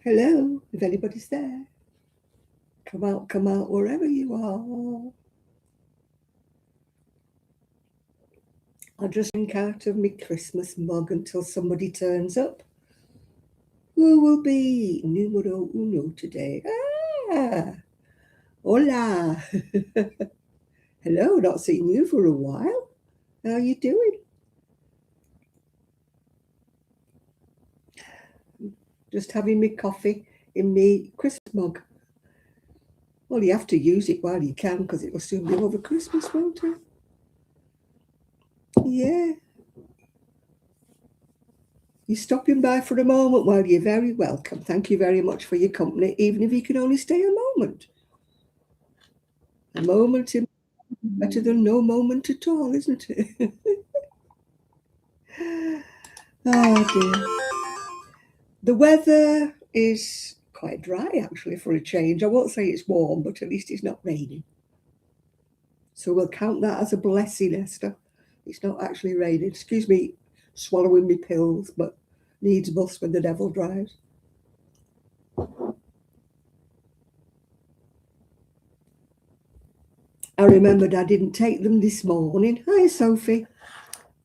Hello, if anybody's there. Come out wherever you are. I'll just drink out of my Christmas mug until somebody turns up. Who will be numero uno today? Ah, hola. Hello, not seen you for a while. How are you doing? Just having me coffee in me Christmas mug. Well, you have to use it while you can because it will soon be over Christmas, won't it? Yeah. You're stopping by for a moment. Well, you're very welcome. Thank you very much for your company, even if you can only stay a moment. A moment is better than no moment at all, isn't it? Oh, dear. The weather is quite dry, actually, for a change. I won't say it's warm, but at least it's not raining. So we'll count that as a blessing, Esther. It's not actually raining. Excuse me, swallowing me pills, but needs must when the devil drives. I remembered I didn't take them this morning. Hi, Sophie.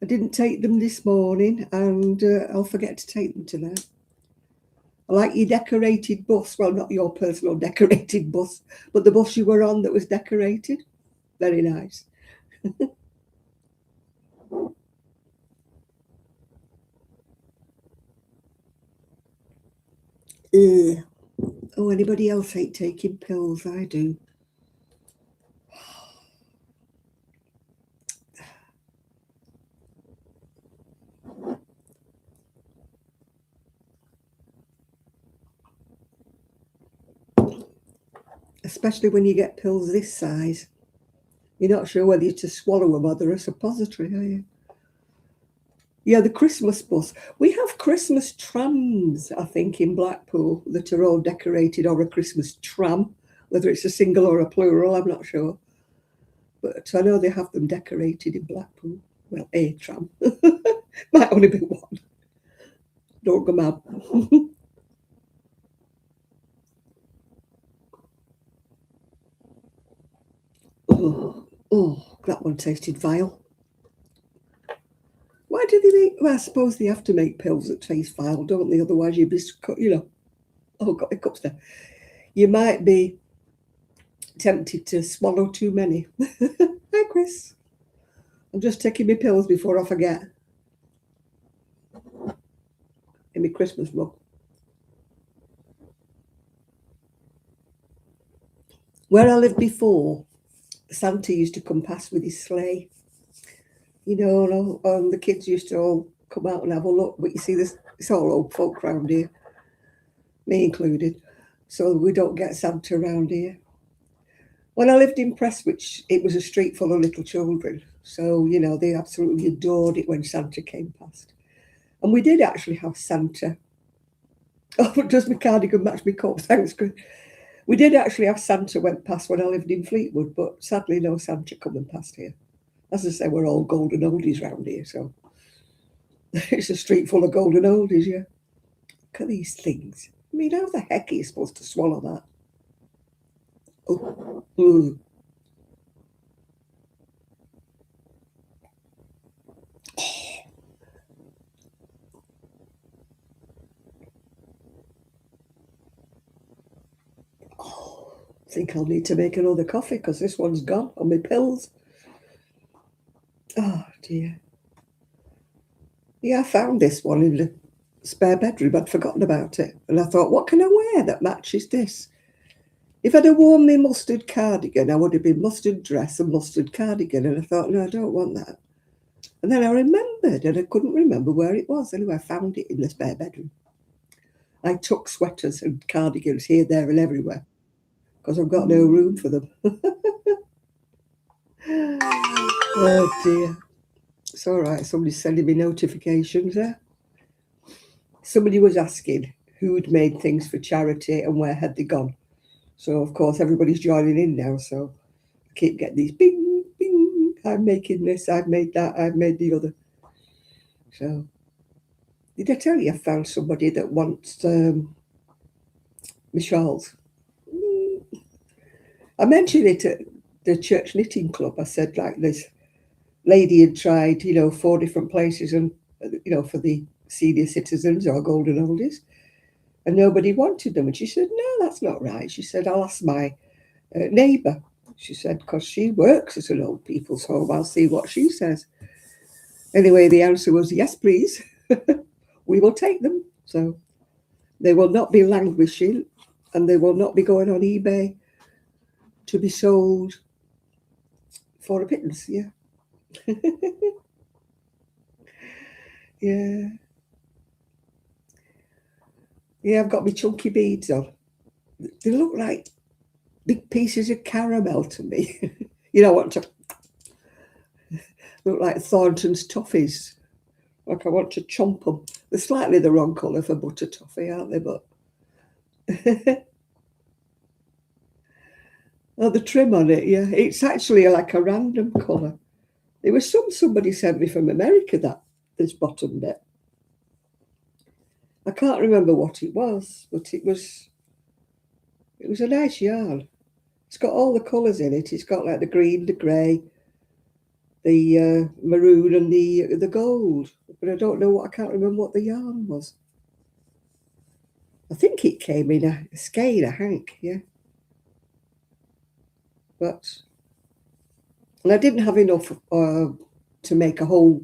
I didn't take them this morning, and I'll forget to take them tonight. I like your decorated bus. Well, not your personal decorated bus, but the bus you were on that was decorated. Very nice. Oh, anybody else hate taking pills? I do. Especially when you get pills this size. You're not sure whether you're to swallow them or they're a suppository, are you? Yeah, the Christmas bus. We have Christmas trams, I think, in Blackpool that are all decorated, or a Christmas tram, whether it's a single or a plural, I'm not sure. But I know they have them decorated in Blackpool. Well, a tram. Might only be one. Don't go mad. Oh, that one tasted vile. Why do they make? Well, I suppose they have to make pills that taste vile, don't they? Otherwise, you'd be, oh, got hiccups there. You might be tempted to swallow too many. Hi, Chris. I'm just taking my pills before I forget. In my Christmas mug. Where I lived before, Santa used to come past with his sleigh. You know, and the kids used to all come out and have a look. But you see, this it's all old folk round here, me included. So we don't get Santa around here. When I lived in Prestwich, it was a street full of little children. So, they absolutely adored it when Santa came past. And we did actually have Santa. Oh, does my cardigan match my coat? Thanks, Chris. We did actually have Santa went past when I lived in Fleetwood, but sadly no Santa coming past here. As I say, we're all golden oldies round here, so it's a street full of golden oldies, yeah. Look at these things. I mean, how the heck are you supposed to swallow that? Oh, I think I'll need to make another coffee because this one's gone on my pills. Oh, dear. Yeah, I found this one in the spare bedroom. I'd forgotten about it. And I thought, what can I wear that matches this? If I'd have worn my mustard cardigan, I would have been mustard dress and mustard cardigan. And I thought, no, I don't want that. And then I remembered, and I couldn't remember where it was. Anyway, I found it in the spare bedroom. I took sweaters and cardigans here, there, and everywhere because I've got no room for them. Oh, dear. It's all right. Somebody's sending me notifications there. Somebody was asking who'd made things for charity and where had they gone. So, of course, everybody's joining in now. So I keep getting these bing, bing. I'm making this, I've made that, I've made the other. So, did I tell you I found somebody that wants my shawls. I mentioned it at the church knitting club. I said, like, this lady had tried, 4 different places and, for the senior citizens or golden oldies, and nobody wanted them. And she said, no, that's not right. She said, I'll ask my neighbour. She said, because she works at an old people's home, I'll see what she says. Anyway, the answer was, yes, please. We will take them. So they will not be languishing, and they will not be going on eBay to be sold for a pittance. Yeah. Yeah. Yeah, I've got my chunky beads on. They look like big pieces of caramel to me. Want to look like Thornton's toffees. Like I want to chomp them. They're slightly the wrong colour for butter toffee, aren't they? But oh, the trim on it, yeah. It's actually like a random colour. There was somebody sent me from America, that this bottom bit. I can't remember what it was, but it was a nice yarn. It's got all the colours in it. It's got like the green, the grey, the maroon and the gold. But I don't know I can't remember what the yarn was. I think it came in a skein, a hank, yeah. And I didn't have enough to make a whole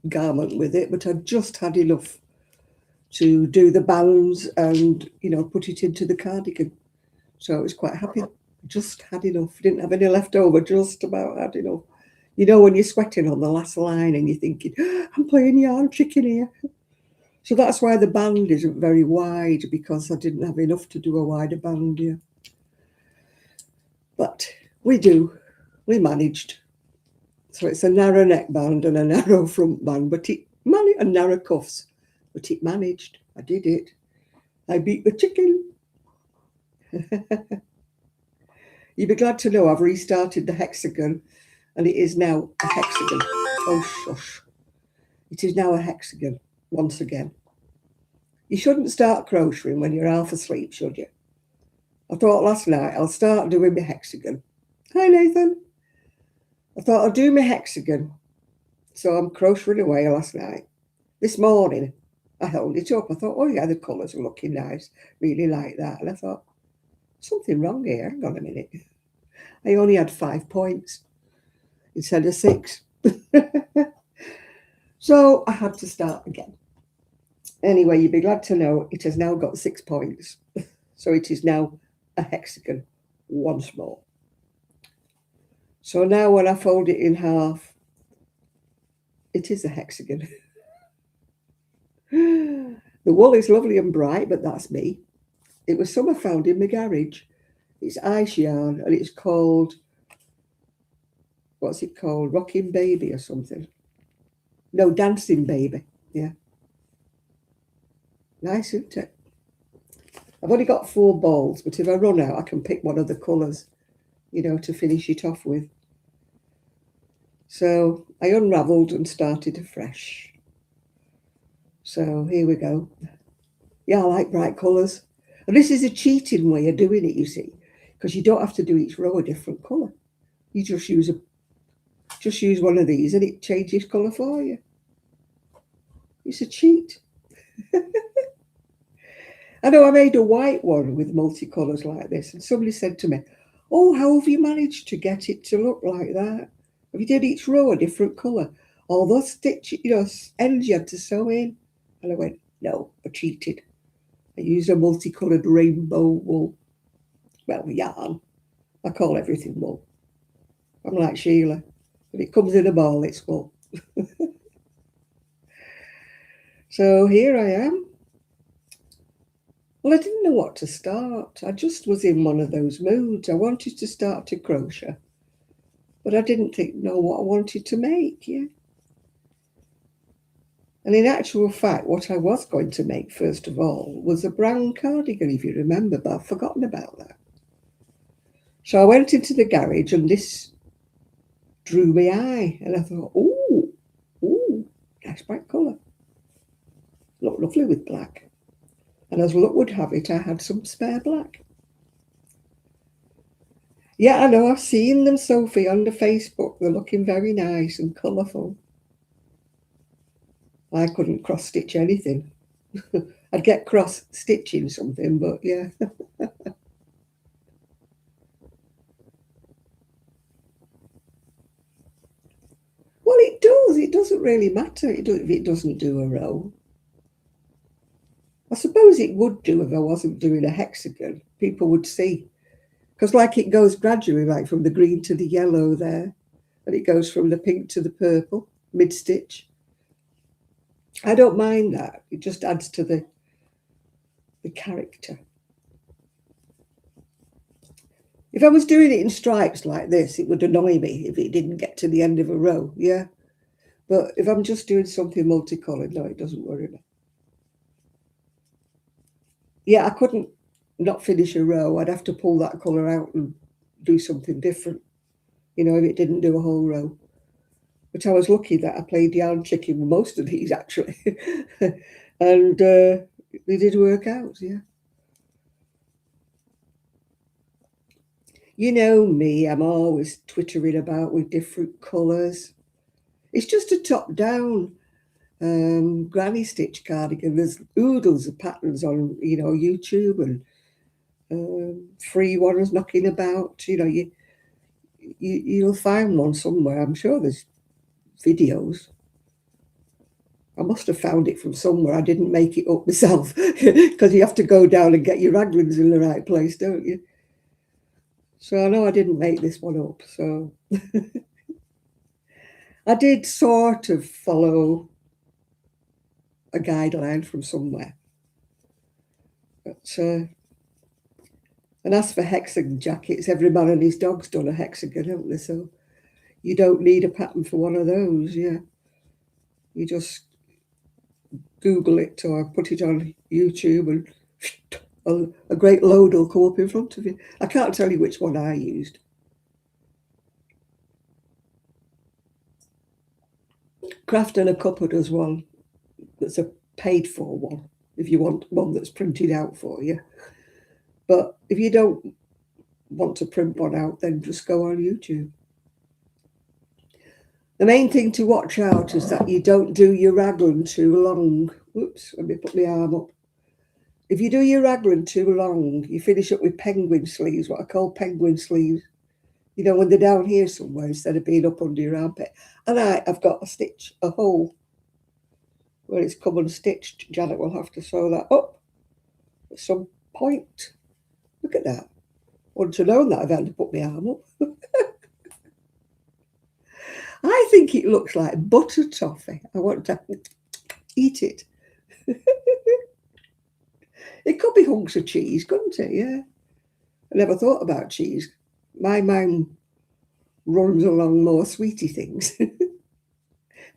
garment with it, but I just had enough to do the bands and, put it into the cardigan. So I was quite happy. Just had enough. Didn't have any left over, just about had enough. When you're sweating on the last line and you're thinking, I'm playing yarn chicken here. So that's why the band isn't very wide, because I didn't have enough to do a wider band, yeah. But we managed. So it's a narrow neck band and a narrow front band, but and narrow cuffs, but it managed. I did it. I beat the chicken. You'd be glad to know I've restarted the hexagon, and it is now a hexagon. Oh, shush. It is now a hexagon once again. You shouldn't start crocheting when you're half asleep, should you? I thought last night I'll start doing my hexagon. Hi, Nathan. I thought I'll do my hexagon. So I'm crocheting away last night. This morning, I held it up. I thought, oh yeah, the colours are looking nice. Really like that. And I thought, something wrong here. Hang on a minute. I only had 5 points instead of 6. So I had to start again. Anyway, you'd be glad to know it has now got 6 points. So it is now a hexagon once more. So now when I fold it in half, it is a hexagon. The wool is lovely and bright, but that's me. It was some I found in my garage. It's ice yarn, and it's called, what's it called? Rocking Baby or something. No, Dancing Baby. Yeah. Nice, isn't it? I've only got 4 balls, but if I run out, I can pick one of the colours, to finish it off with. So I unravelled and started afresh. So here we go. Yeah, I like bright colours. And this is a cheating way of doing it, you see, because you don't have to do each row a different colour. You just use one of these and it changes colour for you. It's a cheat. I know I made a white one with multicolours like this, and somebody said to me, oh, how have you managed to get it to look like that? Have you did each row a different colour? All those stitches, ends you had to sew in. And I went, no, I cheated. I used a multicoloured rainbow wool. Well, yarn. I call everything wool. I'm like Sheila. If it comes in a ball, it's wool. So here I am. Well, I didn't know what to start. I just was in one of those moods. I wanted to start to crochet, but I didn't know what I wanted to make, yeah. And in actual fact, what I was going to make, first of all, was a brown cardigan, if you remember, but I've forgotten about that. So I went into the garage and this drew my eye. And I thought, ooh, nice bright colour. Look lovely with black. And as luck would have it, I had some spare black. Yeah, I know, I've seen them, Sophie, on the Facebook. They're looking very nice and colourful. I couldn't cross-stitch anything. I'd get cross-stitching something, but yeah. Well, it does. It doesn't really matter if it doesn't do a row. I suppose it would do if I wasn't doing a hexagon. People would see. Because like it goes gradually, like from the green to the yellow there. And it goes from the pink to the purple, mid-stitch. I don't mind that. It just adds to the character. If I was doing it in stripes like this, it would annoy me if it didn't get to the end of a row, yeah? But if I'm just doing something multicoloured, no, it doesn't worry me. Yeah, I couldn't not finish a row. I'd have to pull that colour out and do something different, you know, if it didn't do a whole row. But I was lucky that I played yarn chicken with most of these, actually. And they did work out, yeah. You know me, I'm always twittering about with different colours. It's just a top-down granny stitch cardigan. There's oodles of patterns on, you know, YouTube, and free ones knocking about. You know, you'll find one somewhere. I'm sure there's videos. I must have found it from somewhere. I didn't make it up myself, because you have to go down and get your raglans in the right place, don't you? So I know I didn't make this one up. So I did sort of follow a guideline from somewhere. But and as for hexagon jackets, every man and his dog's done a hexagon, haven't they? So you don't need a pattern for one of those, yeah. You just Google it or put it on YouTube and a great load will come up in front of you. I can't tell you which one I used. Craft and a Cuppa does one that's a paid for one, if you want one that's printed out for you. But if you don't want to print one out, then just go on YouTube. The main thing to watch out is that you don't do your raglan too long. Whoops, let me put my arm up. If you do your raglan too long, you finish up with penguin sleeves, what I call penguin sleeves. You know, when they're down here somewhere instead of being up under your armpit. And I've got a hole where it's come unstitched. Janet will have to sew that up at some point. Look at that. Wouldn't have known that I've had to put my arm up. I think it looks like butter toffee. I want to eat it. It could be hunks of cheese, couldn't it? Yeah. I never thought about cheese. My mind runs along more sweety things. I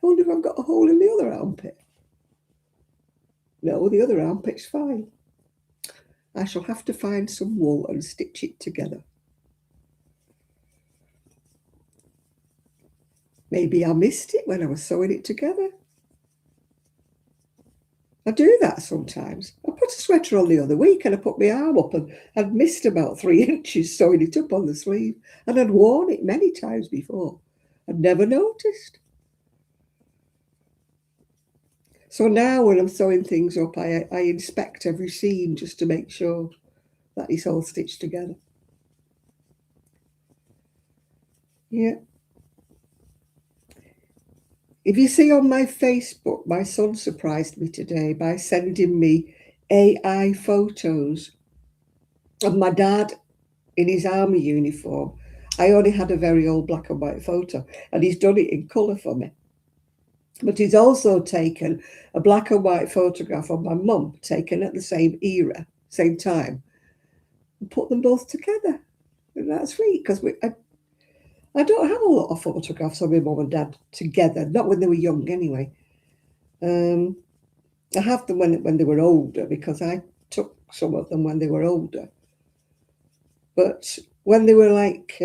wonder if I've got a hole in the other armpit. No, the other armpit's fine. I shall have to find some wool and stitch it together. Maybe I missed it when I was sewing it together. I do that sometimes. I put a sweater on the other week and I put my arm up and I'd missed about 3 inches sewing it up on the sleeve, and I'd worn it many times before. I'd never noticed. So now when I'm sewing things up, I inspect every seam just to make sure that it's all stitched together. Yeah. If you see on my Facebook, my son surprised me today by sending me AI photos of my dad in his army uniform. I only had a very old black and white photo, and he's done it in colour for me. But he's also taken a black and white photograph of my mum, taken at the same era, same time, and put them both together. And that's sweet, because I don't have a lot of photographs of my mum and dad together, not when they were young anyway. I have them when they were older, because I took some of them when they were older. But when they were like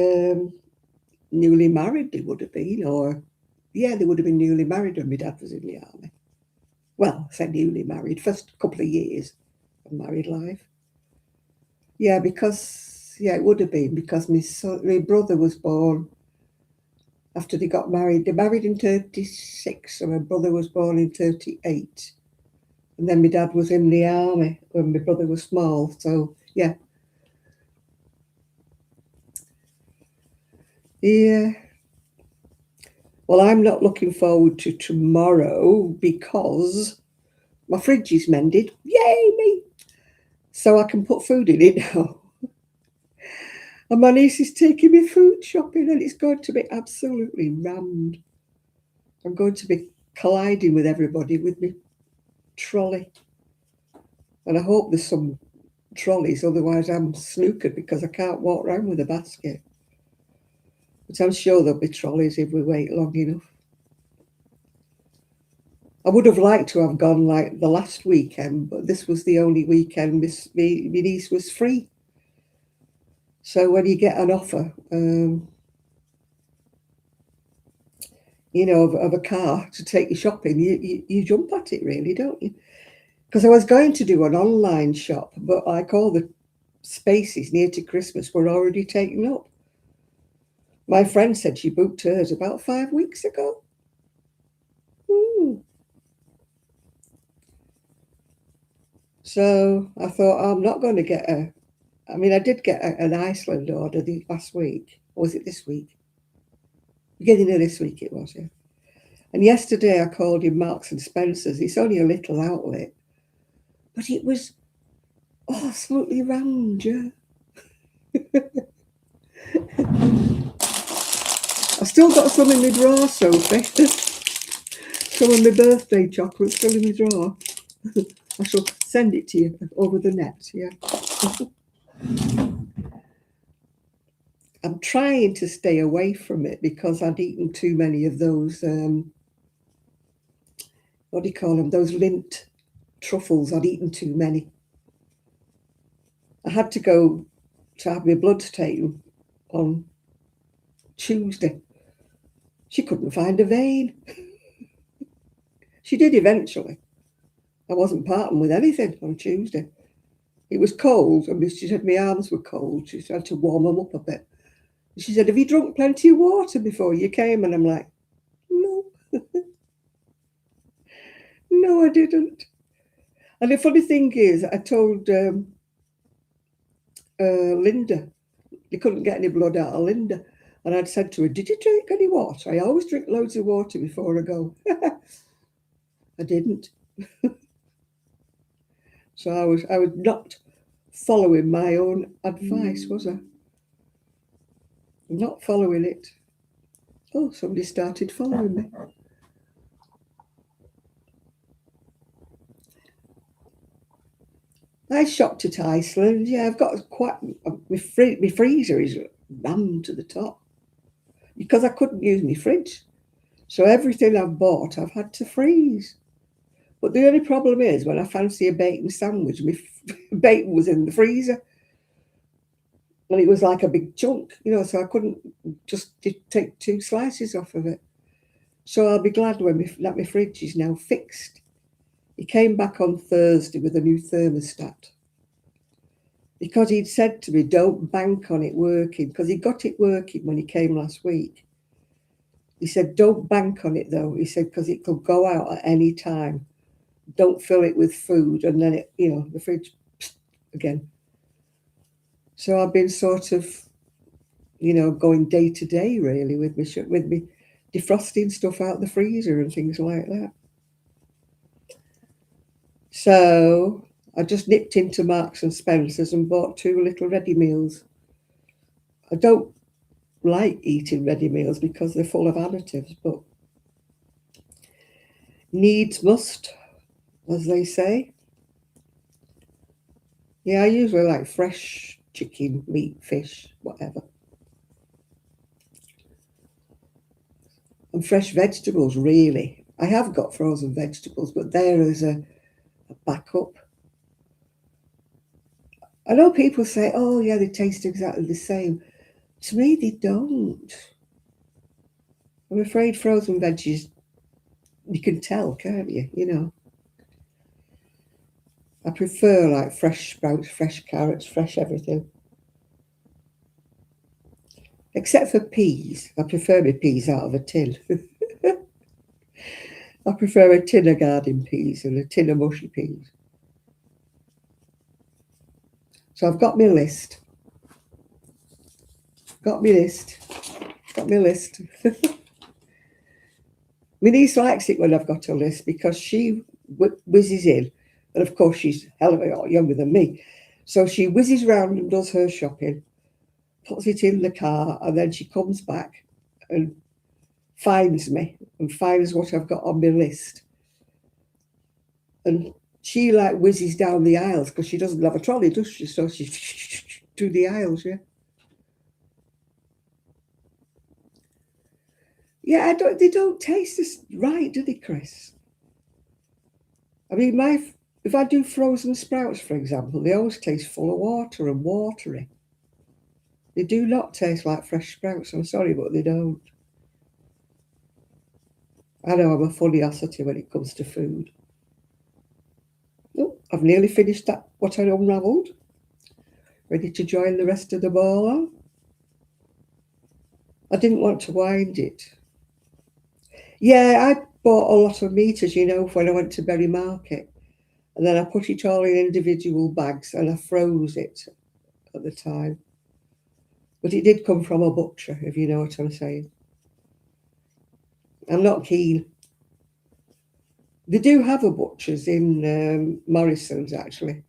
newly married, they would have been, or yeah, they would have been newly married when my dad was in the army. Well, I say newly married, first couple of years. of married life. Yeah, because, yeah, it would have been because my brother was born after they got married. They married in 36, so my brother was born in 38. And then my dad was in the army when my brother was small. So, yeah. Yeah. Well, I'm not looking forward to tomorrow because my fridge is mended. Yay, me! So I can put food in it now. And my niece is taking me food shopping and it's going to be absolutely rammed. I'm going to be colliding with everybody with my trolley. And I hope there's some trolleys, otherwise I'm snookered because I can't walk around with a basket. But I'm sure there'll be trolleys if we wait long enough. I would have liked to have gone like the last weekend, but this was the only weekend my niece was free. So when you get an offer, of a car to take you shopping, you jump at it really, don't you? Because I was going to do an online shop, but like all the spaces near to Christmas were already taken up. My friend said she booked hers about 5 weeks ago. So I thought, I'm not going to get I did get an Iceland order last week. Or was it this week? Beginning of this week it was, yeah. And yesterday I called in Marks and Spencer's. It's only a little outlet. But it was absolutely round, yeah. I still got some in my drawer, Sophie. Some of my birthday chocolates still in my drawer. I shall send it to you over the net, yeah. I'm trying to stay away from it because I'd eaten too many of those, what do you call them, those lint truffles. I'd eaten too many. I had to go to have my blood taken on Tuesday. She couldn't find a vein. She did eventually. I wasn't parting with anything on Tuesday. It was cold, and she said my arms were cold. She had to warm them up a bit. She said, have you drunk plenty of water before you came? And I'm like, no. No, I didn't. And the funny thing is, I told Linda, you couldn't get any blood out of Linda. And I'd said to her, did you drink any water? I always drink loads of water before I go. I didn't. So I was not following my own advice, was I? Not following it. Oh, somebody started following me. I shopped at Iceland. Yeah, I've got quite my freezer is rammed to the top because I couldn't use my fridge. So everything I've bought, I've had to freeze. But the only problem is when I fancy a bacon sandwich, my bacon was in the freezer. And it was like a big chunk, so I couldn't just take 2 slices off of it. So I'll be glad when my fridge is now fixed. He came back on Thursday with a new thermostat because he'd said to me, don't bank on it working, because he got it working when he came last week. He said, don't bank on it though. He said, because it could go out at any time. Don't fill it with food and then the fridge again. So I've been sort of, going day to day really with me defrosting stuff out the freezer and things like that. So I just nipped into Marks and Spencer's and bought 2 little ready meals. I don't like eating ready meals because they're full of additives, but needs must, as they say. Yeah, I usually like fresh chicken, meat, fish, whatever. And fresh vegetables, really. I have got frozen vegetables, but there is a backup. I know people say, oh, yeah, they taste exactly the same. To me, they don't. I'm afraid frozen veggies, you can tell, can't you? I prefer like fresh sprouts, fresh carrots, fresh everything. Except for peas. I prefer my peas out of a tin. I prefer a tin of garden peas and a tin of mushy peas. So I've got my list. Got my list. My niece likes it when I've got a list because she whizzes in. And of course, she's a hell of a lot younger than me. So she whizzes round and does her shopping, puts it in the car, and then she comes back and finds me and finds what I've got on my list. And she like whizzes down the aisles because she doesn't have a trolley, does she? So she through the aisles, yeah. Yeah, they don't taste as right, do they, Chris? I mean, if I do frozen sprouts, for example, they always taste full of water and watery. They do not taste like fresh sprouts. I'm sorry, but they don't. I know I'm a funny ossity when it comes to food. Oh, I've nearly finished that, what I unravelled. Ready to join the rest of the ball on. I didn't want to wind it. Yeah, I bought a lot of meters, you know, when I went to Berry Market. And then I put it all in individual bags and I froze it at the time. But it did come from a butcher, if you know what I'm saying. I'm not keen. They do have a butcher's in Morrison's, actually,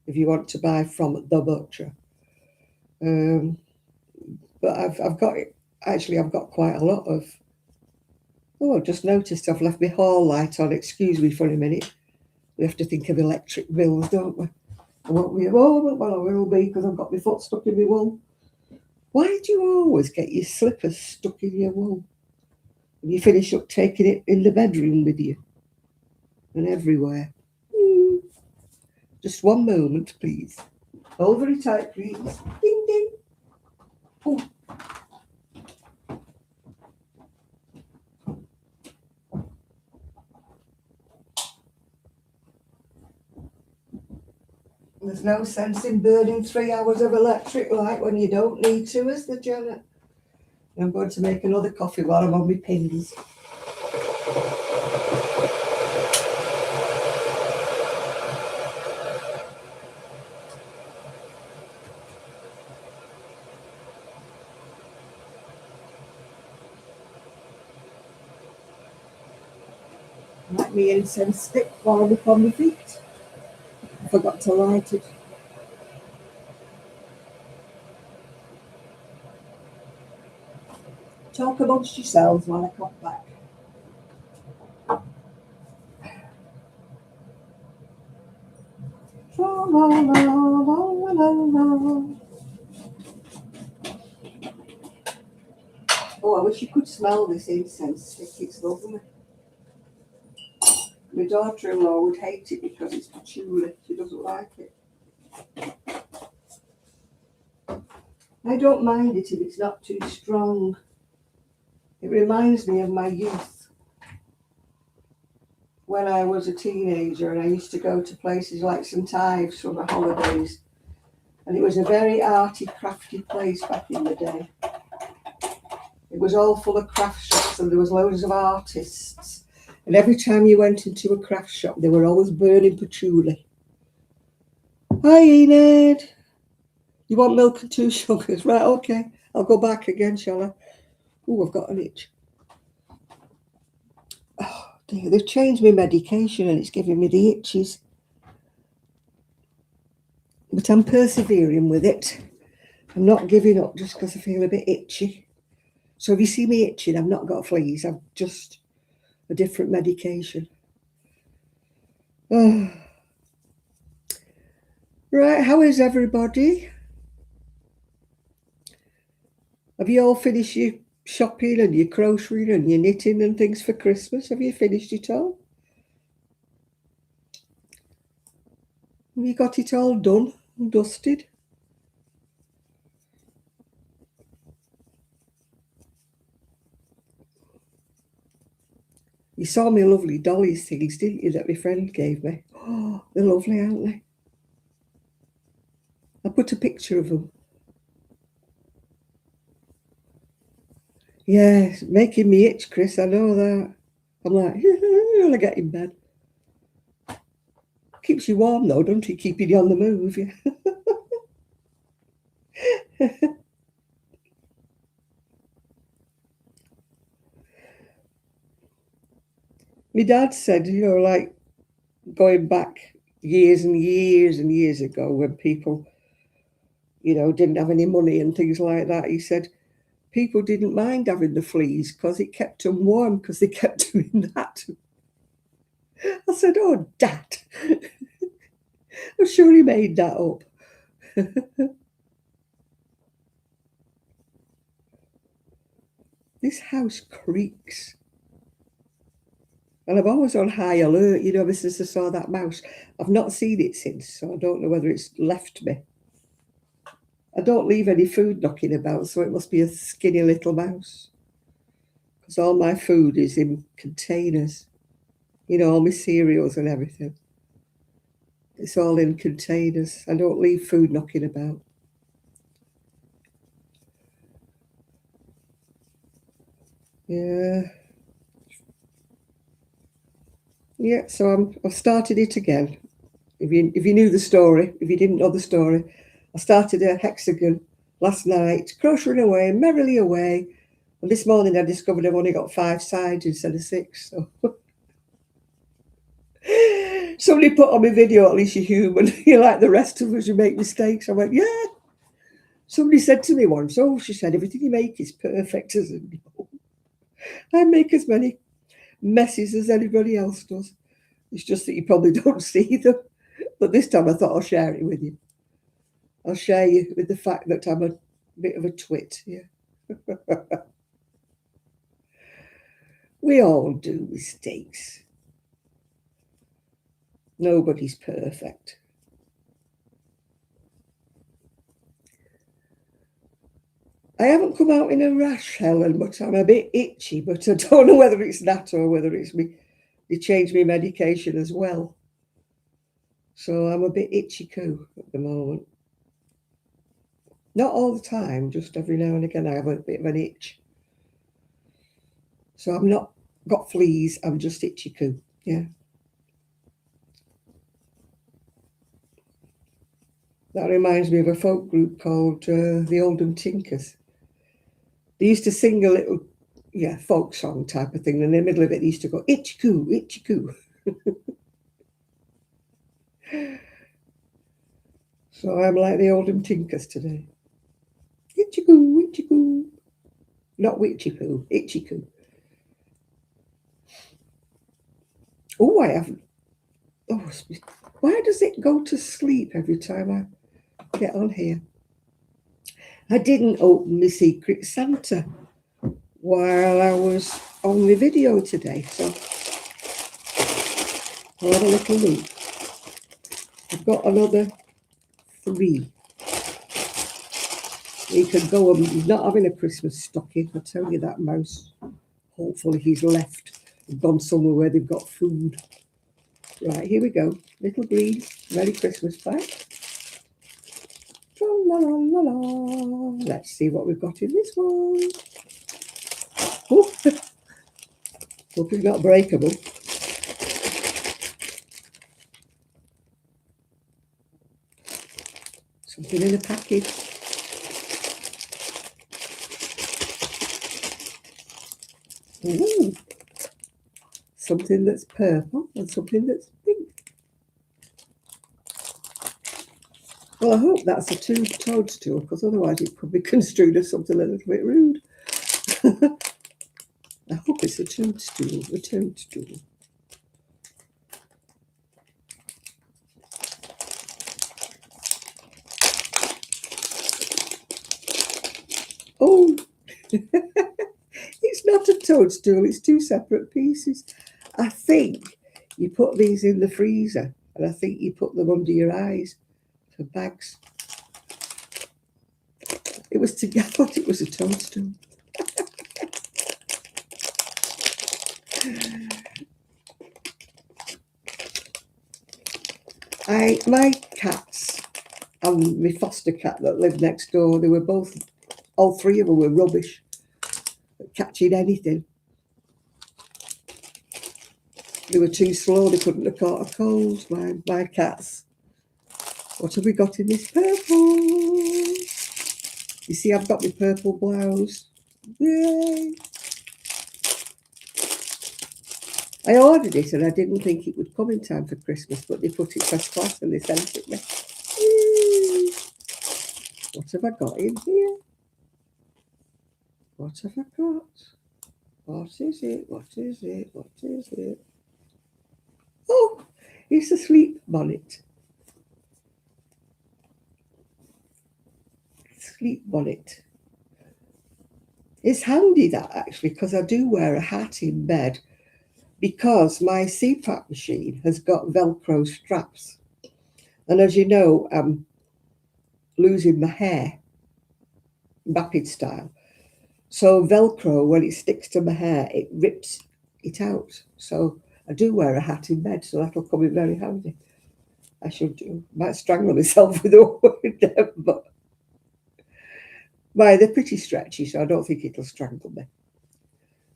if you want to buy from the butcher. But I've got it. Actually, I've got quite a lot of. Oh, I've just noticed I've left my hall light on. Excuse me for a minute. We have to think of electric bills, don't we? I won't be a moment. Well, I will be because I've got my foot stuck in my wool. Why do you always get your slippers stuck in your wool? And you finish up taking it in the bedroom with you and everywhere. Just one moment, please. Hold very tight, please. Ding, ding. Oh. There's no sense in burning 3 hours of electric light when you don't need to, is there, Janet? I'm going to make another coffee while I'm on my pins. Light me incense stick while I'm upon my feet. I forgot to light it. Talk amongst yourselves while I come back. La, la, la, la, la, la. Oh, I wish you could smell this incense stick. It's lovely. My daughter-in-law would hate it because it's patchouli. She doesn't like it. I don't mind it if it's not too strong. It reminds me of my youth. When I was a teenager and I used to go to places like St Ives for my holidays. And it was a very arty, crafty place back in the day. It was all full of craft shops and there was loads of artists. And every time you went into a craft shop, they were always burning patchouli. Hi, Enid. You want milk and 2 sugars? Right, okay. I'll go back again, shall I? Oh, I've got an itch. Oh, dear. They've changed my medication and it's giving me the itches. But I'm persevering with it. I'm not giving up just because I feel a bit itchy. So if you see me itching, I've not got fleas. I've just a different medication. Oh. Right, how is everybody? Have you all finished your shopping and your crocheting and your knitting and things for Christmas? Have you finished it all? Have you got it all done and dusted? You saw my lovely dollies things, didn't you, that my friend gave me? Oh, They're lovely, aren't they? I put a picture of them. Yeah, it's making me itch, Chris. I know that. I'm like, when I get in bed. Keeps you warm though, don't it? Keeping you on the move, yeah. My dad said, like going back years and years and years ago when people, didn't have any money and things like that. He said people didn't mind having the fleas because it kept them warm because they kept doing that. I said, oh, Dad. I'm sure he made that up. This house creaks. And I'm always on high alert, ever since I saw that mouse. I've not seen it since, so I don't know whether it's left me. I don't leave any food knocking about, so it must be a skinny little mouse. Because all my food is in containers. All my cereals and everything. It's all in containers. I don't leave food knocking about. Yeah. Yeah, so I've started it again. If you knew the story, if you didn't know the story, I started a hexagon last night, crocheting away, merrily away. And this morning I discovered I've only got 5 sides instead of 6. So somebody put on my video, at least you're human. You're like the rest of us, you make mistakes. I went, yeah. Somebody said to me once, she said, everything you make is perfect. I said, no. I make as many messes as anybody else does. It's just that you probably don't see them. But this time I thought I'll share it with you. I'll share you with the fact that I'm a bit of a twit. Yeah. We all do mistakes. Nobody's perfect. I haven't come out in a rash, Helen, but I'm a bit itchy, but I don't know whether it's that or whether it's me. They changed my medication as well. So I'm a bit itchy-coo at the moment. Not all the time, just every now and again I have a bit of an itch. So I'm not got fleas, I'm just itchy-coo, yeah. That reminds me of a folk group called the Oldham Tinkers. They used to sing a little, folk song type of thing. And in the middle of it, they used to go, itchy-coo, itchy-coo. So I'm like the Oldham Tinkers today. Itchy-coo, itchy-coo. Not witchy-coo, itchy-coo. Oh, I haven't. Oh, why does it go to sleep every time I get on here? I didn't open my Secret Santa while I was on the video today, so I'll have a little look. I've got another 3. He could go on. He's not having a Christmas stocking, I tell you that, mouse. Hopefully he's left and gone somewhere where they've got food. Right, here we go. Little green, Merry Christmas pack. La, la, la, la. Let's see what we've got in this one. Oh, hope it's not breakable. Something in a package. Ooh. Something that's purple and something that's pink. Well, I hope that's a toadstool, because otherwise it could be construed as something a little bit rude. I hope it's a toadstool, Oh, it's not a toadstool, it's 2 separate pieces. I think you put these in the freezer, and I think you put them under your eyes for bags. I thought it was a toadstool. My cats and my foster cat that lived next door, they were both, all three of them were rubbish at catching anything. They were too slow, they couldn't have caught a cold, my cats. What have we got in this purple? You see, I've got my purple blouse. Yay! I ordered it and I didn't think it would come in time for Christmas, but they put it first class and they sent it me. Yay. What have I got in here? What have I got? What is it? What is it? What is it? Oh, it's a sleep bonnet. Sleep bonnet. It's handy that actually, because I do wear a hat in bed, because my CPAP machine has got Velcro straps. And as you know, I'm losing my hair, rapid style. So Velcro, when it sticks to my hair, it rips it out. So I do wear a hat in bed, so that'll come in very handy. I should do. Might strangle myself with them, but they're pretty stretchy, so I don't think it'll strangle me.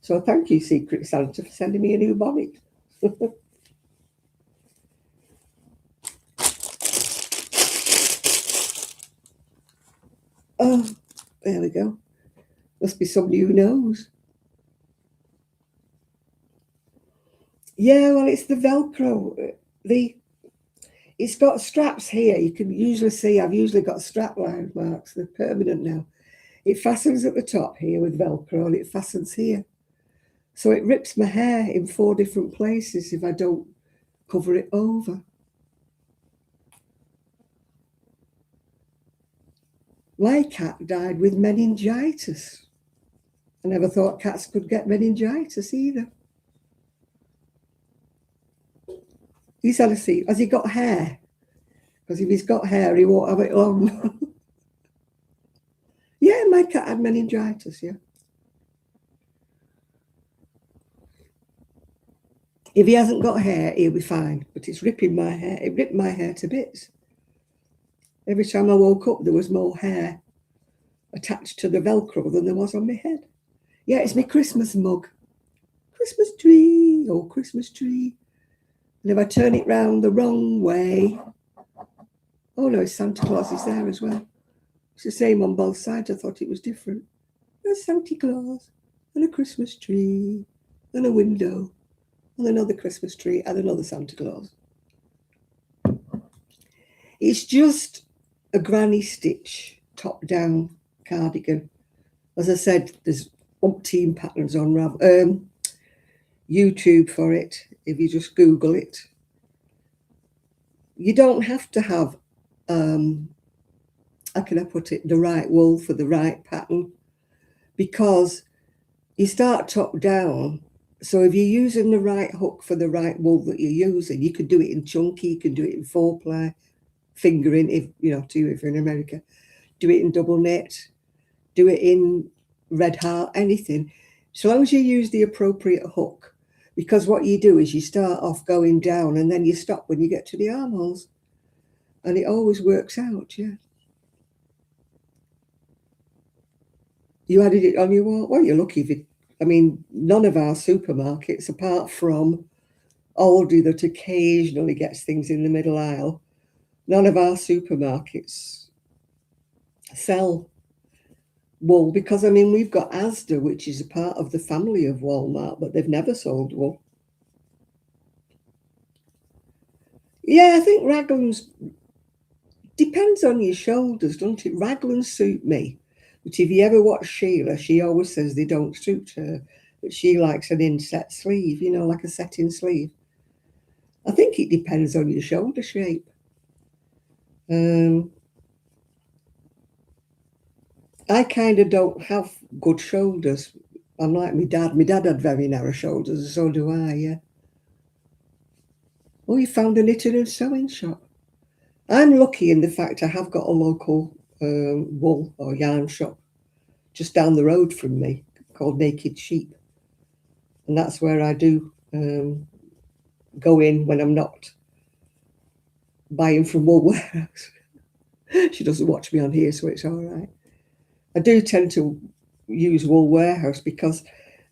So thank you, Secret Santa, for sending me a new bonnet. Oh, there we go. Must be some new nose. Yeah, well, it's the Velcro. It's got straps here. You can usually see I've usually got strap line marks. They're permanent now. It fastens at the top here with Velcro, and it fastens here. So it rips my hair in 4 different places if I don't cover it over. My cat died with meningitis. I never thought cats could get meningitis either. He's had a seat. Has he got hair? Because if he's got hair, he won't have it long. Yeah, my cat had meningitis, yeah. If he hasn't got hair, he'll be fine. But it's ripping my hair. It ripped my hair to bits. Every time I woke up, there was more hair attached to the Velcro than there was on my head. Yeah, it's my Christmas mug. Christmas tree, oh, Christmas tree. And if I turn it round the wrong way, oh no, Santa Claus is there as well. It's the same on both sides. I thought it was different. There's Santa Claus and a Christmas tree and a window and another Christmas tree and another Santa Claus. It's just a granny stitch top-down cardigan. As I said, there's umpteen patterns on YouTube for it. If you just Google it, you don't have to have, how can I put it, the right wool for the right pattern, because you start top down. So if you're using the right hook for the right wool that you're using, you could do it in chunky, you can do it in 4-ply, fingering, if if you're in America, do it in double knit, do it in red heart, anything, so long as you use the appropriate hook. Because what you do is you start off going down and then you stop when you get to the armholes. And it always works out, yeah. You added it on your wall? Well, you're lucky if it, none of our supermarkets, apart from Aldi that occasionally gets things in the middle aisle, none of our supermarkets sell wool, because we've got Asda, which is a part of the family of Walmart, but they've never sold wool. Yeah, I think raglans depends on your shoulders, don't it? Raglans suit me, but if you ever watch Sheila, she always says they don't suit her, but she likes an inset sleeve, like a set-in sleeve. I think it depends on your shoulder shape. I kind of don't have good shoulders. I'm like my dad. My dad had very narrow shoulders, and so do I, yeah. Oh, you found a knitting and sewing shop. I'm lucky in the fact I have got a local wool or yarn shop just down the road from me called Naked Sheep. And that's where I do go in when I'm not buying from Wool Warehouse. She doesn't watch me on here, so it's all right. I do tend to use Wool Warehouse because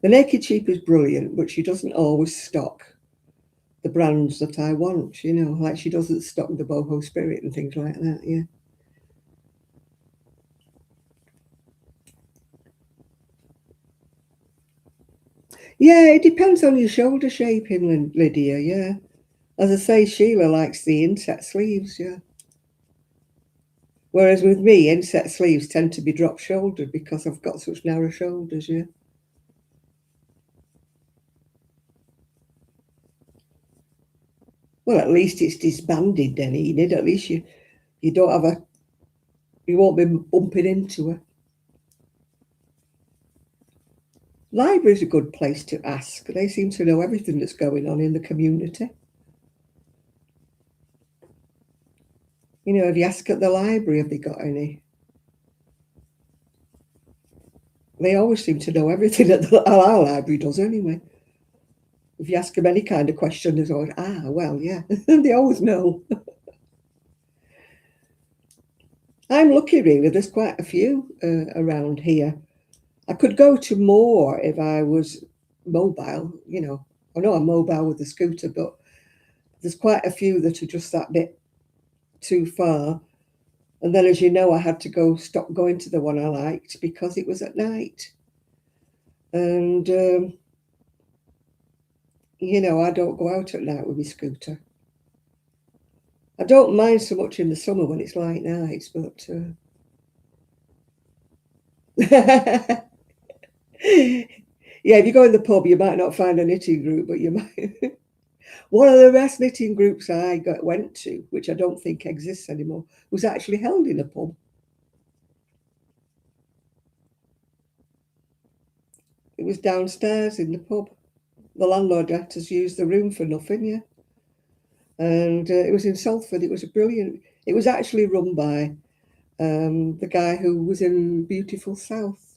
the Naked Sheep is brilliant, but she doesn't always stock the brands that I want, you know, like she doesn't stock the Boho Spirit and things like that, yeah. Yeah, it depends on your shoulder shaping, Lydia, yeah. As I say, Sheila likes the inset sleeves, yeah. Whereas with me, inset sleeves tend to be drop shouldered because I've got such narrow shoulders, yeah. Well, at least it's disbanded then, Enid. At least you don't have you won't be bumping into her. Library's a good place to ask. They seem to know everything that's going on in the community. You know, if you ask at the library, have they got any? They always seem to know everything that our library does anyway. If you ask them any kind of question, there's always, well, yeah, they always know. I'm lucky, really. There's quite a few around here. I could go to more if I was mobile, you know. I know I'm mobile with the scooter, but there's quite a few that are just that bit too far. And then, as you know, I had to stop going to the one I liked because it was at night. And, you know, I don't go out at night with my scooter. I don't mind so much in the summer when it's light nights, but... yeah, if you go in the pub, you might not find a knitting group, but you might... One of the best knitting groups I went to, which I don't think exists anymore, was actually held in a pub. It was downstairs in the pub. The landlord let us use the room for nothing, yeah. And it was in Salford. It was brilliant. It was actually run by the guy who was in Beautiful South.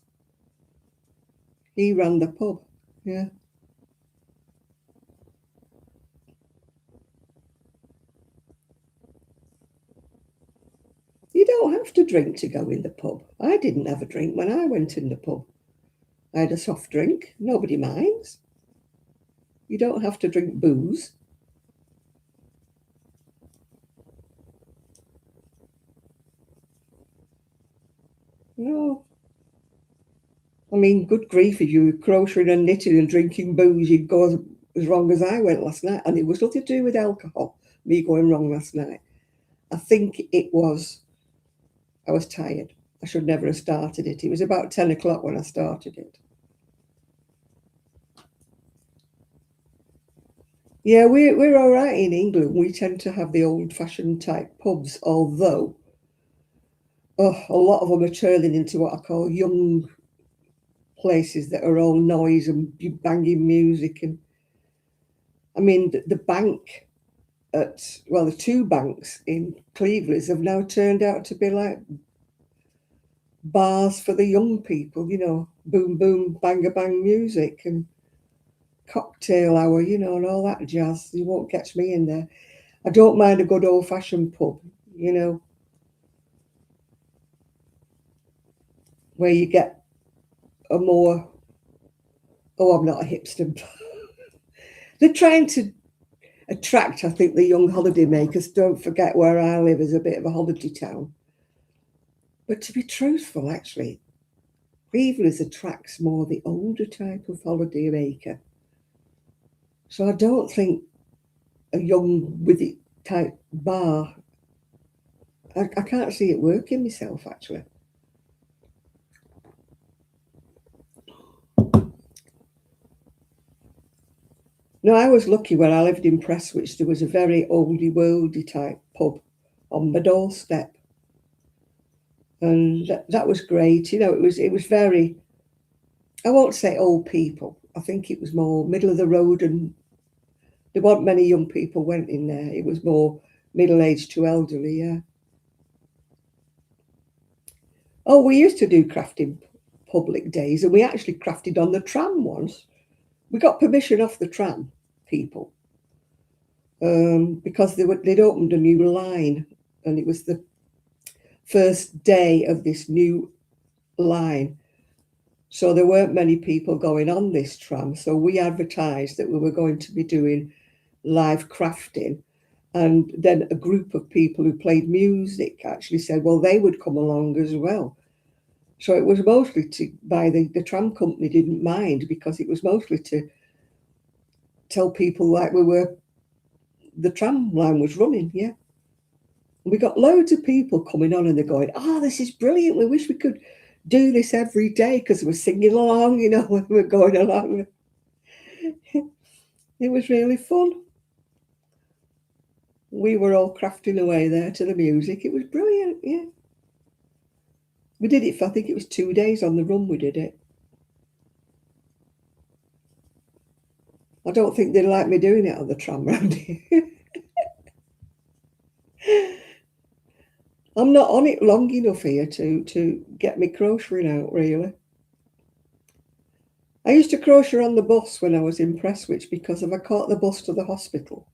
He ran the pub, yeah. You don't have to drink to go in the pub. I didn't have a drink when I went in the pub. I had a soft drink. Nobody minds. You don't have to drink booze. No. I mean, good grief, if you were crocheting and knitting and drinking booze, you'd go as wrong as I went last night. And it was nothing to do with alcohol, me going wrong last night. I think I was tired. I should never have started it. It was about 10 o'clock when I started it. Yeah, we're all right in England. We tend to have the old-fashioned type pubs, although a lot of them are turning into what I call young places that are all noise and banging music. And I mean, the bank the two banks in Cleveland have now turned out to be like bars for the young people, you know, boom, boom, bang, bang music and cocktail hour, you know, and all that jazz. You won't catch me in there. I don't mind a good old-fashioned pub, you know, where you get a more, I'm not a hipster. They're trying to attract, I think, the young holiday makers. Don't forget where I live is a bit of a holiday town. But to be truthful, actually, Cleveland attracts more the older type of holiday maker. So I don't think a young with it type bar, I can't see it working myself, actually. No, I was lucky when I lived in Prestwich. There was a very oldie worldy type pub on my doorstep, and that was great. You know, it was very. I won't say old people. I think it was more middle of the road, and there weren't many young people went in there. It was more middle aged to elderly. Yeah. Oh, we used to do crafting public days, and we actually crafted on the tram once. We got permission off the tram people. because they'd opened a new line, and it was the first day of this new line. So there weren't many people going on this tram. So we advertised that we were going to be doing live crafting. And then a group of people who played music actually said, well, they would come along as well. So it was mostly the tram company didn't mind, because it was mostly to tell people like the tram line was running, yeah. We got loads of people coming on, and they're going, oh, this is brilliant. We wish we could do this every day, because we're singing along, when we're going along. It was really fun. We were all crafting away there to the music. It was brilliant, yeah. We did it for, I think it was 2 days on the run we did it. I don't think they like me doing it on the tram round here. I'm not on it long enough here to get me crocheting out, really. I used to crochet on the bus when I was in Prestwich, because if I caught the bus to the hospital,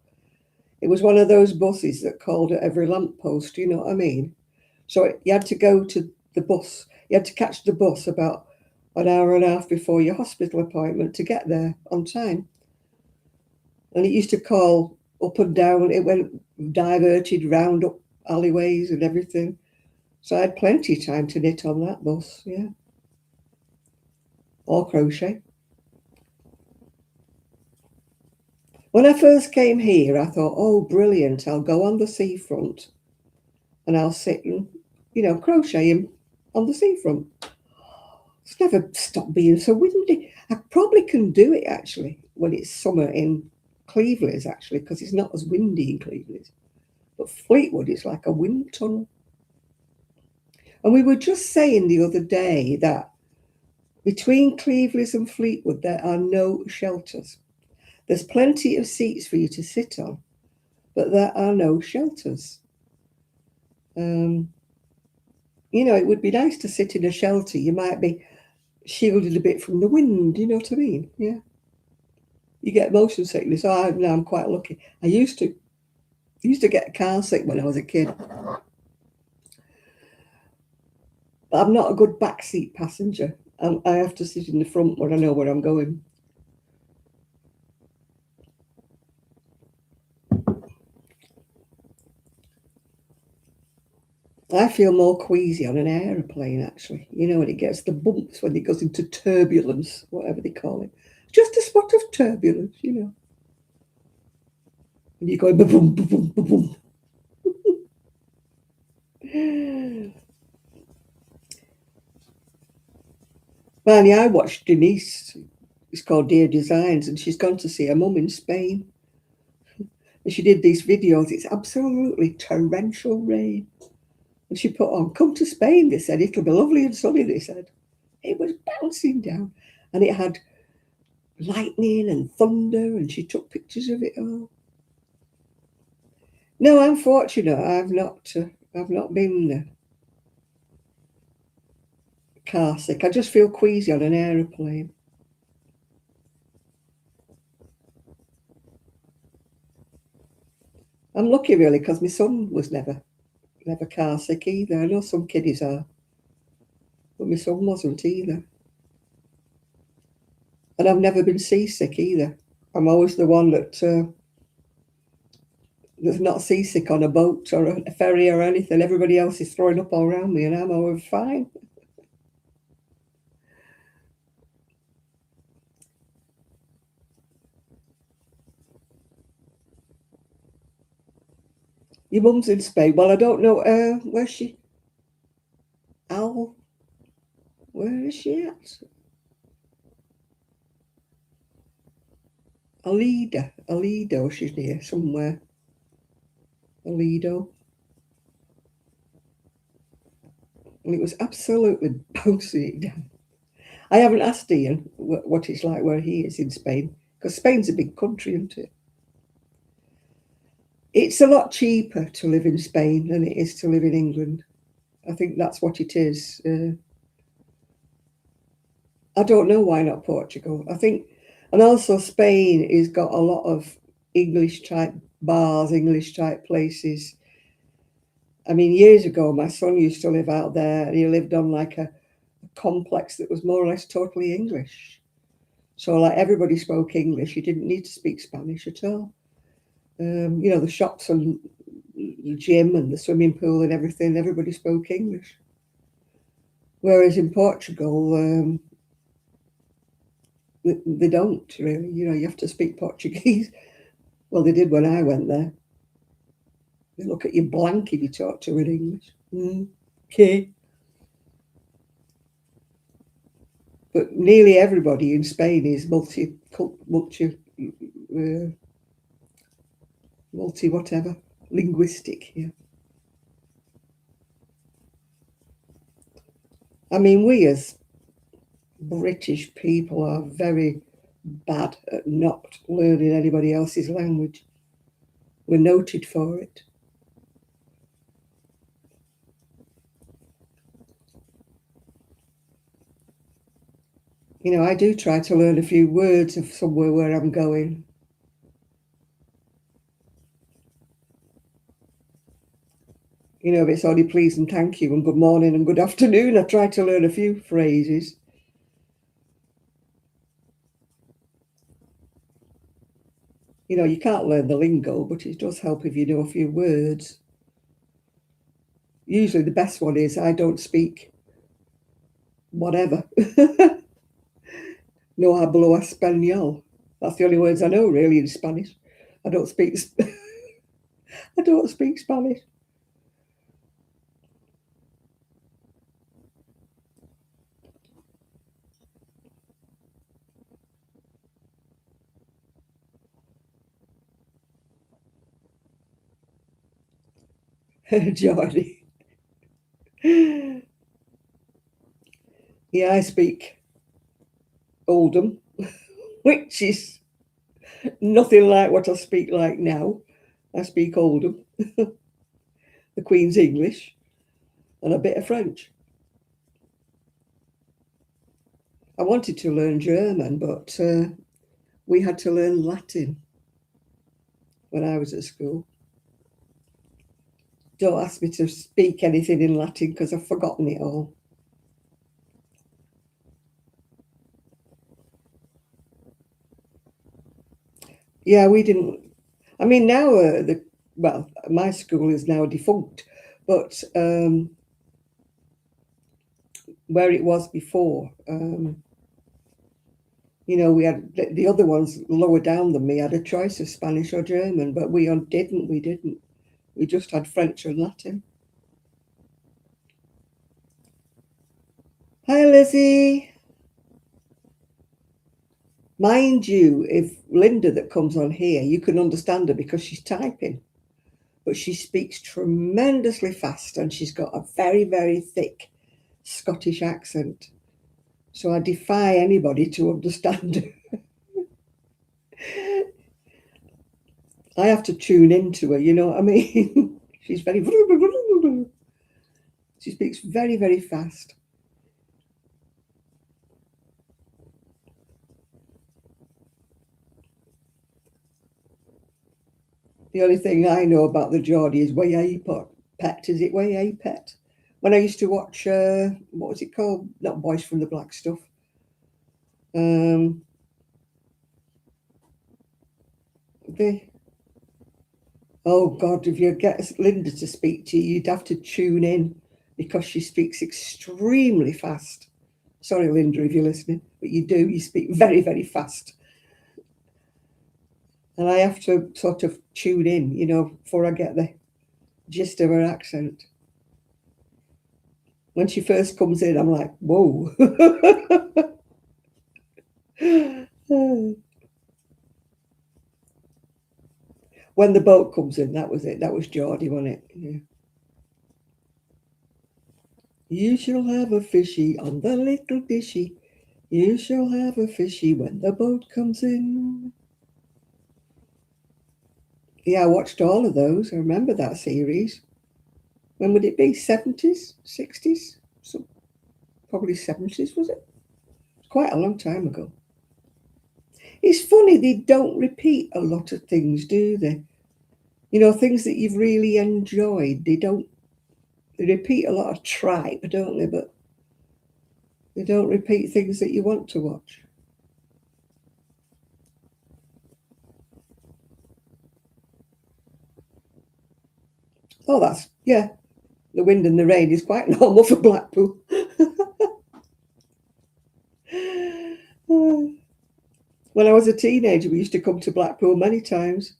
it was one of those buses that called at every lamppost, you know what I mean? So you had to go to the bus. You had to catch the bus about an hour and a half before your hospital appointment to get there on time. And it used to call up and down. It went diverted round up alleyways and everything. So I had plenty of time to knit on that bus, yeah. Or crochet. When I first came here, I thought, oh, brilliant, I'll go on the seafront and I'll sit and, crocheting on the seafront. It's never stopped being so windy. I probably can do it, actually, when it's summer in Cleveland, actually, because it's not as windy in Cleveland. But Fleetwood is like a wind tunnel. And we were just saying the other day that between Cleveland and Fleetwood, there are no shelters. There's plenty of seats for you to sit on, but there are no shelters. It would be nice to sit in a shelter. You might be shielded a bit from the wind, you know what I mean? Yeah. You get motion sickness. Oh, now I'm quite lucky. I used to get car sick when I was a kid. But I'm not a good backseat passenger. I have to sit in the front when I know where I'm going. I feel more queasy on an aeroplane, actually. When it gets the bumps, when it goes into turbulence, whatever they call it. Just a spot of turbulence, And you're going ba-boom, ba-boom, ba-boom. Man, I watched Denise. It's called Dear Designs, and she's gone to see her mum in Spain. And she did these videos. It's absolutely torrential rain. And she put on, come to Spain, they said. It'll be lovely and sunny, they said. It was bouncing down. And it had lightning and thunder, and she took pictures of it all. No, I'm fortunate. I've not been car sick. I just feel queasy on an aeroplane. I'm lucky, really, because my son was never car sick either. I know some kiddies are, but my son wasn't either. And I've never been seasick either. I'm always the one that's not seasick on a boat or a ferry or anything. Everybody else is throwing up all around me, and I'm always fine. Your mum's in Spain. Well, I don't know. Where's she? Al? Where is she at? Alido, she's near somewhere. Alido. And it was absolutely bouncing down. I haven't asked Ian what it's like where he is in Spain, because Spain's a big country, isn't it? It's a lot cheaper to live in Spain than it is to live in England. I think that's what it is. I don't know why not Portugal. I think, and also Spain has got a lot of English type bars, English type places. I mean, years ago, my son used to live out there, and he lived on like a complex that was more or less totally English. So like everybody spoke English. You didn't need to speak Spanish at all. You know, the shops and the gym and the swimming pool and everything, everybody spoke English. Whereas in Portugal, they don't really. You know, you have to speak Portuguese. Well, they did when I went there. They look at you blank if you talk to in English. Okay. But nearly everybody in Spain is multi whatever, linguistic. Yeah. I mean, we as British people are very bad at not learning anybody else's language. We're noted for it. You know, I do try to learn a few words of somewhere where I'm going. You know, if it's only please and thank you and good morning and good afternoon, I try to learn a few phrases. You know, you can't learn the lingo, but it does help if you know a few words. Usually the best one is, I don't speak whatever. No hablo español. That's the only words I know really in Spanish. I don't speak Spanish. Jordy. Yeah, I speak Oldham, which is nothing like what I speak like now. I speak Oldham, the Queen's English, and a bit of French. I wanted to learn German, but we had to learn Latin when I was at school. Don't ask me to speak anything in Latin because I've forgotten it all. Yeah, we didn't. I mean, now my school is now defunct, but where it was before, you know, we had the other ones lower down than me had a choice of Spanish or German, but we didn't. We just had French and Latin. Hi, Lizzie. Mind you, if Linda that comes on here, you can understand her because she's typing, but she speaks tremendously fast and she's got a very, very thick Scottish accent. So I defy anybody to understand her. I have to tune into her, you know what I mean? She's very... She speaks very, very fast. The only thing I know about the Geordie is way a pet. Is it way a pet? When I used to watch, what was it called? Not Boys from the Black Stuff. Oh God, if you get Linda to speak to you, you'd have to tune in because she speaks extremely fast. Sorry, Linda, if you're listening, but you speak very, very fast. And I have to sort of tune in, you know, before I get the gist of her accent. When she first comes in, I'm like, whoa. When the boat comes in, that was it. That was Geordie, wasn't it? Yeah. You shall have a fishy on the little dishy. You shall have a fishy when the boat comes in. Yeah, I watched all of those. I remember that series. When would it be? 70s? 60s? So probably 70s, was it? Quite a long time ago. It's funny, they don't repeat a lot of things, do they? You know, things that you've really enjoyed, they repeat a lot of tripe, don't they? But they don't repeat things that you want to watch. Oh, that's, yeah, the wind and the rain is quite normal for Blackpool. When I was a teenager, we used to come to Blackpool many times.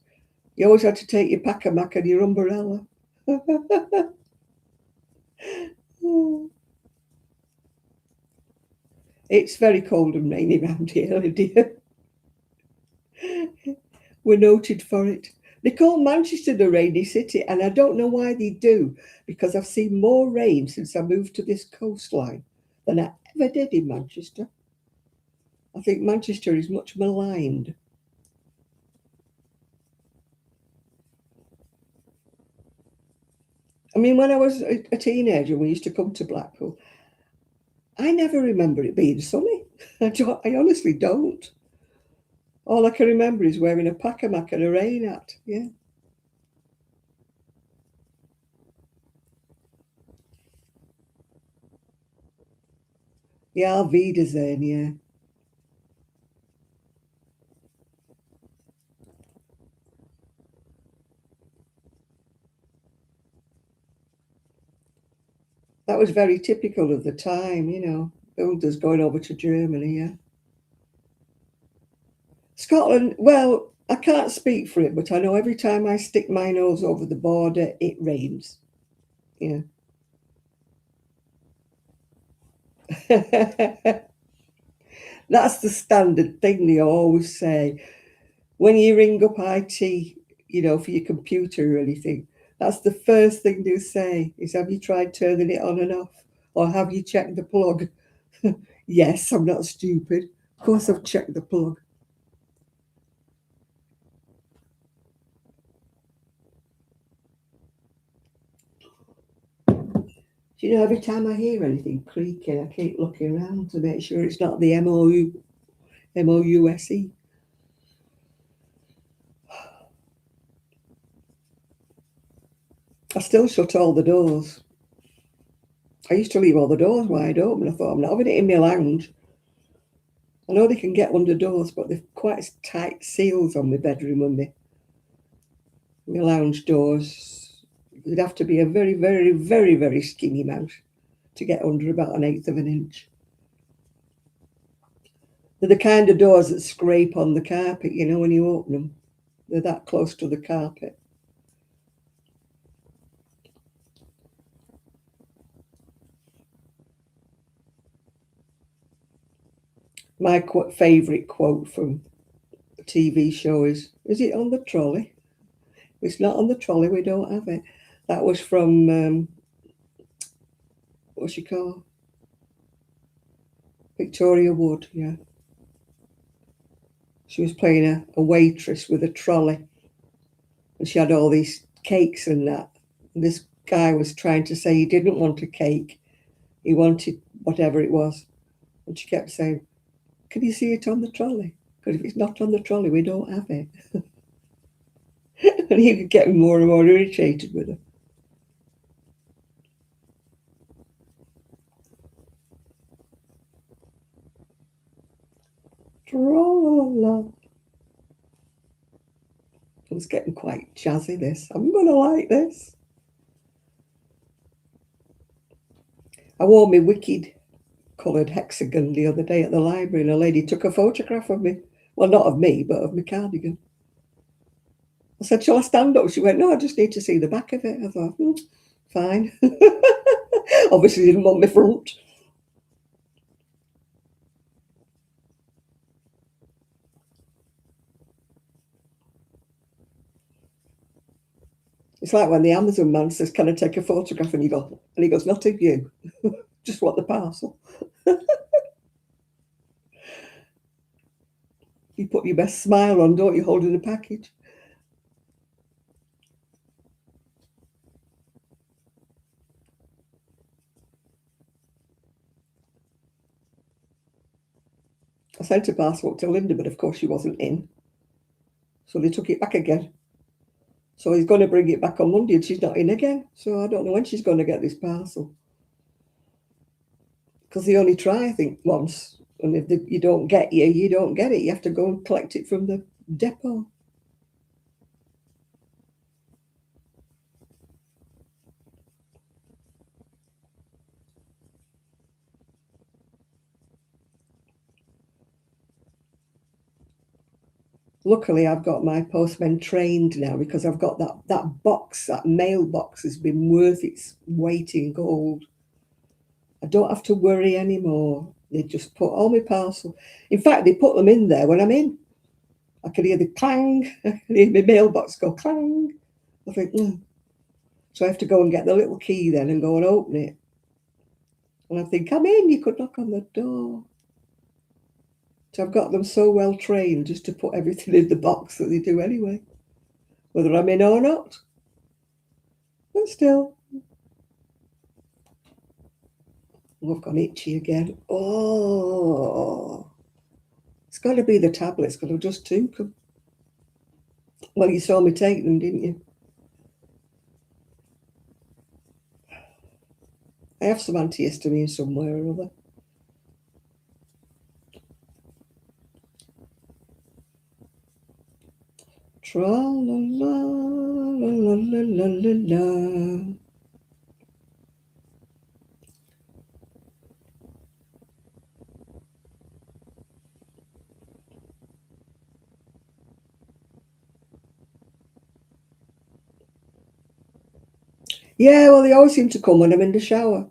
You always had to take your pack-a-mack and your umbrella. It's very cold and rainy round here, dear. We're noted for it. They call Manchester the rainy city, and I don't know why they do, because I've seen more rain since I moved to this coastline than I ever did in Manchester. I think Manchester is much maligned. I mean, when I was a teenager, we used to come to Blackpool. I never remember it being sunny. I honestly don't. All I can remember is wearing a pack-a-mack and a rain hat. Yeah. Yeah, auf Wiedersehen, yeah. That was very typical of the time, you know, builders going over to Germany, yeah. Scotland, well, I can't speak for it, but I know every time I stick my nose over the border, it rains. Yeah. That's the standard thing they always say. When you ring up IT, you know, for your computer or anything, that's the first thing they say is, have you tried turning it on and off? Or have you checked the plug? Yes, I'm not stupid. Of course I've checked the plug. Do you know, every time I hear anything creaking, I keep looking around to make sure it's not the MOUSE. I still shut all the doors. I used to leave all the doors wide open. I thought, I'm not having it in my lounge. I know they can get under doors, but they've quite tight seals on my bedroom and my lounge doors. You'd have to be a very, very, very, very skinny mouse to get under about 1/8 of an inch. They're the kind of doors that scrape on the carpet, you know, when you open them. They're that close to the carpet. My favourite quote from a TV show is it on the trolley? If it's not on the trolley, we don't have it. That was from, what's she called? Victoria Wood, yeah. She was playing a waitress with a trolley, and she had all these cakes and that. And this guy was trying to say he didn't want a cake, he wanted whatever it was. And she kept saying, can you see it on the trolley? Because if it's not on the trolley, we don't have it. And he was getting more and more irritated with her. Tra-la-la. It's getting quite jazzy, this. I'm going to like this. I wore my wicked coloured hexagon the other day at the library, and a lady took a photograph of me. Well, not of me, but of my cardigan. I said, shall I stand up? She went, no, I just need to see the back of it. I thought, fine. Obviously didn't want my front. It's like when the Amazon man says, can I take a photograph? And he goes, not of you, just want the parcel. You put your best smile on, don't you, holding a package? I sent a parcel up to Linda, but of course she wasn't in. So they took it back again. So he's going to bring it back on Monday and she's not in again. So I don't know when she's going to get this parcel. Because they only try, I think, once. And if you don't get you don't get it. You have to go and collect it from the depot. Luckily, I've got my postman trained now because I've got that box, that mailbox has been worth its weight in gold. I don't have to worry anymore. They just put all my parcel. In fact, they put them in there when I'm in. I can hear the clang. I can hear my mailbox go clang. I think, So I have to go and get the little key then and go and open it. And I think, come in, you could knock on the door. So I've got them so well trained just to put everything in the box that they do anyway, whether I'm in or not. But still. Oh, I've gone itchy again. Oh, it's got to be the tablets because I've just took them. Well, you saw me take them, didn't you? I have some antihistamine somewhere or other. Tra-la-la-la-la-la-la. Yeah, well, they always seem to come when I'm in the shower.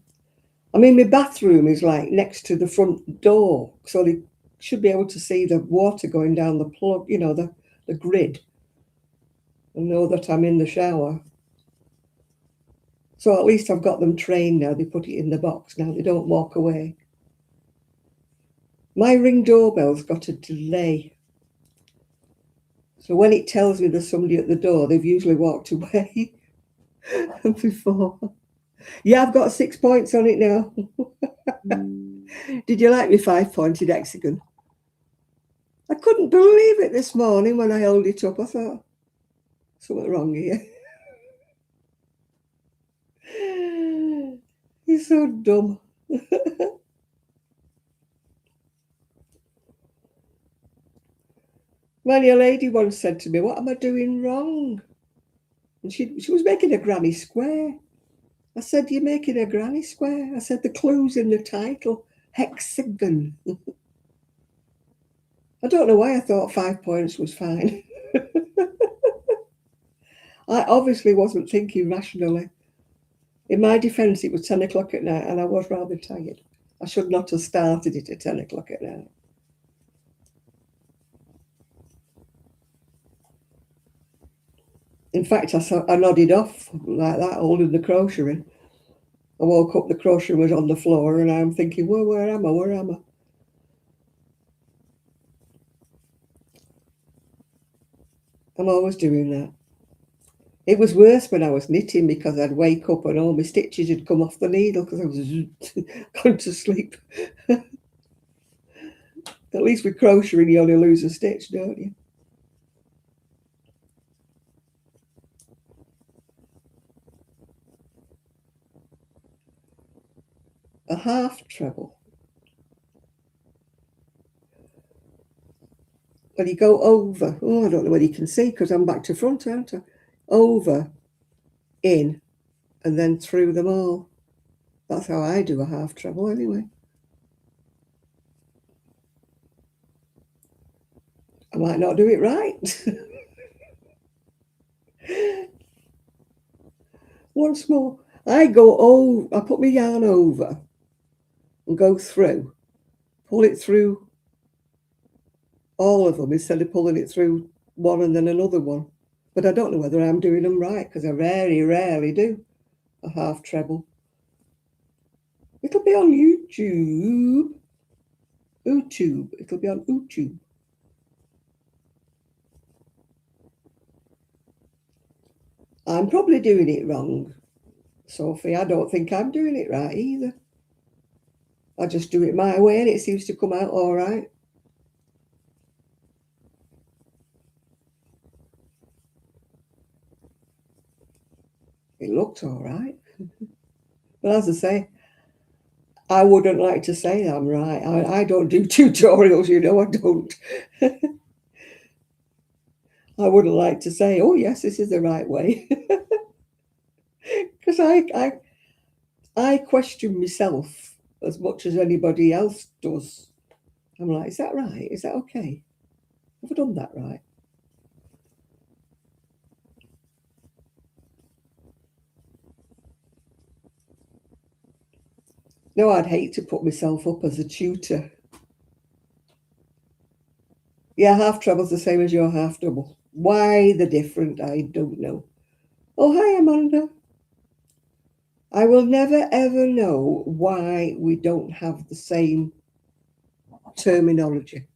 I mean, my bathroom is like next to the front door, so they should be able to see the water going down the plug, you know, the grid, and know that I'm in the shower. So at least I've got them trained now. They put it in the box now. They don't walk away. My Ring doorbell's got a delay. So when it tells me there's somebody at the door, they've usually walked away before. Yeah, I've got 6 points on it now. Did you like my 5-pointed hexagon? I couldn't believe it this morning when I held it up. I thought, something wrong here. He's so dumb. Well, a lady once said to me, what am I doing wrong? And she was making a granny square. I said, you're making a granny square. I said, the clue's in the title, hexagon. I don't know why I thought 5 points was fine. I obviously wasn't thinking rationally. In my defence, it was 10 o'clock at night and I was rather tired. I should not have started it at 10 o'clock at night. In fact, I nodded off like that, holding the crochet. I woke up, the crochet was on the floor, and I'm thinking, well, where am I? Where am I? I'm always doing that. It was worse when I was knitting because I'd wake up and all my stitches had come off the needle because I was going to sleep. At least with crocheting, you only lose a stitch, don't you? A half treble. When you go over, I don't know whether you can see because I'm back to front, aren't I? Over, in, and then through them all. That's how I do a half treble anyway. I might not do it right. Once more, I put my yarn over and go through, pull it through all of them instead of pulling it through one and then another one. But I don't know whether I'm doing them right because I rarely do a half treble. It'll be on YouTube. It'll be on YouTube. I'm probably doing it wrong, Sophie. I don't think I'm doing it right either. I just do it my way and it seems to come out all right. It looked all right. But as I say, I wouldn't like to say I'm right. I don't do tutorials, you know, I don't. I wouldn't like to say, oh, yes, this is the right way. Because I question myself as much as anybody else does. I'm like, is that right? Is that okay? Have I done that right? No, I'd hate to put myself up as a tutor. Yeah, half treble's the same as your half double. Why the different, I don't know. Oh, hi, Amanda. I will never, ever know why we don't have the same terminology.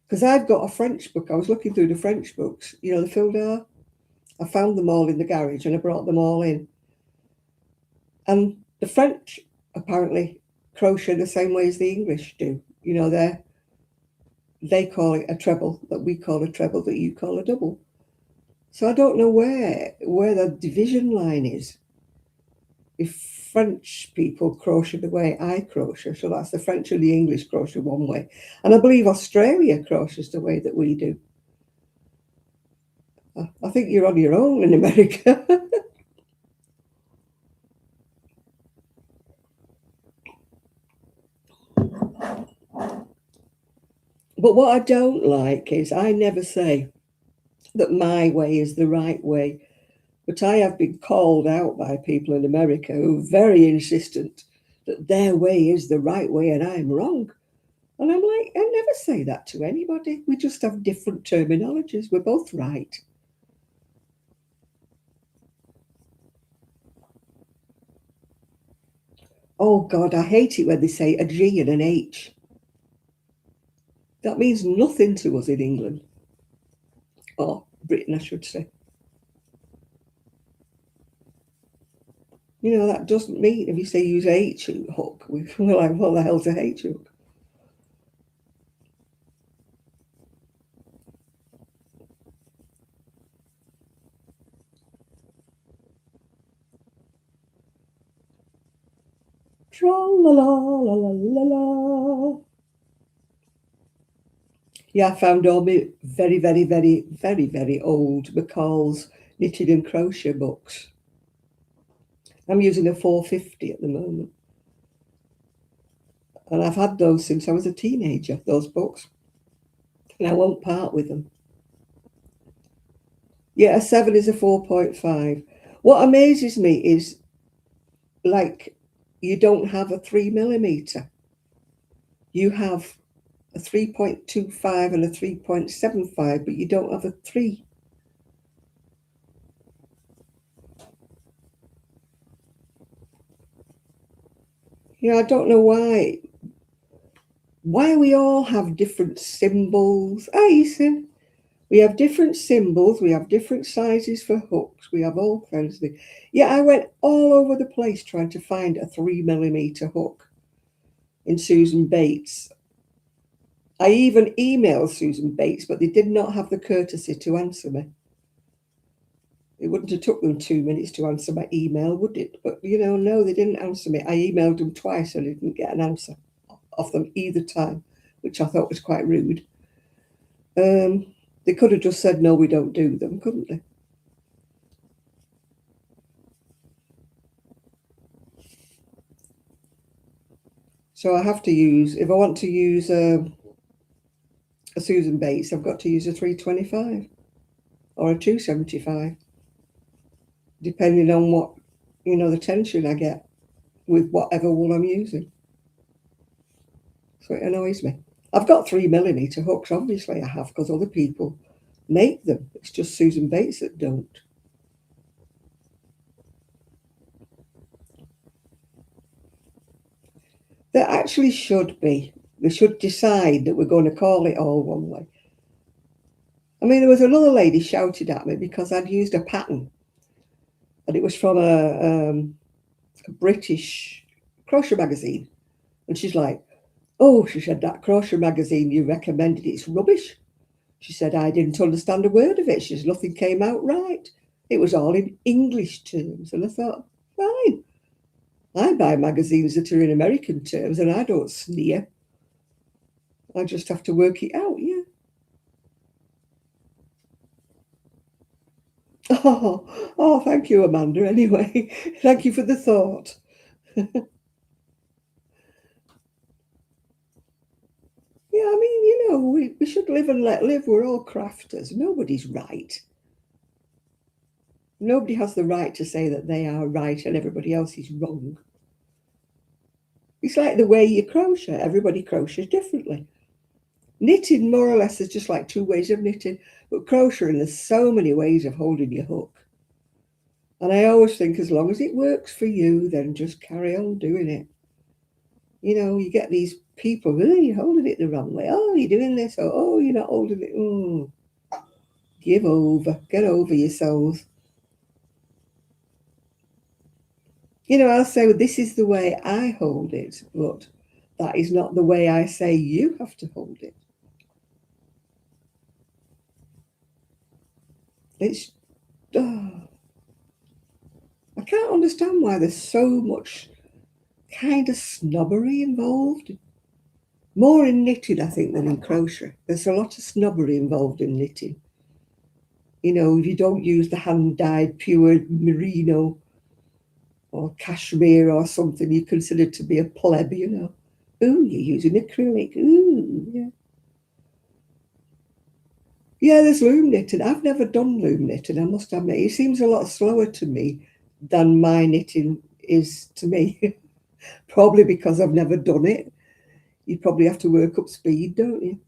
Because I've got a French book. I was looking through the French books, you know, the fil d'art. I found them all in the garage and I brought them all in. And the French apparently crochet the same way as the English do. You know, they call it a treble, that we call a treble, that you call a double. So I don't know where the division line is. If French people crochet the way I crochet, so that's the French and the English crochet one way. And I believe Australia crochets the way that we do. I think you're on your own in America. But what I don't like is I never say that my way is the right way. But I have been called out by people in America who are very insistent that their way is the right way and I'm wrong. And I'm like, I never say that to anybody. We just have different terminologies. We're both right. Oh, God, I hate it when they say a G and an H. That means nothing to us in England. Or Britain, I should say. You know, that doesn't mean, if you say use a H hook, we're like, what the hell's a H hook? Tra-la-la-la-la-la-la. Yeah, I found all my very, very, very, very, very old McCall's knitted and crochet books. I'm using a 450 at the moment. And I've had those since I was a teenager, those books. And I won't part with them. Yeah, a 7 is a 4.5. What amazes me is, like, you don't have a 3mm. You have a 3.25 and a 3.75, but you don't have a 3. You know, I don't know why we all have different symbols. Ethan, we have different symbols, we have different sizes for hooks, we have all kinds of things. Yeah, I went all over the place trying to find a 3mm hook in Susan Bates. I even emailed Susan Bates, but they did not have the courtesy to answer me. It wouldn't have took them 2 minutes to answer my email, would it? But, you know, no, they didn't answer me. I emailed them twice and I didn't get an answer off them either time, which I thought was quite rude. They could have just said, no, we don't do them, couldn't they? So I have to use, if I want to use a Susan Bates, I've got to use a 325 or a 275, depending on what, you know, the tension I get with whatever wool I'm using. So it annoys me. I've got 3mm hooks, obviously I have, because other people make them. It's just Susan Bates that don't. There actually should be. They should decide that we're going to call it all one way. I mean, there was another lady shouted at me because I'd used a pattern, and it was from a British crochet magazine. And she's like, oh, she said, that crochet magazine you recommended, it's rubbish. She said, I didn't understand a word of it. She said, nothing came out right. It was all in English terms. And I thought, fine. I buy magazines that are in American terms and I don't sneer. I just have to work it out, yeah. Oh, thank you, Amanda, anyway. Thank you for the thought. Yeah, I mean, we should live and let live. We're all crafters. Nobody's right. Nobody has the right to say that they are right and everybody else is wrong. It's like the way you crochet. Everybody crochets differently. Knitting, more or less, is just like two ways of knitting. But crocheting, there's so many ways of holding your hook. And I always think as long as it works for you, then just carry on doing it. You get these people, oh, you're holding it the wrong way. Oh, you're doing this. Or, oh, you're not holding it. Give over. Get over yourselves. I'll say, well, this is the way I hold it, but that is not the way I say you have to hold it. It's, oh, I can't understand why there's so much kind of snobbery involved. More in knitting, I think, than in crochet. There's a lot of snobbery involved in knitting. If you don't use the hand-dyed pure merino or cashmere or something, you're considered to be a pleb, Ooh, you're using acrylic. Ooh, yeah. Yeah, there's loom knitting. I've never done loom knitting, I must admit. It seems a lot slower to me than my knitting is to me. Probably because I've never done it. You probably have to work up speed, don't you?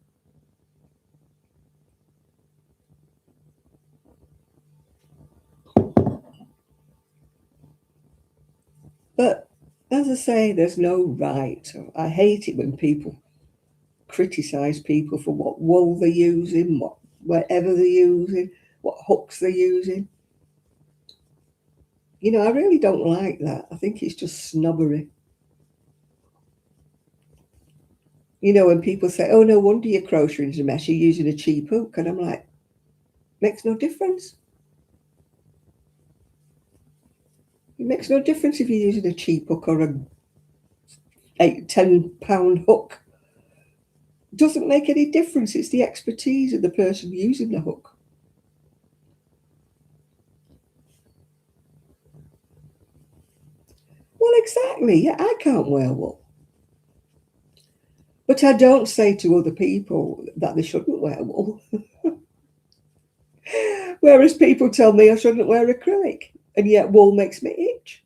But as I say, there's no right. I hate it when people criticise people for what wool they're using, whatever they're using, what hooks they're using. I really don't like that. I think it's just snobbery. When people say, oh, no wonder your crocheting's a mess, you're using a cheap hook. And I'm like, makes no difference. It makes no difference if you're using a cheap hook or a £10 hook. It doesn't make any difference. It's the expertise of the person using the hook. Well, exactly. Yeah, I can't wear wool. But I don't say to other people that they shouldn't wear wool. Whereas people tell me I shouldn't wear acrylic, and yet wool makes me itch.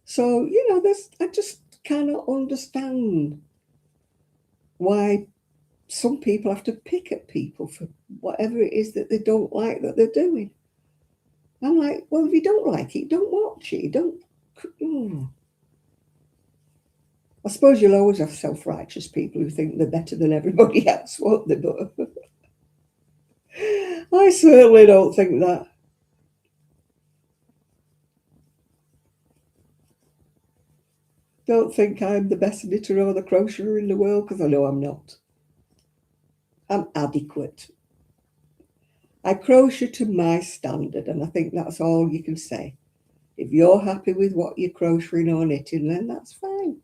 So, I just cannot understand why some people have to pick at people for whatever it is that they don't like that they're doing. I'm like, well, if you don't like it, don't watch it. Don't. I suppose you'll always have self-righteous people who think they're better than everybody else, won't they? But I certainly don't think that. Don't think I'm the best knitter or the crocheter in the world, because I know I'm not. I'm adequate. I crochet to my standard, and I think that's all you can say. If you're happy with what you're crocheting or knitting, then that's fine.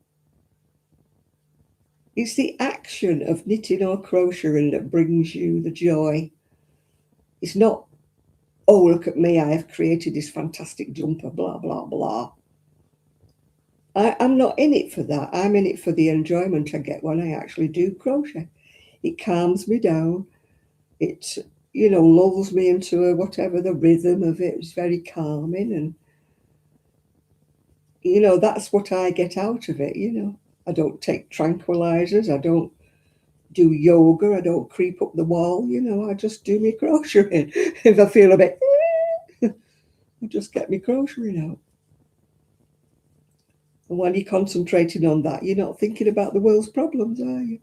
It's the action of knitting or crocheting that brings you the joy. It's not, oh, look at me, I have created this fantastic jumper, blah, blah, blah. I'm not in it for that. I'm in it for the enjoyment I get when I actually do crochet. It calms me down. It, lulls me into whatever the rhythm of it is, very calming. And, that's what I get out of it, I don't take tranquilizers. I don't do yoga. I don't creep up the wall. I just do my crocheting. If I feel a bit, I just get my crocheting out. And when you're concentrating on that, you're not thinking about the world's problems, are you?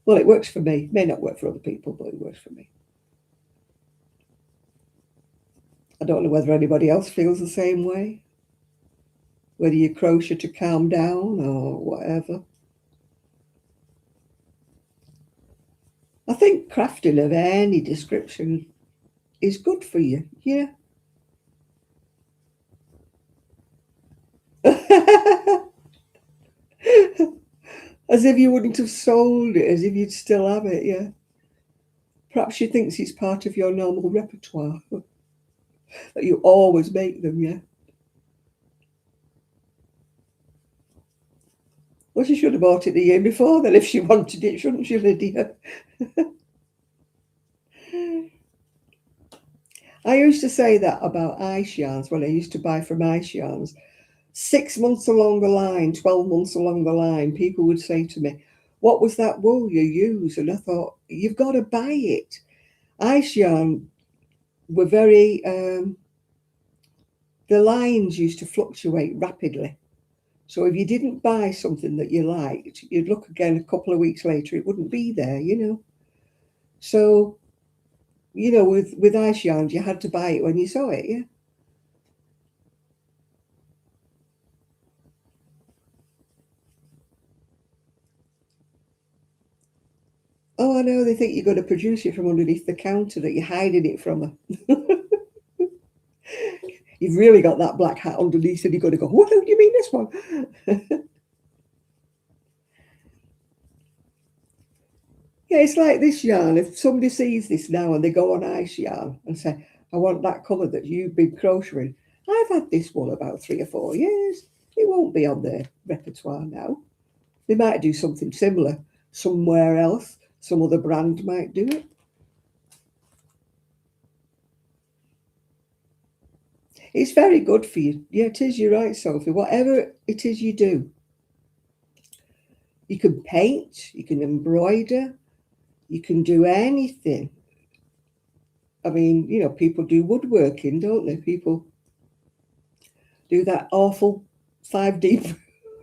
Well, it works for me. It may not work for other people, but it works for me. I don't know whether anybody else feels the same way, whether you crochet to calm down or whatever. I think crafting of any description is good for you, yeah. As if you wouldn't have sold it, as if you'd still have it, yeah. Perhaps she thinks it's part of your normal repertoire, that you always make them, yeah. Well, she should have bought it the year before then if she wanted it, shouldn't she, Lydia? I used to say that about ice yarns when I used to buy from ice yarns. 6 months along the line, 12 months along the line, people would say to me, what was that wool you used? And I thought, you've got to buy it. Ice yarn were very, the lines used to fluctuate rapidly. So if you didn't buy something that you liked, you'd look again a couple of weeks later, it wouldn't be there, you know. So, you know, with ice yarns, you had to buy it when you saw it, yeah. Oh, I know, they think you're going to produce it from underneath the counter, that you're hiding it from her. You've really got that black hat underneath and you've got to go, what do you mean this one? Yeah, it's like this yarn. If somebody sees this now and they go on ice yarn and say, I want that colour that you've been crocheting, I've had this wool about 3 or 4 years. It won't be on their repertoire now. They might do something similar somewhere else. Some other brand might do it. It's very good for you. Yeah, it is. You're right, Sophie. Whatever it is you do, you can paint, you can embroider, you can do anything. I mean, you know, people do woodworking, don't they? People do that awful 5D,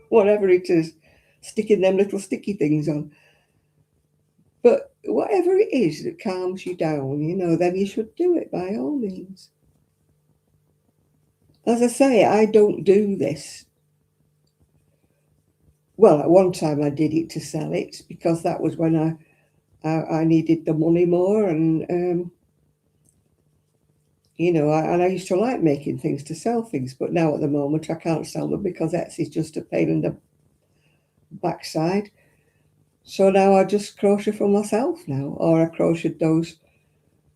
whatever it is, sticking them little sticky things on. But whatever it is that calms you down, you know, then you should do it by all means. As I say, I don't do this. Well, at one time I did it to sell it because that was when I needed the money more, and you know, I used to like making things to sell things, but now at the moment I can't sell them because Etsy's just a pain in the backside. So now I just crochet for myself now, or I crocheted those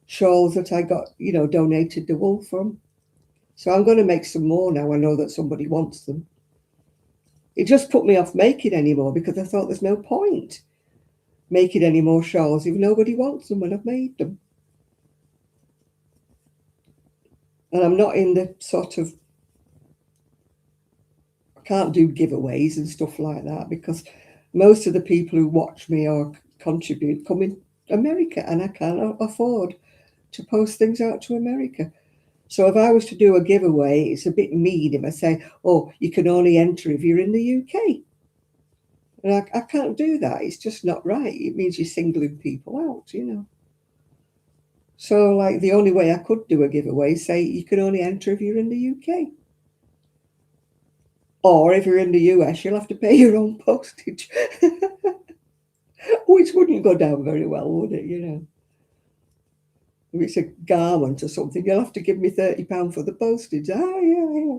shawls that I got, you know, donated the wool from. So I'm going to make some more now. I know that somebody wants them. It just put me off making anymore because I thought there's no point making any more shawls if nobody wants them when I've made them. And I'm not in the sort of, I can't do giveaways and stuff like that because most of the people who watch me or contribute come in America, and I can't afford to post things out to America. So if I was to do a giveaway, it's a bit mean if I say, oh, you can only enter if you're in the UK. And I can't do that. It's just not right. It means you're singling people out, you know. So like the only way I could do a giveaway is say you can only enter if you're in the UK. Or if you're in the US, you'll have to pay your own postage. Which wouldn't go down very well, would it, you know? If it's a garment or something, you'll have to give me £30 for the postage. Ah, yeah.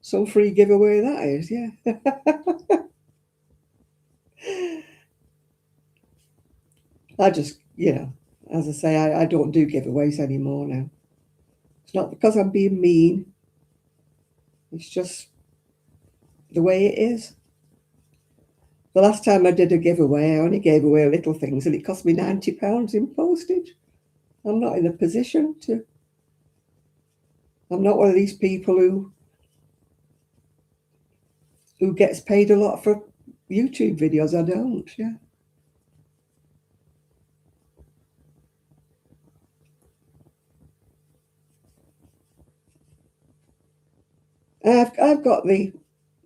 Some free giveaway that is, yeah. I just, you know, as I say, I don't do giveaways anymore now. It's not because I'm being mean. It's just the way it is. The last time I did a giveaway, I only gave away little things and it cost me £90 in postage. I'm not in a position to. I'm not one of these people who gets paid a lot for YouTube videos. I don't, yeah. I've got I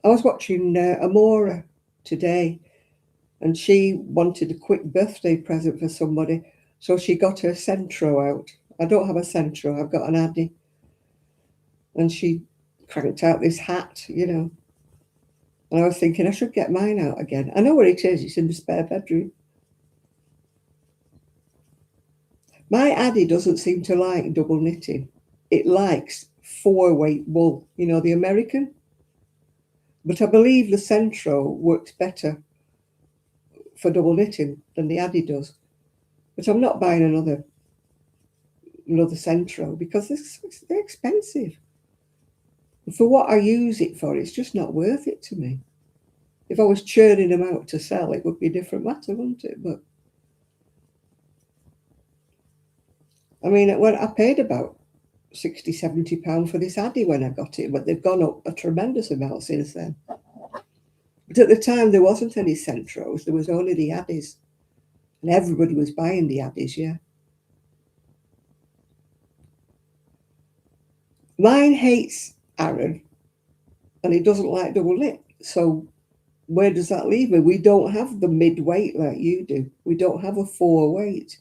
was watching Amora today, and she wanted a quick birthday present for somebody, so she got her Centro out. I don't have a Centro, I've got an Addy. And she cranked out this hat, you know. And I was thinking I should get mine out again. I know where it is, it's in the spare bedroom. My Addy doesn't seem to like double knitting. It likes 4-weight wool, you know, the American. But I believe the Centro works better for double knitting than the Addy does. But I'm not buying another Centro because they're expensive. And for what I use it for, it's just not worth it to me. If I was churning them out to sell, it would be a different matter, wouldn't it? But I mean, when I paid about £60–70 for this Addy when I got it, but they've gone up a tremendous amount since then. But at the time, there wasn't any Centros. There was only the Addies. And everybody was buying the Addies, yeah. Mine hates Aaron, and he doesn't like double knit. So where does that leave me? We don't have the mid-weight like you do. We don't have a 4-weight.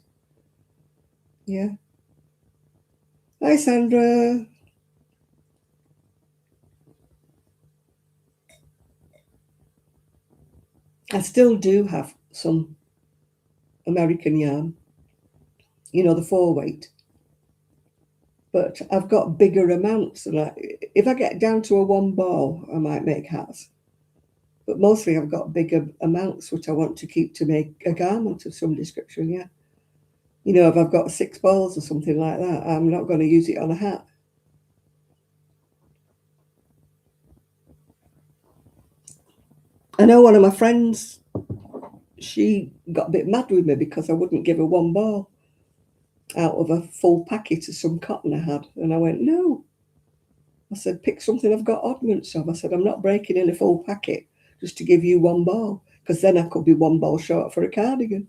Yeah. Hi, Sandra. I still do have some American yarn, you know, the 4-weight. But I've got bigger amounts. And if I get down to a 1 ball, I might make hats. But mostly I've got bigger amounts, which I want to keep to make a garment of some description, yeah. You know, if I've got 6 balls or something like that, I'm not going to use it on a hat. I know one of my friends, she got a bit mad with me because I wouldn't give her 1 ball out of a full packet of some cotton I had. And I went, no. I said, pick something I've got oddments of. I said, I'm not breaking in a full packet just to give you 1 ball, because then I could be 1 ball short for a cardigan.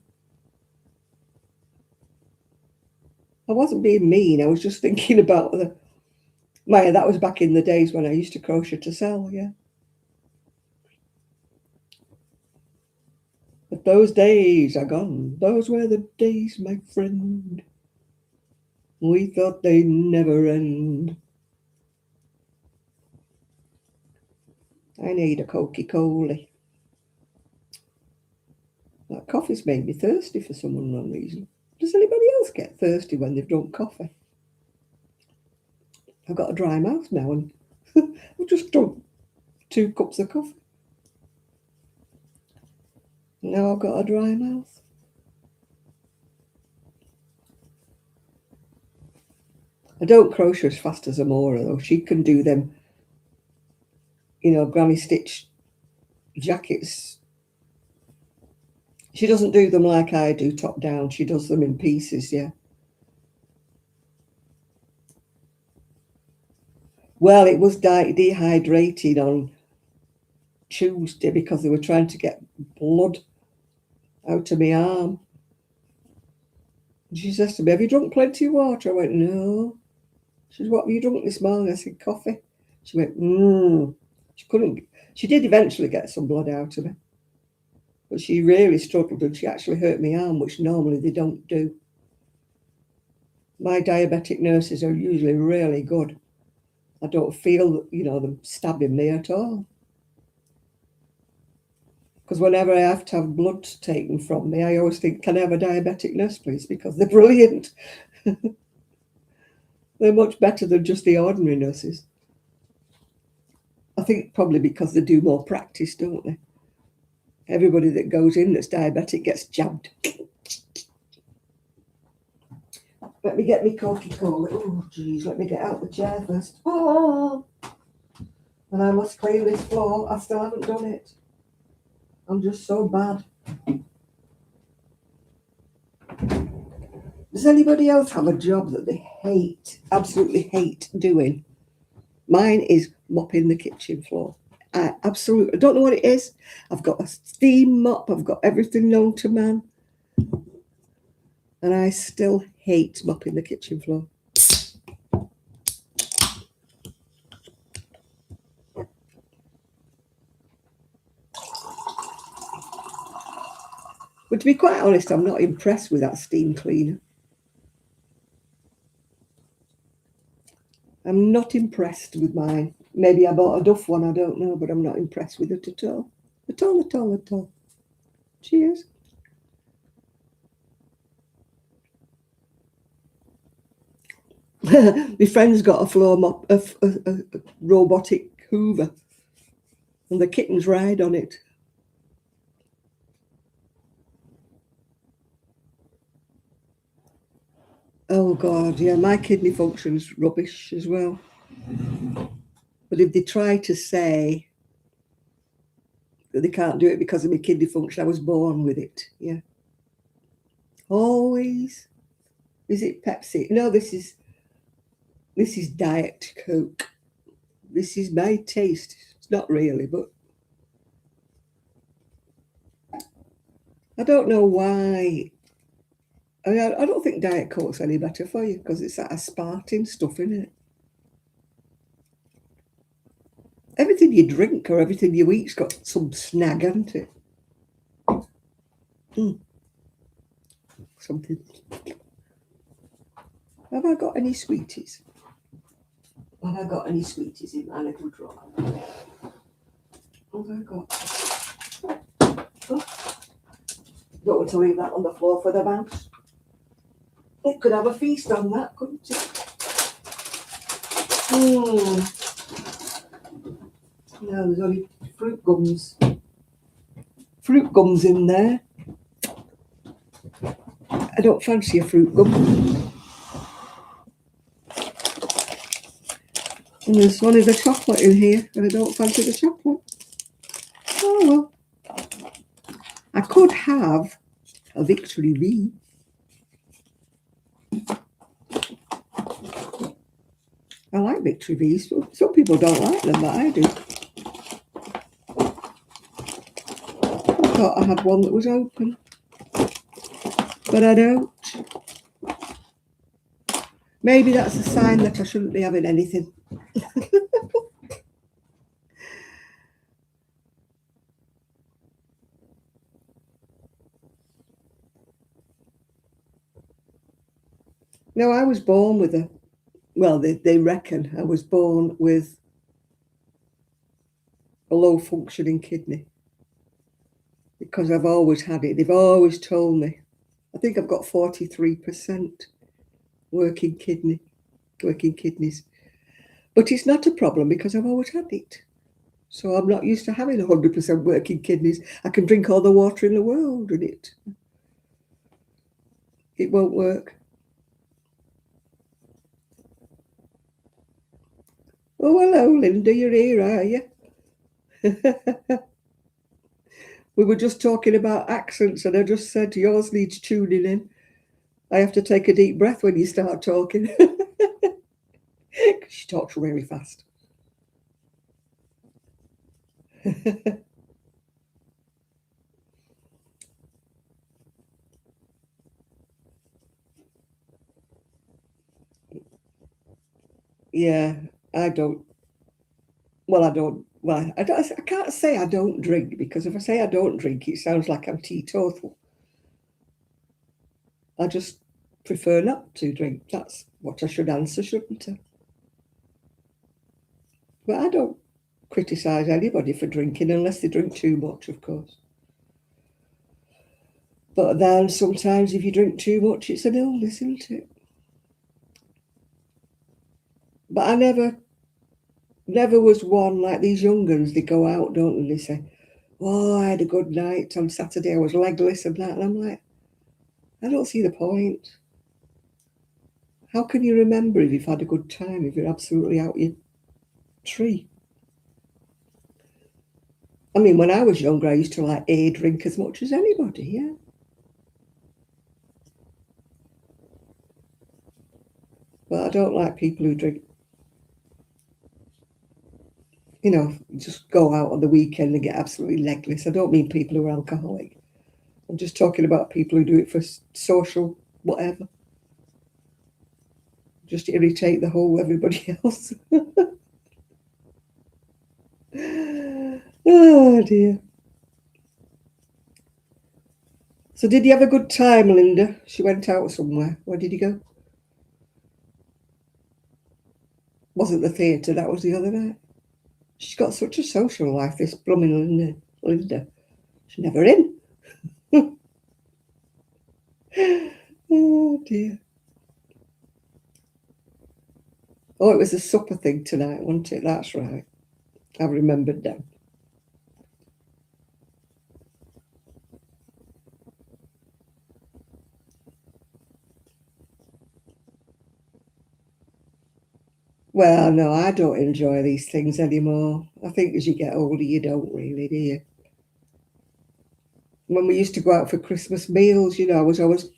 I wasn't being mean. I was just thinking about that was back in the days when I used to crochet to sell, yeah. But those days are gone. Those were the days, my friend. We thought they'd never end. I need a Coca-Cola. That coffee's made me thirsty for some unknown reason. Does anybody else get thirsty when they've drunk coffee? I've got a dry mouth now, and I've just drunk 2 cups of coffee. Now I've got a dry mouth. I don't crochet as fast as Amora, though. She can do them, you know, granny stitch jackets. She doesn't do them like I do, top down. She does them in pieces, yeah. Well, it was dehydrated on Tuesday because they were trying to get blood out of my arm. And she says to me, have you drunk plenty of water? I went, no. She said, what have you drunk this morning? I said, coffee. She went, She did eventually get some blood out of me. But she really struggled, and she actually hurt my arm, which normally they don't do. My diabetic nurses are usually really good. I don't feel, you know, them stabbing me at all. Because whenever I have to have blood taken from me, I always think, can I have a diabetic nurse, please? Because they're brilliant. They're much better than just the ordinary nurses. I think probably because they do more practice, don't they? Everybody that goes in that's diabetic gets jabbed. Let me get me Coca-Cola. Oh, geez, let me get out the chair first. Oh, and I must clean this floor. I still haven't done it. I'm just so bad. Does anybody else have a job that they hate, absolutely hate doing? Mine is mopping the kitchen floor. I don't know what it is. I've got a steam mop. I've got everything known to man. And I still hate mopping the kitchen floor. But to be quite honest, I'm not impressed with that steam cleaner. I'm not impressed with mine. Maybe I bought a Duff one, I don't know, but I'm not impressed with it at all. At all. Cheers. My friend's got a floor mop, a robotic hoover. And the kittens ride on it. Oh God, yeah, my kidney function's rubbish as well. But if they try to say that they can't do it because of my kidney function, I was born with it. Yeah. Always. Is it Pepsi? No, this is Diet Coke. This is my taste. It's not really, but I don't know why. I mean, I don't think Diet Coke's any better for you because it's that aspartame stuff in it. Everything you drink or everything you eat's got some snag, hasn't it? Something. Have I got any sweeties? Have I got any sweeties in my little drawer? Have I got? Oh. Don't want to leave that on the floor for the mouse. It could have a feast on that, couldn't it? No, there's only fruit gums. Fruit gums in there. I don't fancy a fruit gum. And there's only the chocolate in here, and I don't fancy the chocolate. Oh well. I could have a Victory V. I like Victory V's. Some people don't like them, but I do. I thought I had one that was open, but I don't. Maybe that's a sign that I shouldn't be having anything. No, I was born with a, well, they reckon I was born with a low functioning kidney because I've always had it. They've always told me. I think I've got 43% working kidneys. But it's not a problem because I've always had it. So I'm not used to having 100% working kidneys. I can drink all the water in the world and it won't work. Oh, hello, Linda, you're here, are you? We were just talking about accents and I just said yours needs tuning in. I have to take a deep breath when you start talking. She talks really fast. Yeah, I can't say I don't drink because if I say I don't drink, it sounds like I'm teetotal. I just prefer not to drink. That's what I should answer, shouldn't I? But I don't criticise anybody for drinking unless they drink too much, of course. But then sometimes if you drink too much, it's an illness, isn't it? But I never was one like these young ones. They go out, don't they? They say, oh, I had a good night on Saturday. I was legless and that. And I'm like, I don't see the point. How can you remember if you've had a good time if you're absolutely out your tree? I mean, when I was younger, I used to like drink as much as anybody, yeah. But I don't like people who drink, you know, just go out on the weekend and get absolutely legless. I don't mean people who are alcoholic. I'm just talking about people who do it for social whatever. Just irritate the whole everybody else. Oh dear. So did you have a good time, Linda? She went out somewhere. Where did you go? Wasn't the theatre, that was the other night. She's got such a social life, this blooming Linda. She's never in. Oh dear. Oh, it was a supper thing tonight, wasn't it? That's right. I remembered now. Well, no, I don't enjoy these things anymore. I think as you get older, you don't really, do you? When we used to go out for Christmas meals, I was always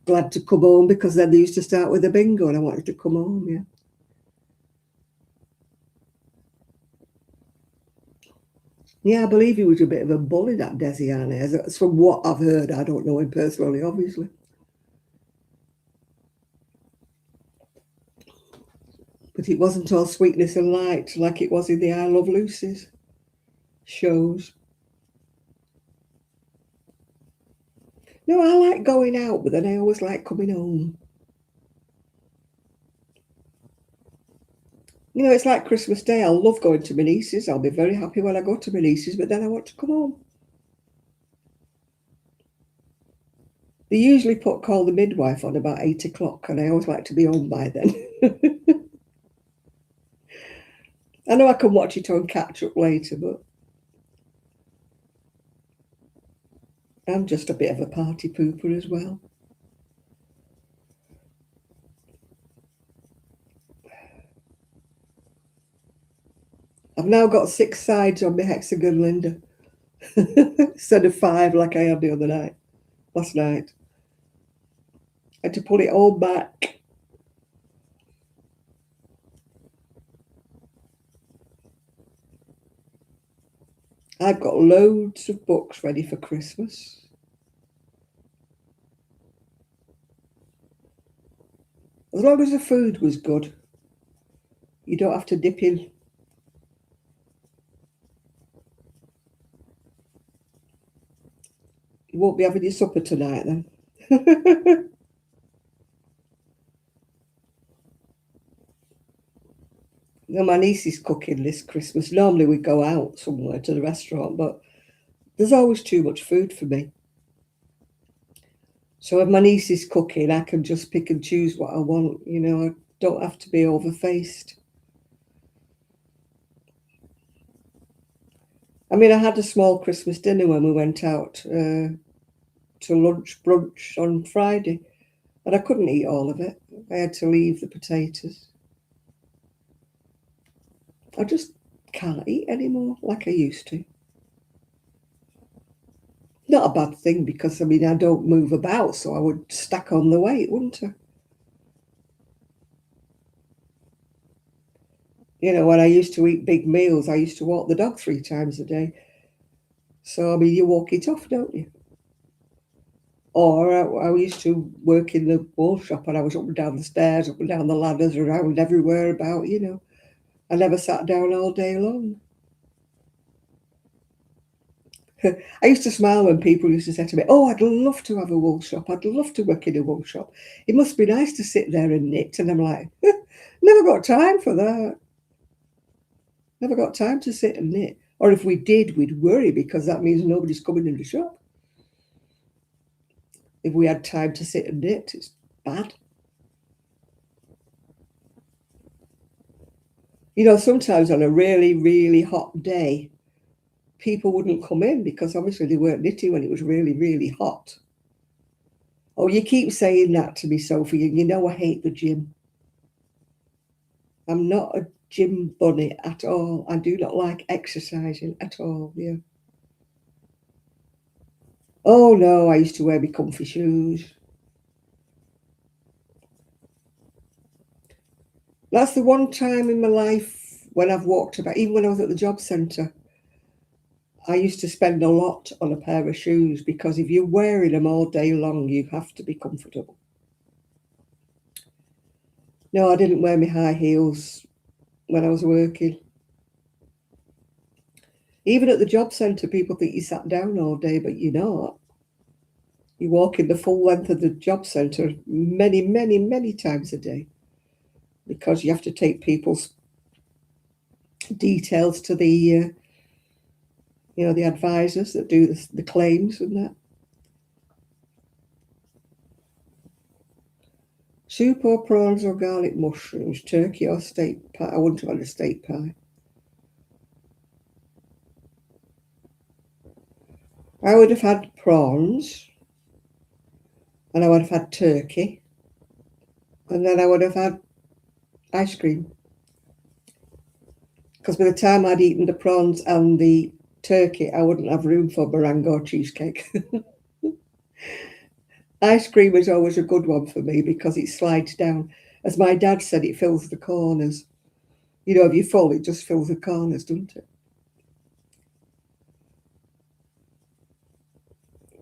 glad to come home because then they used to start with a bingo and I wanted to come home, yeah. Yeah, I believe he was a bit of a bully, that Desiane. That's from what I've heard. I don't know him personally, obviously. But it wasn't all sweetness and light like it was in the I Love Lucy's shows. No, I like going out, but then I always like coming home. It's like Christmas Day. I love going to my niece's. I'll be very happy when I go to my niece's, but then I want to come home. They usually call the midwife on about 8 o'clock, and I always like to be home by then. I know I can watch it on catch up later, but I'm just a bit of a party pooper as well. I've now got 6 sides on my Hexagon, Linda, instead of 5 like I had the other night, last night. I had to pull it all back. I've got loads of books ready for Christmas. As long as the food was good, you don't have to dip in. You won't be having your supper tonight then. My niece is cooking this Christmas. Normally we go out somewhere to the restaurant, but there's always too much food for me. So if my niece is cooking, I can just pick and choose what I want. I don't have to be overfaced. I mean, I had a small Christmas dinner when we went out to brunch on Friday, and I couldn't eat all of it. I had to leave the potatoes. I just can't eat anymore like I used to. Not a bad thing because, I don't move about, so I would stack on the weight, wouldn't I? When I used to eat big meals, I used to walk the dog 3 times a day. So, you walk it off, don't you? Or I used to work in the wool shop and I was up and down the stairs, up and down the ladders, around everywhere about, I never sat down all day long. I used to smile when people used to say to me, "Oh, I'd love to have a wool shop. I'd love to work in a wool shop. It must be nice to sit there and knit." And I'm like, never got time for that. Never got time to sit and knit. Or if we did, we'd worry because that means nobody's coming in the shop. If we had time to sit and knit, it's bad. Sometimes on a really, really hot day, people wouldn't come in because obviously they weren't knitting when it was really, really hot. Oh, you keep saying that to me, Sophie, and I hate the gym. I'm not a gym bunny at all. I do not like exercising at all, yeah. Oh, no, I used to wear my comfy shoes. That's the one time in my life when I've walked about, even when I was at the job centre, I used to spend a lot on a pair of shoes because if you're wearing them all day long, you have to be comfortable. No, I didn't wear my high heels when I was working. Even at the job centre, people think you sat down all day, but you're not. You walk in the full length of the job centre many, many, many times a day because you have to take people's details to the, the advisors that do the claims and that. Soup or prawns or garlic mushrooms, turkey or steak pie. I wouldn't have had a steak pie. I would have had prawns, and I would have had turkey, and then I would have had ice cream. Because by the time I'd eaten the prawns and the turkey, I wouldn't have room for meringue or cheesecake. Ice cream is always a good one for me because it slides down. As my dad said, it fills the corners. You know, if you fold, it just fills the corners, doesn't it?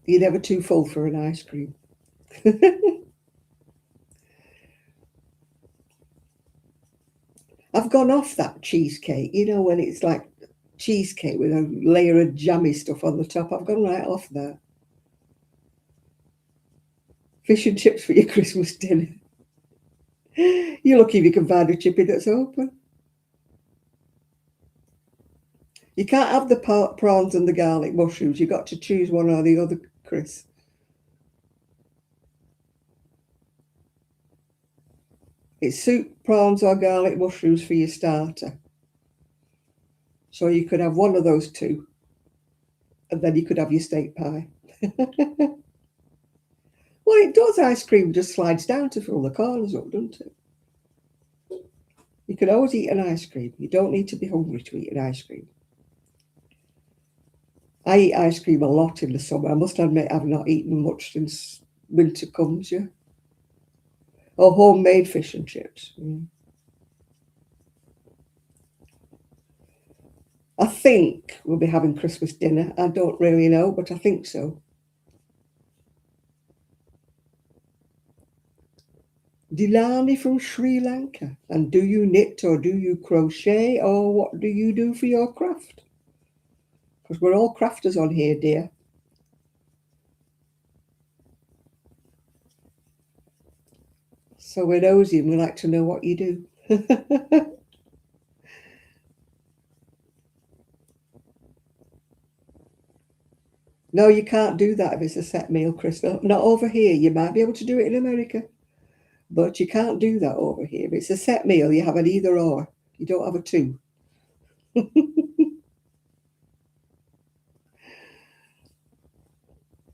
You're never too full for an ice cream. I've gone off that cheesecake, you know, when it's like cheesecake with a layer of jammy stuff on the top. I've gone right off that. Fish and chips for your Christmas dinner. You're lucky if you can find a chippy that's open. You can't have the prawns and the garlic mushrooms. You've got to choose one or the other, Chris. It's soup, prawns or garlic mushrooms for your starter. So you could have one of those two. And then you could have your steak pie. Well, it does. Ice cream just slides down to fill the corners up, doesn't it? You can always eat an ice cream. You don't need to be hungry to eat an ice cream. I eat ice cream a lot in the summer. I must admit I've not eaten much since winter comes, yeah. Or homemade fish and chips. I think we'll be having Christmas dinner. I don't really know, but I think so. Dilani from Sri Lanka. And do you knit or do you crochet or what do you do for your craft? Because we're all crafters on here, dear. So we're nosy and we like to know what you do. No, you can't do that if it's a set meal, Chris. Not over here. You might be able to do it in America, but you can't do that over here. If it's a set meal, you have an either or. You don't have a two.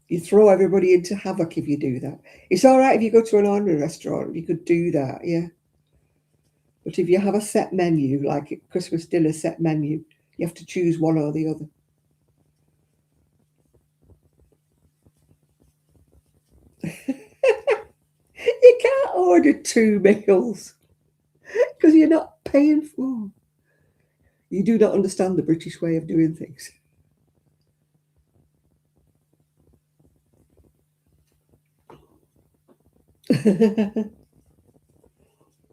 You throw everybody into havoc if you do that. It's all right if you go to an ordinary restaurant. You could do that, yeah. But if you have a set menu, like a Christmas dinner set menu, you have to choose one or the other. You can't order two meals because you're not paying for them. You do not understand the British way of doing things.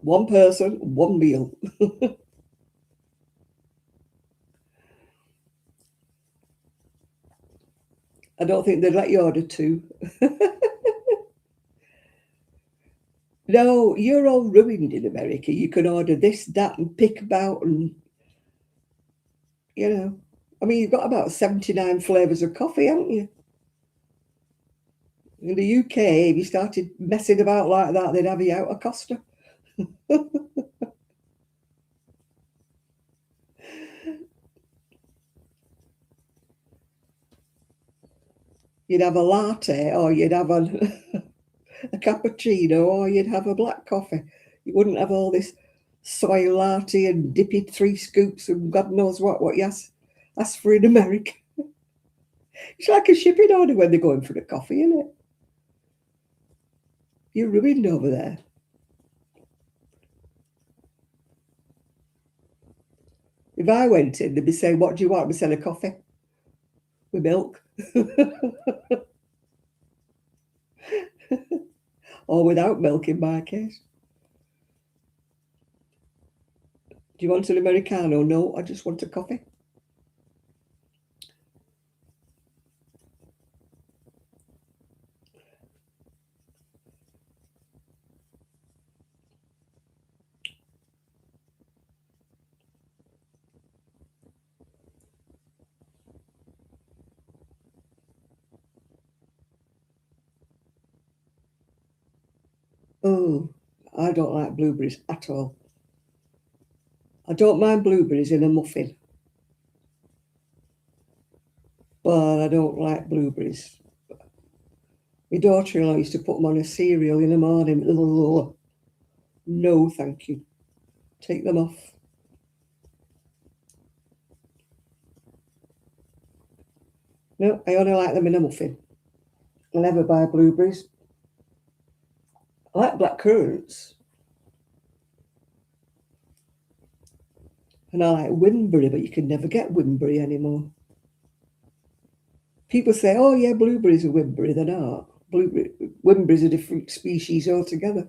One person, one meal. I don't think they'd let you order two. No, you're all ruined in America. You can order this, that, and pick about, and you know. I mean, you've got about 79 flavours of coffee, haven't you? In the UK, if you started messing about like that, they'd have you out of Costa. You'd have a latte, or you'd have a cappuccino, or you'd have a black coffee. You wouldn't have all this soy latte and dippy 3 scoops and God knows what you ask for in America. It's like a shipping order when they're going for the coffee, isn't it? You're ruined over there. If I went in, they'd be saying, "What do you want?" We said, "A coffee with milk." Or without milk in my case. Do you want an Americano? No, I just want a coffee. Oh, I don't like blueberries at all. I don't mind blueberries in a muffin, but I don't like blueberries. My daughter-in-law used to put them on a cereal in the morning. No, thank you. Take them off. No, I only like them in a muffin. I never buy blueberries. I like black currants. And I like Wimberry, but you can never get Wimberry anymore. People say, oh yeah, blueberries are Wimberry. They're not. Wimberry's a different species altogether.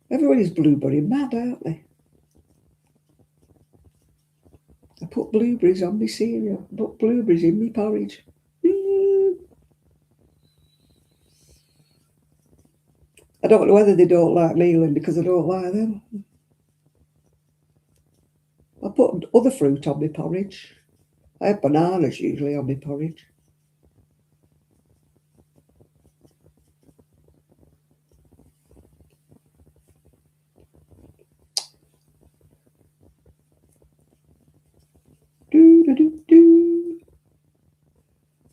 Everybody's blueberry mad, aren't they? I put blueberries on my cereal. I put blueberries in my porridge. I don't know whether they don't like me, Lynn, because I don't like them. I put other fruit on my porridge. I have bananas usually on my porridge.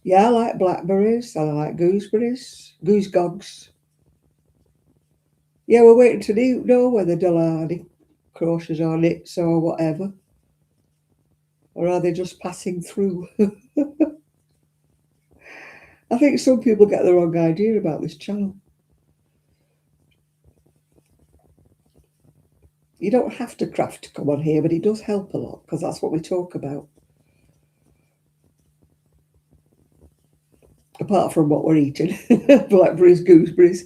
Yeah, I like blackberries. I like gooseberries, goosegogs. Yeah, we're waiting to know whether Delaney crochets or knits or whatever. Or are they just passing through? I think some people get the wrong idea about this channel. You don't have to craft to come on here, but it does help a lot because that's what we talk about. Apart from what we're eating. Blackberries, gooseberries.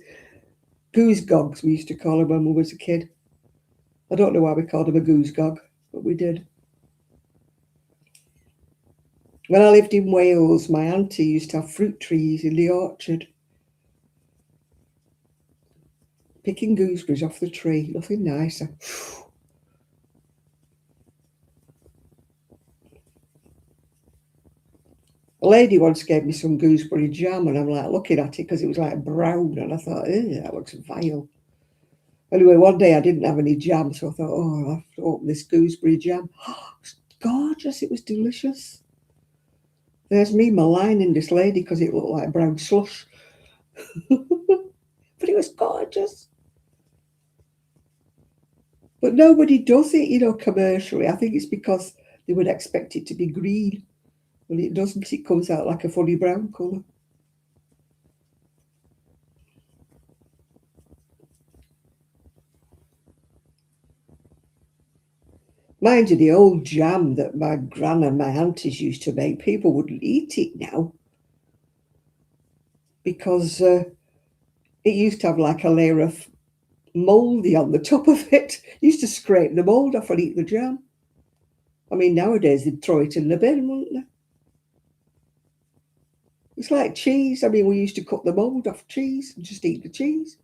Goosegogs, we used to call them when we was a kid. I don't know why we called them a goosegog, but we did. When I lived in Wales, my auntie used to have fruit trees in the orchard. Picking gooseberries off the tree, nothing nicer. A lady once gave me some gooseberry jam, and I'm like looking at it because it was like brown, and I thought, ew, that looks vile. Anyway, one day I didn't have any jam, so I thought, oh, I'll have to open this gooseberry jam. Oh, it was gorgeous, it was delicious. There's me maligning this lady because it looked like brown slush. But it was gorgeous. But nobody does it, commercially. I think it's because they would expect it to be green. Well, it doesn't. It comes out like a funny brown colour. Mind you, the old jam that my gran and my aunties used to make, people wouldn't eat it now because it used to have like a layer of mouldy on the top of it. Used to scrape the mould off and eat the jam. I mean, nowadays they'd throw it in the bin, wouldn't they? It's like cheese. I mean, we used to cut the mould off cheese and just eat the cheese.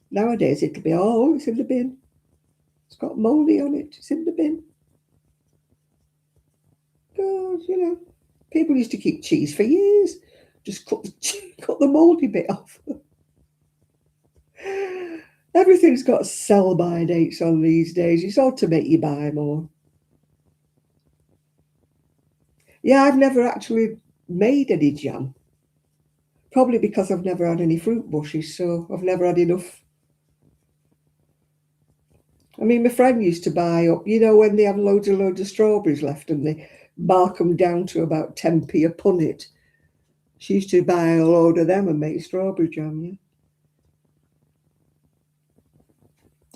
Nowadays it'll be, oh, it's in the bin. It's got mouldy on it. It's in the bin. God, people used to keep cheese for years. Just cut the mouldy bit off. Everything's got sell-by dates on these days. It's all to make you buy more. Yeah, I've never actually made any jam. Probably because I've never had any fruit bushes, so I've never had enough. I mean, my friend used to buy up, when they have loads of strawberries left and they mark them down to about 10p a punnet. She used to buy a load of them and make strawberry jam,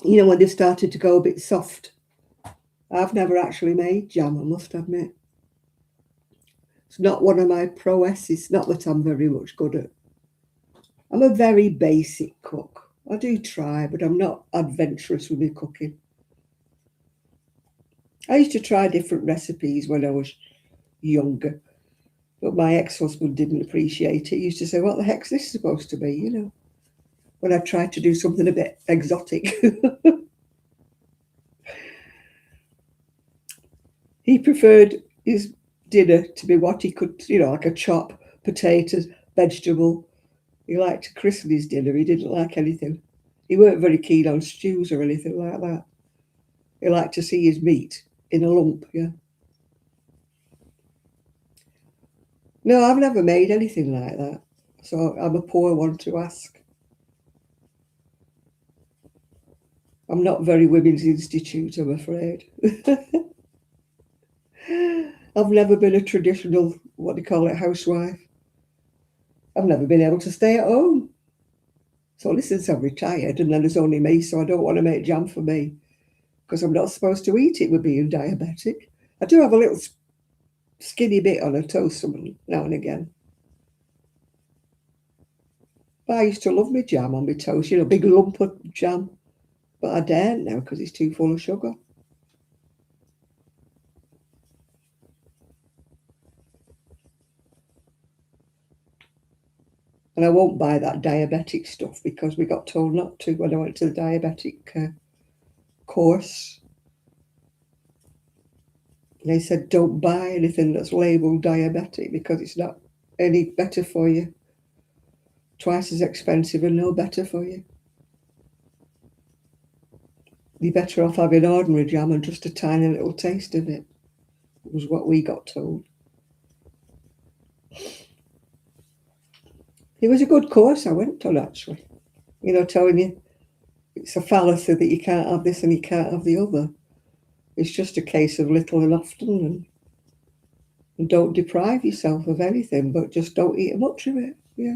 yeah. When they started to go a bit soft. I've never actually made jam, I must admit. It's not one of my prowesses, not that I'm very much good at. I'm a very basic cook. I do try, but I'm not adventurous with my cooking. I used to try different recipes when I was younger, but my ex-husband didn't appreciate it. He used to say, what the heck's this supposed to be, when I tried to do something a bit exotic. He preferred his dinner to be what he could, like a chop, potatoes, vegetable. He liked to christen his dinner. He didn't like anything. He weren't very keen on stews or anything like that. He liked to see his meat in a lump, yeah. No, I've never made anything like that. So I'm a poor one to ask. I'm not very Women's Institute, I'm afraid. I've never been a traditional, what do you call it, housewife. I've never been able to stay at home. So since I've retired, and then there's only me, so I don't want to make jam for me because I'm not supposed to eat it with being diabetic. I do have a little skinny bit on a toast now and again. But I used to love my jam on my toast, you know, big lump of jam. But I daren't now because it's too full of sugar. And I won't buy that diabetic stuff because we got told not to when I went to the diabetic course. They said don't buy anything that's labelled diabetic because it's not any better for you. Twice as expensive and no better for you. You're better off having ordinary jam and just a tiny little taste of it, was what we got told. It was a good course I went on, actually. You know, telling you it's a fallacy that you can't have this and you can't have the other. It's just a case of little and often, and don't deprive yourself of anything, but just don't eat much of it. Yeah.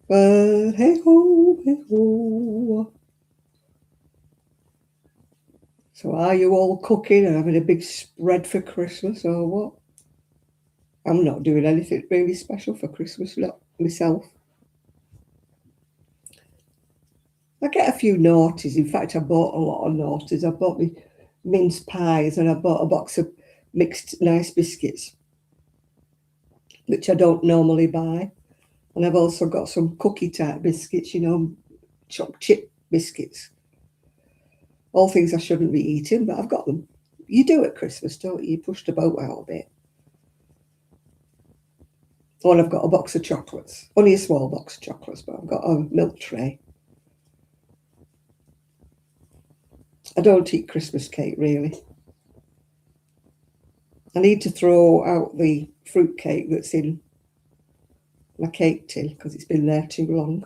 But hey ho, hey ho. So are you all cooking and having a big spread for Christmas or what? I'm not doing anything really special for Christmas, not myself. I get a few naughties. In fact, I bought a lot of naughties. I bought me mince pies and I bought a box of mixed nice biscuits, which I don't normally buy. And I've also got some cookie type biscuits, you know, chopped chip biscuits. All things I shouldn't be eating, but I've got them. You do at Christmas, don't you? You push the boat out a bit. Oh, and I've got a box of chocolates. Only a small box of chocolates, but I've got a milk tray. I don't eat Christmas cake, really. I need to throw out the fruit cake that's in my cake tin because it's been there too long.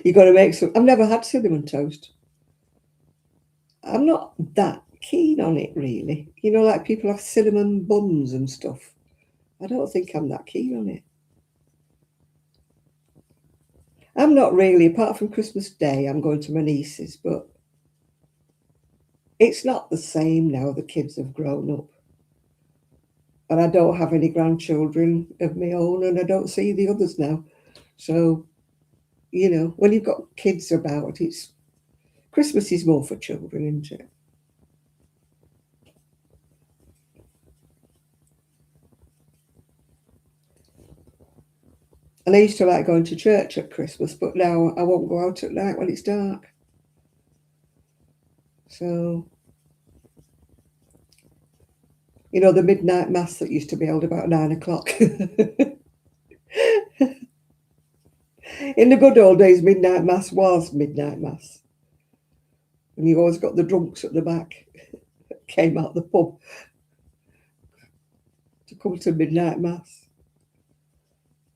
You've got to make some. I've never had cinnamon toast. I'm not that keen on it, really. You know, like people have cinnamon buns and stuff. I don't think I'm that keen on it. I'm not really, apart from Christmas Day, I'm going to my niece's, but it's not the same now. The kids have grown up. And I don't have any grandchildren of my own, and I don't see the others now. So, you know, when you've got kids about, Christmas is more for children, isn't it? And I used to like going to church at Christmas, but now I won't go out at night when it's dark. So, you know, the midnight mass that used to be held about 9 o'clock. In the good old days, midnight mass was midnight mass. And you always got the drunks at the back, came out the pub to come to midnight mass.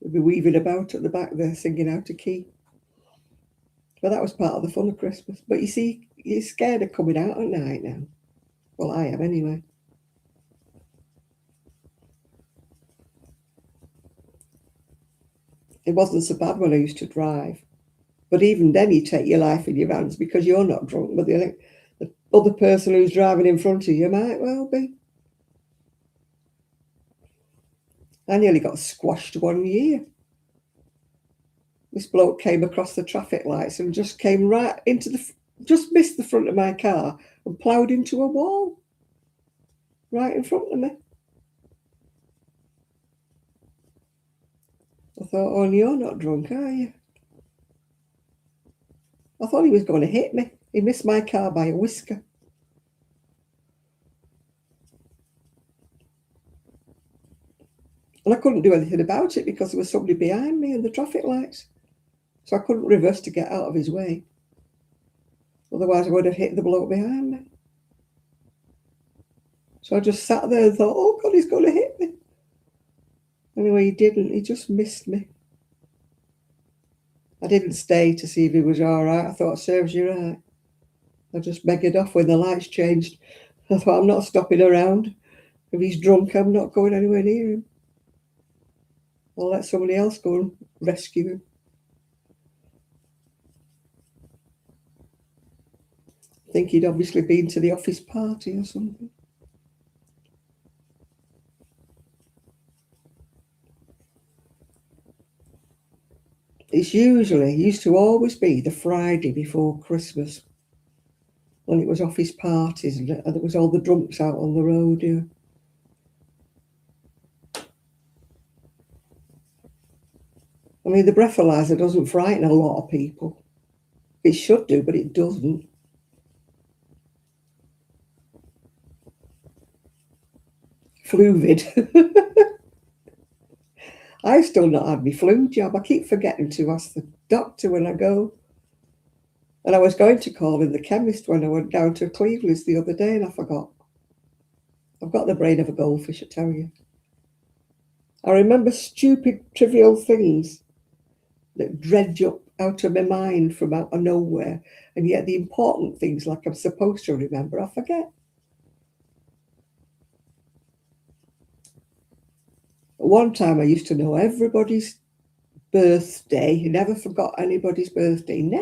They'd be weaving about at the back there, singing out a key. But that was part of the fun of Christmas. But you see, you're scared of coming out at night now. Well, I am anyway. It wasn't so bad when I used to drive. But even then, you take your life in your hands because you're not drunk, but the other person who's driving in front of you might well be. I nearly got squashed one year. This bloke came across the traffic lights and just came right into just missed the front of my car and ploughed into a wall right in front of me. I thought, oh, you're not drunk, are you? I thought he was going to hit me. He missed my car by a whisker. And I couldn't do anything about it because there was somebody behind me in the traffic lights. So I couldn't reverse to get out of his way. Otherwise I would have hit the bloke behind me. So I just sat there and thought, oh God, he's going to hit me. Anyway, he didn't. He just missed me. I didn't stay to see if he was all right. I thought, serves you right. I just beggared off when the lights changed. I thought, I'm not stopping around. If he's drunk, I'm not going anywhere near him. I'll let somebody else go and rescue him. I think he'd obviously been to the office party or something. It's used to always be the Friday before Christmas when it was office parties and there was all the drunks out on the road. Yeah. I mean, the breathalyzer doesn't frighten a lot of people. It should do, but it doesn't. Fluvid. I've still not had my flu jab. I keep forgetting to ask the doctor when I go. And I was going to call in the chemist when I went down to Cleveland's the other day and I forgot. I've got the brain of a goldfish, I tell you. I remember stupid, trivial things that dredge up out of my mind from out of nowhere. And yet the important things, like I'm supposed to remember, I forget. At one time, I used to know everybody's birthday. I never forgot anybody's birthday. Now,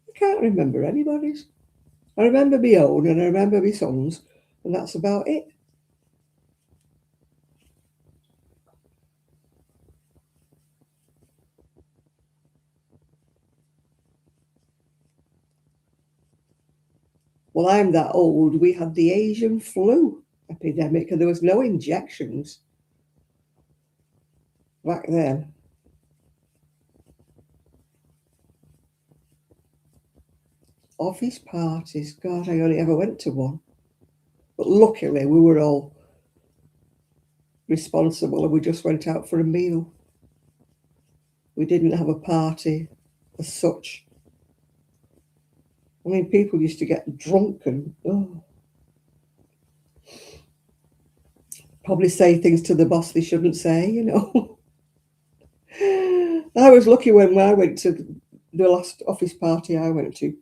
I can't remember anybody's. I remember my own and I remember my son's, and that's about it. Well, I'm that old. We had the Asian flu epidemic and there was no injections back then. Office parties. God, I only ever went to one. But luckily, we were all responsible and we just went out for a meal. We didn't have a party as such. I mean, people used to get drunk and probably say things to the boss they shouldn't say, you know. I was lucky when I went to the last office party I went to.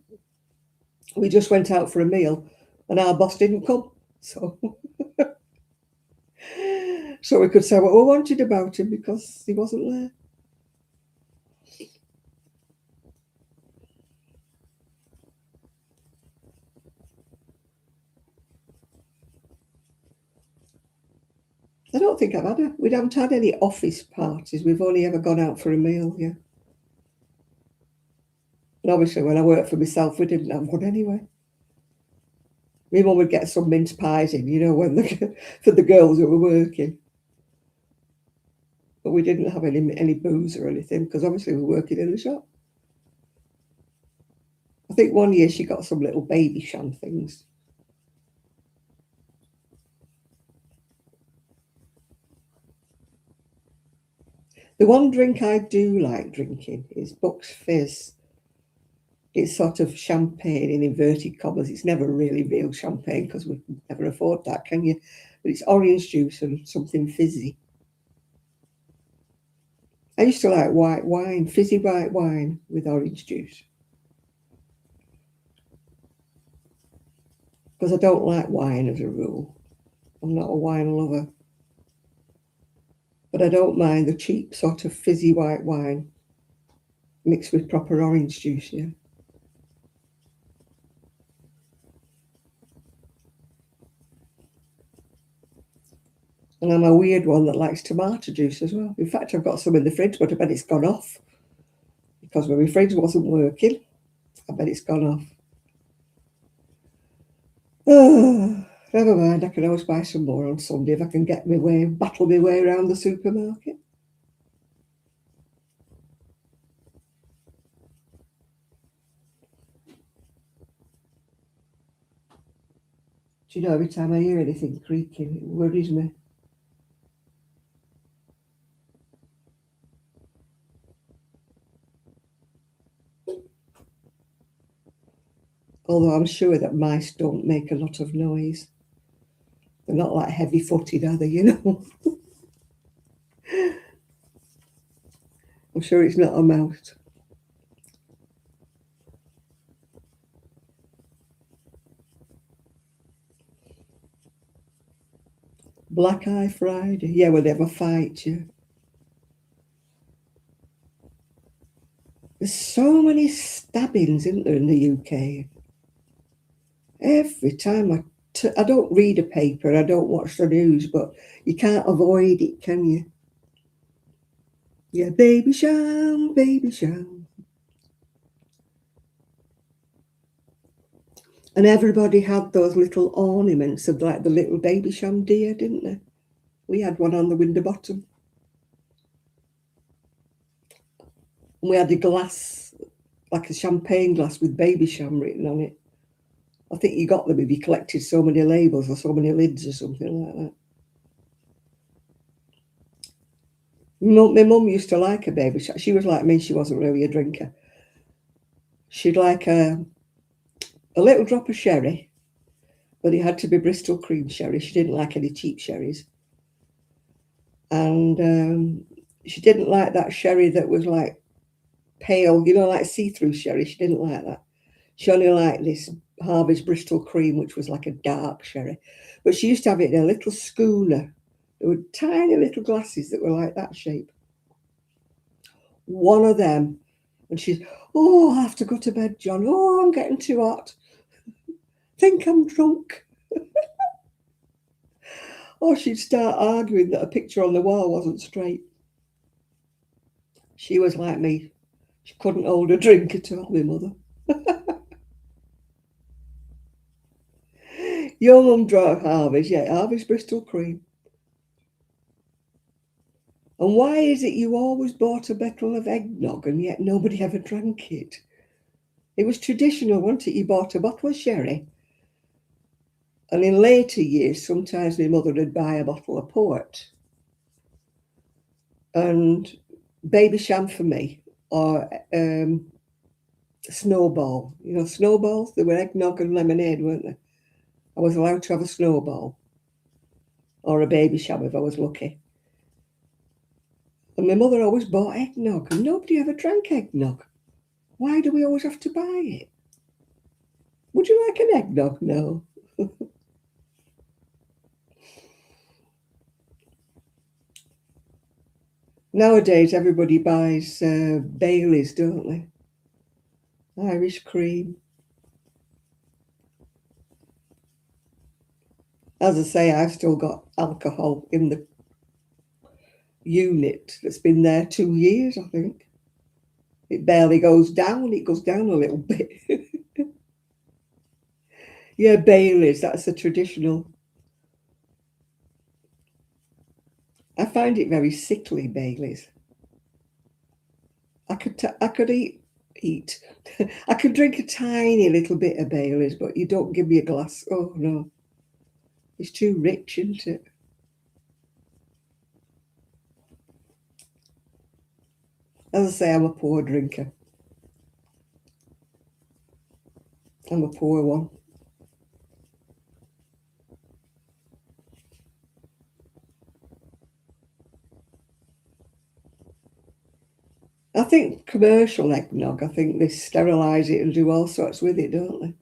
We just went out for a meal and our boss didn't come. So we could say what we wanted about him because he wasn't there. I don't think we haven't had any office parties. We've only ever gone out for a meal, yeah. And obviously when I worked for myself, we didn't have one anyway. My mum would get some mince pies in, you know, for the girls who were working. But we didn't have any booze or anything because obviously we were working in the shop. I think one year she got some little baby sham things. The one drink I do like drinking is Buck's Fizz. It's sort of champagne in inverted commas. It's never really real champagne because we never afford that, can you? But it's orange juice and something fizzy. I used to like white wine, fizzy white wine with orange juice. Because I don't like wine as a rule. I'm not a wine lover. But I don't mind the cheap sort of fizzy white wine mixed with proper orange juice, yeah. And I'm a weird one that likes tomato juice as well. In fact, I've got some in the fridge, but I bet it's gone off. Because when my fridge wasn't working, I bet it's gone off. Oh, never mind, I can always buy some more on Sunday if I can battle my way around the supermarket. Do you know, every time I hear anything creaking, it worries me. Although I'm sure that mice don't make a lot of noise. They're not like heavy-footed, are they, you know? I'm sure it's not a mouse. Black Eye Friday. Yeah, well, they have a fight, yeah. There's so many stabbings, isn't there, in the UK? Every time I don't read a paper, I don't watch the news, but you can't avoid it, can you? Yeah, baby sham, baby sham. And everybody had those little ornaments of like the little baby sham deer, didn't they? We had one on the window bottom. And we had a glass, like a champagne glass with baby sham written on it. I think you got them if you collected so many labels or so many lids or something like that. My mum used to like a baby sham. She was like me, she wasn't really a drinker. She'd like a little drop of sherry, but it had to be Bristol cream sherry. She didn't like any cheap sherries. And she didn't like that sherry that was like pale, you know, like see-through sherry. She didn't like that. She only liked this Harvey's Bristol cream, which was like a dark sherry. But she used to have it in a little schooner. There were tiny little glasses that were like that shape. One of them, and she's, oh, I have to go to bed, John. Oh, I'm getting too hot. Think I'm drunk. Or she'd start arguing that a picture on the wall wasn't straight. She was like me. She couldn't hold a drink at all, my mother. Your mum drank Harvey's, yeah, Harvey's Bristol cream. And why is it you always bought a bottle of eggnog and yet nobody ever drank it? It was traditional, wasn't it? You bought a bottle of sherry. And in later years, sometimes my mother would buy a bottle of port. And baby sham for me, or snowball. You know, snowballs, they were eggnog and lemonade, weren't they? I was allowed to have a snowball or a baby sham if I was lucky. And my mother always bought eggnog, and nobody ever drank eggnog. Why do we always have to buy it? Would you like an eggnog? No. Nowadays, everybody buys Baileys, don't they? Irish cream. As I say, I've still got alcohol in the unit that's been there 2 years, I think. It barely goes down. It goes down a little bit. Yeah, Baileys, that's a traditional. I find it very sickly, Baileys. I could eat. I could drink a tiny little bit of Baileys, but you don't give me a glass. Oh, no. It's too rich, isn't it? As I say, I'm a poor drinker. I'm a poor one. I think commercial eggnog, I think they sterilise it and do all sorts with it, don't they?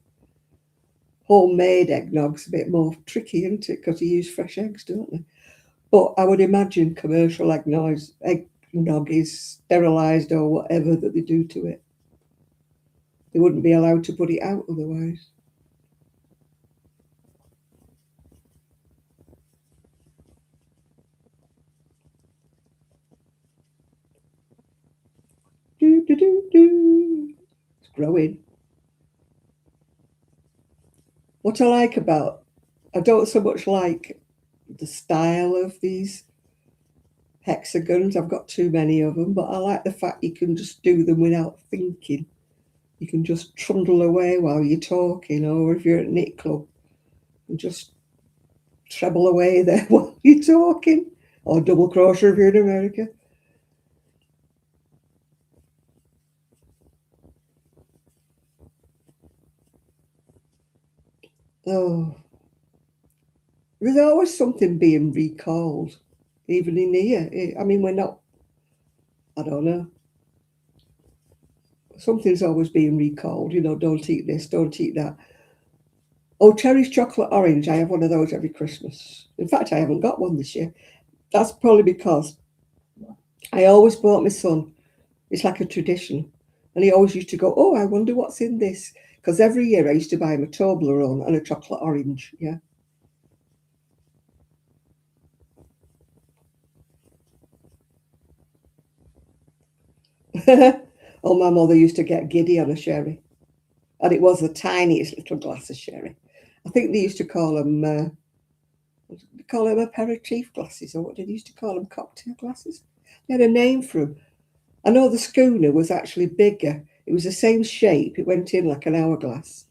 Homemade eggnog's a bit more tricky, isn't it? Because you use fresh eggs, don't they? But I would imagine commercial eggnog is sterilised or whatever that they do to it. They wouldn't be allowed to put it out otherwise. Do, do, do, do. It's growing. What I like about, I don't so much like the style of these hexagons. I've got too many of them, but I like the fact you can just do them without thinking. You can just trundle away while you're talking, or if you're at a knit club, and just treble away there while you're talking, or double crochet if you're in America. Oh, there's always something being recalled, even in here. I mean, we're not, I don't know. Something's always being recalled, you know, don't eat this, don't eat that. Oh, Cherry's chocolate orange. I have one of those every Christmas. In fact, I haven't got one this year. That's probably because I always bought my son. It's like a tradition. And he always used to go, oh, I wonder what's in this. Because every year I used to buy him a Toblerone and a chocolate orange. Yeah. Oh, my mother used to get giddy on a sherry. And it was the tiniest little glass of sherry. I think they used to call them aperitif glasses, or what did they used to call them? Cocktail glasses. They had a name for them. I know the schooner was actually bigger. It was the same shape. It went in like an hourglass.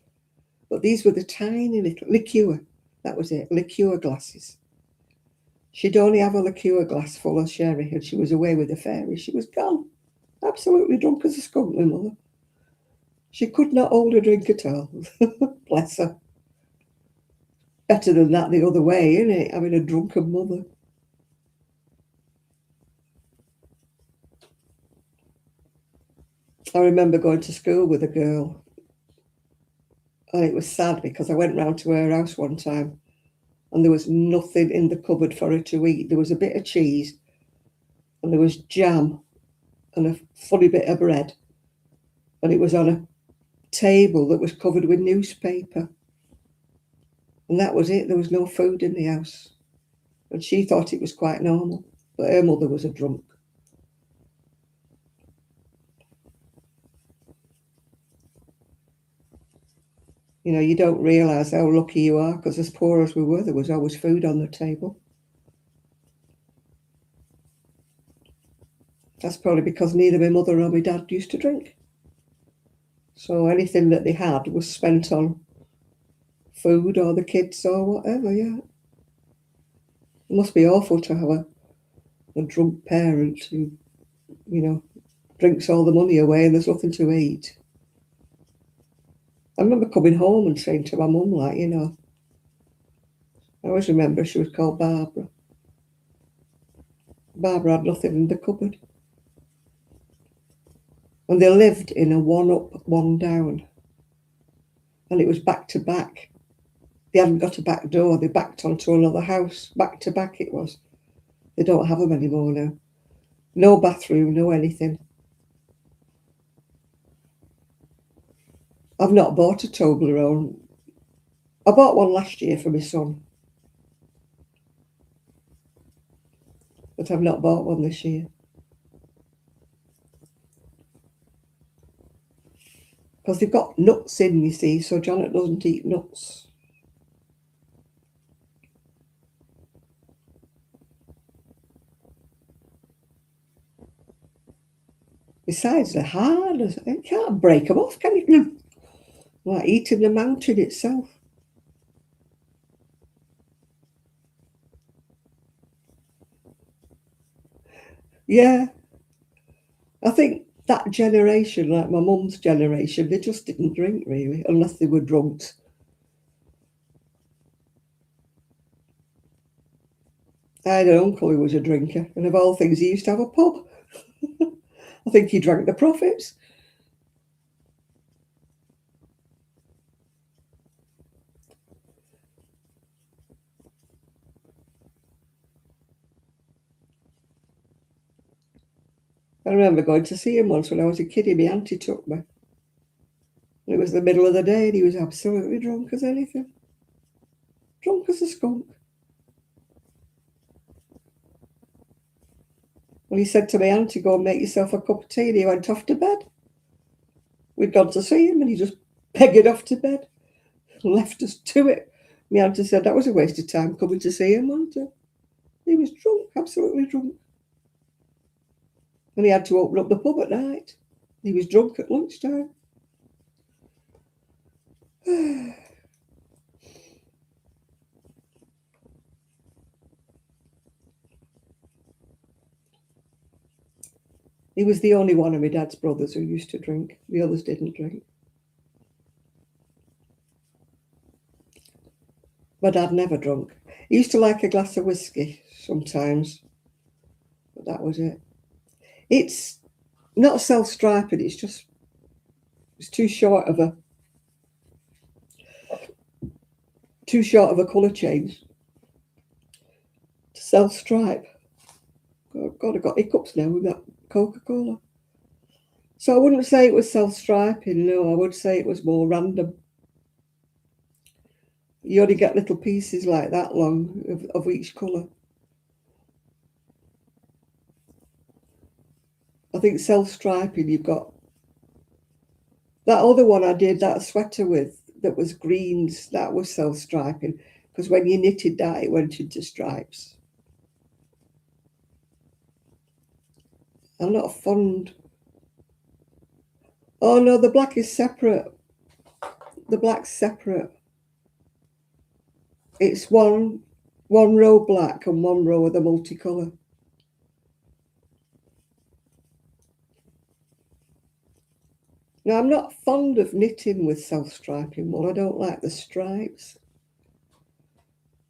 But these were the tiny little liqueur. That was it, liqueur glasses. She'd only have a liqueur glass full of sherry, and she was away with the fairy. She was gone, absolutely drunk as a skunk, my mother. She could not hold a drink at all. Bless her. Better than that the other way, isn't it? Having a drunken mother. I remember going to school with a girl, and it was sad because I went round to her house one time and there was nothing in the cupboard for her to eat. There was a bit of cheese and there was jam and a funny bit of bread, and it was on a table that was covered with newspaper. And that was it. There was no food in the house. And she thought it was quite normal, but her mother was a drunk. You know, you don't realise how lucky you are, because as poor as we were, there was always food on the table. That's probably because neither my mother or my dad used to drink. So anything that they had was spent on food or the kids or whatever, yeah. It must be awful to have a drunk parent who, you know, drinks all the money away and there's nothing to eat. I remember coming home and saying to my mum, like, you know, I always remember she was called Barbara. Barbara had nothing in the cupboard. And they lived in a one up, one down. And it was back to back. They hadn't got a back door. They backed onto another house. Back to back it was. They don't have them anymore now. No bathroom, no anything. I've not bought a Toblerone. I bought one last year for my son, but I've not bought one this year. Because they've got nuts in, you see, so Janet doesn't eat nuts. Besides, they're hard. You can't break them off, can you? Like eating the mountain itself. Yeah. I think that generation, like my mum's generation, they just didn't drink really, unless they were drunks. I had an uncle who was a drinker, and of all things, he used to have a pub. I think he drank the profits. I remember going to see him once when I was a kiddie. My auntie took me. It was the middle of the day and he was absolutely drunk as anything. Drunk as a skunk. Well, he said to my auntie, go and make yourself a cup of tea, and he went off to bed. We'd gone to see him and he just pegged off to bed and left us to it. My auntie said that was a waste of time coming to see him, wasn't it? He was drunk, absolutely drunk. And he had to open up the pub at night. He was drunk at lunchtime. He was the only one of my dad's brothers who used to drink. The others didn't drink. My dad never drunk. He used to like a glass of whiskey sometimes, but that was it. It's not self-striping, it's too short of a colour change to self-stripe. God, I've got hiccups now with that Coca-Cola. So I wouldn't say it was self-striping, no, I would say it was more random. You only get little pieces like that long of each colour. I think self-striping, you've got that other one I did, that sweater with, that was greens, that was self-striping, because when you knitted that, it went into stripes. I'm not fond. Oh no, the black is separate. The black's separate. It's one row black and one row of the multicolour. Now, I'm not fond of knitting with self-striping wool. I don't like the stripes.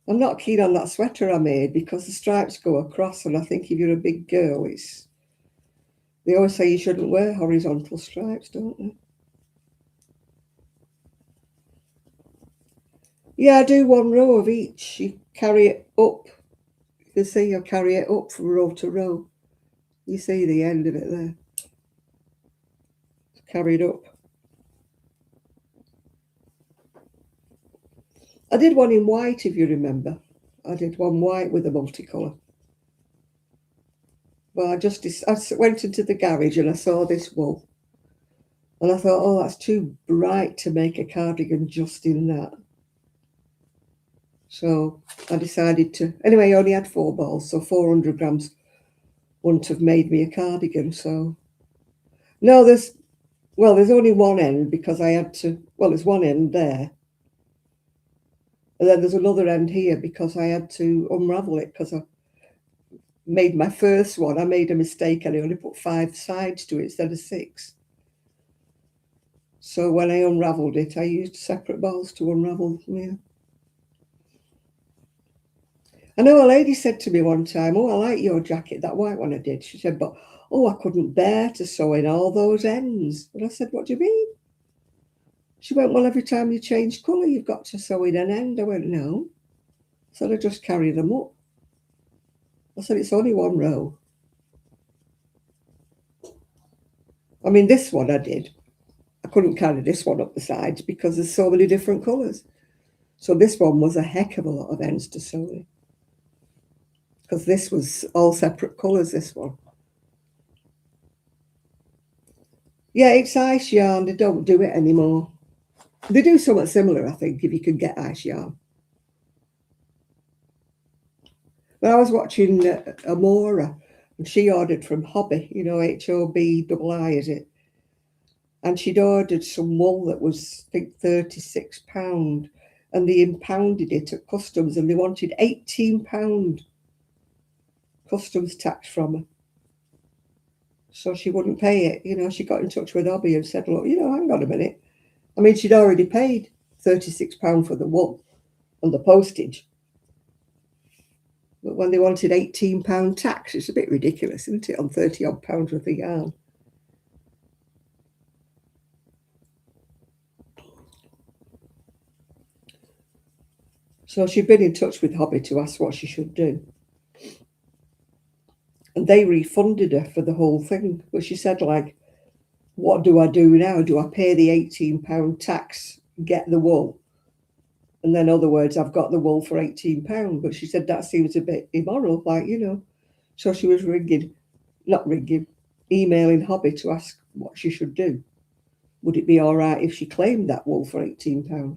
I'm not keen on that sweater I made because the stripes go across, and I think if you're a big girl, they always say you shouldn't wear horizontal stripes, don't they? Yeah, I do one row of each. You carry it up. You can see I carry it up from row to row. You see the end of it there. It's carried up. I did one in white, if you remember. I did one white with a multicolour. Well, I went into the garage and I saw this wool. And I thought, oh, that's too bright to make a cardigan just in that. So I decided to, anyway, I only had 4 balls, so 400 grams wouldn't have made me a cardigan. So, no, there's only one end because I had to, there's one end there. And then there's another end here because I had to unravel it because I made my first one. I made a mistake and I only put 5 sides to it instead of 6. So when I unravelled it, I used separate balls to unravel. Yeah. I know a lady said to me one time, oh, I like your jacket, that white one I did. She said, but, oh, I couldn't bear to sew in all those ends. And I said, what do you mean? She went, well, every time you change colour, you've got to sew in an end. I went, no. I said, I just carry them up. I said, it's only one row. I mean, this one I did. I couldn't carry this one up the sides because there's so many different colours. So this one was a heck of a lot of ends to sew in. Because this was all separate colours, this one. Yeah, it's ice yarn. They don't do it anymore. They do something similar, I think, if you can get ice yarn. But I was watching Amora, and she ordered from Hobby, HOBBI, is it? And she'd ordered some wool that was, I think, £36. And they impounded it at customs, and they wanted £18 customs tax from her. So she wouldn't pay it. She got in touch with Hobby and said, look, hang on a minute. I mean, she'd already paid £36 for the wool and the postage. But when they wanted £18 tax, it's a bit ridiculous, isn't it, on 30 odd pounds worth of yarn? So she'd been in touch with Hobby to ask what she should do. And they refunded her for the whole thing. But she said, what do I do now? Do I pay the £18 tax, get the wool? And then, in other words, I've got the wool for £18. But she said that seems a bit immoral, So she was emailing Hobby to ask what she should do. Would it be all right if she claimed that wool for £18?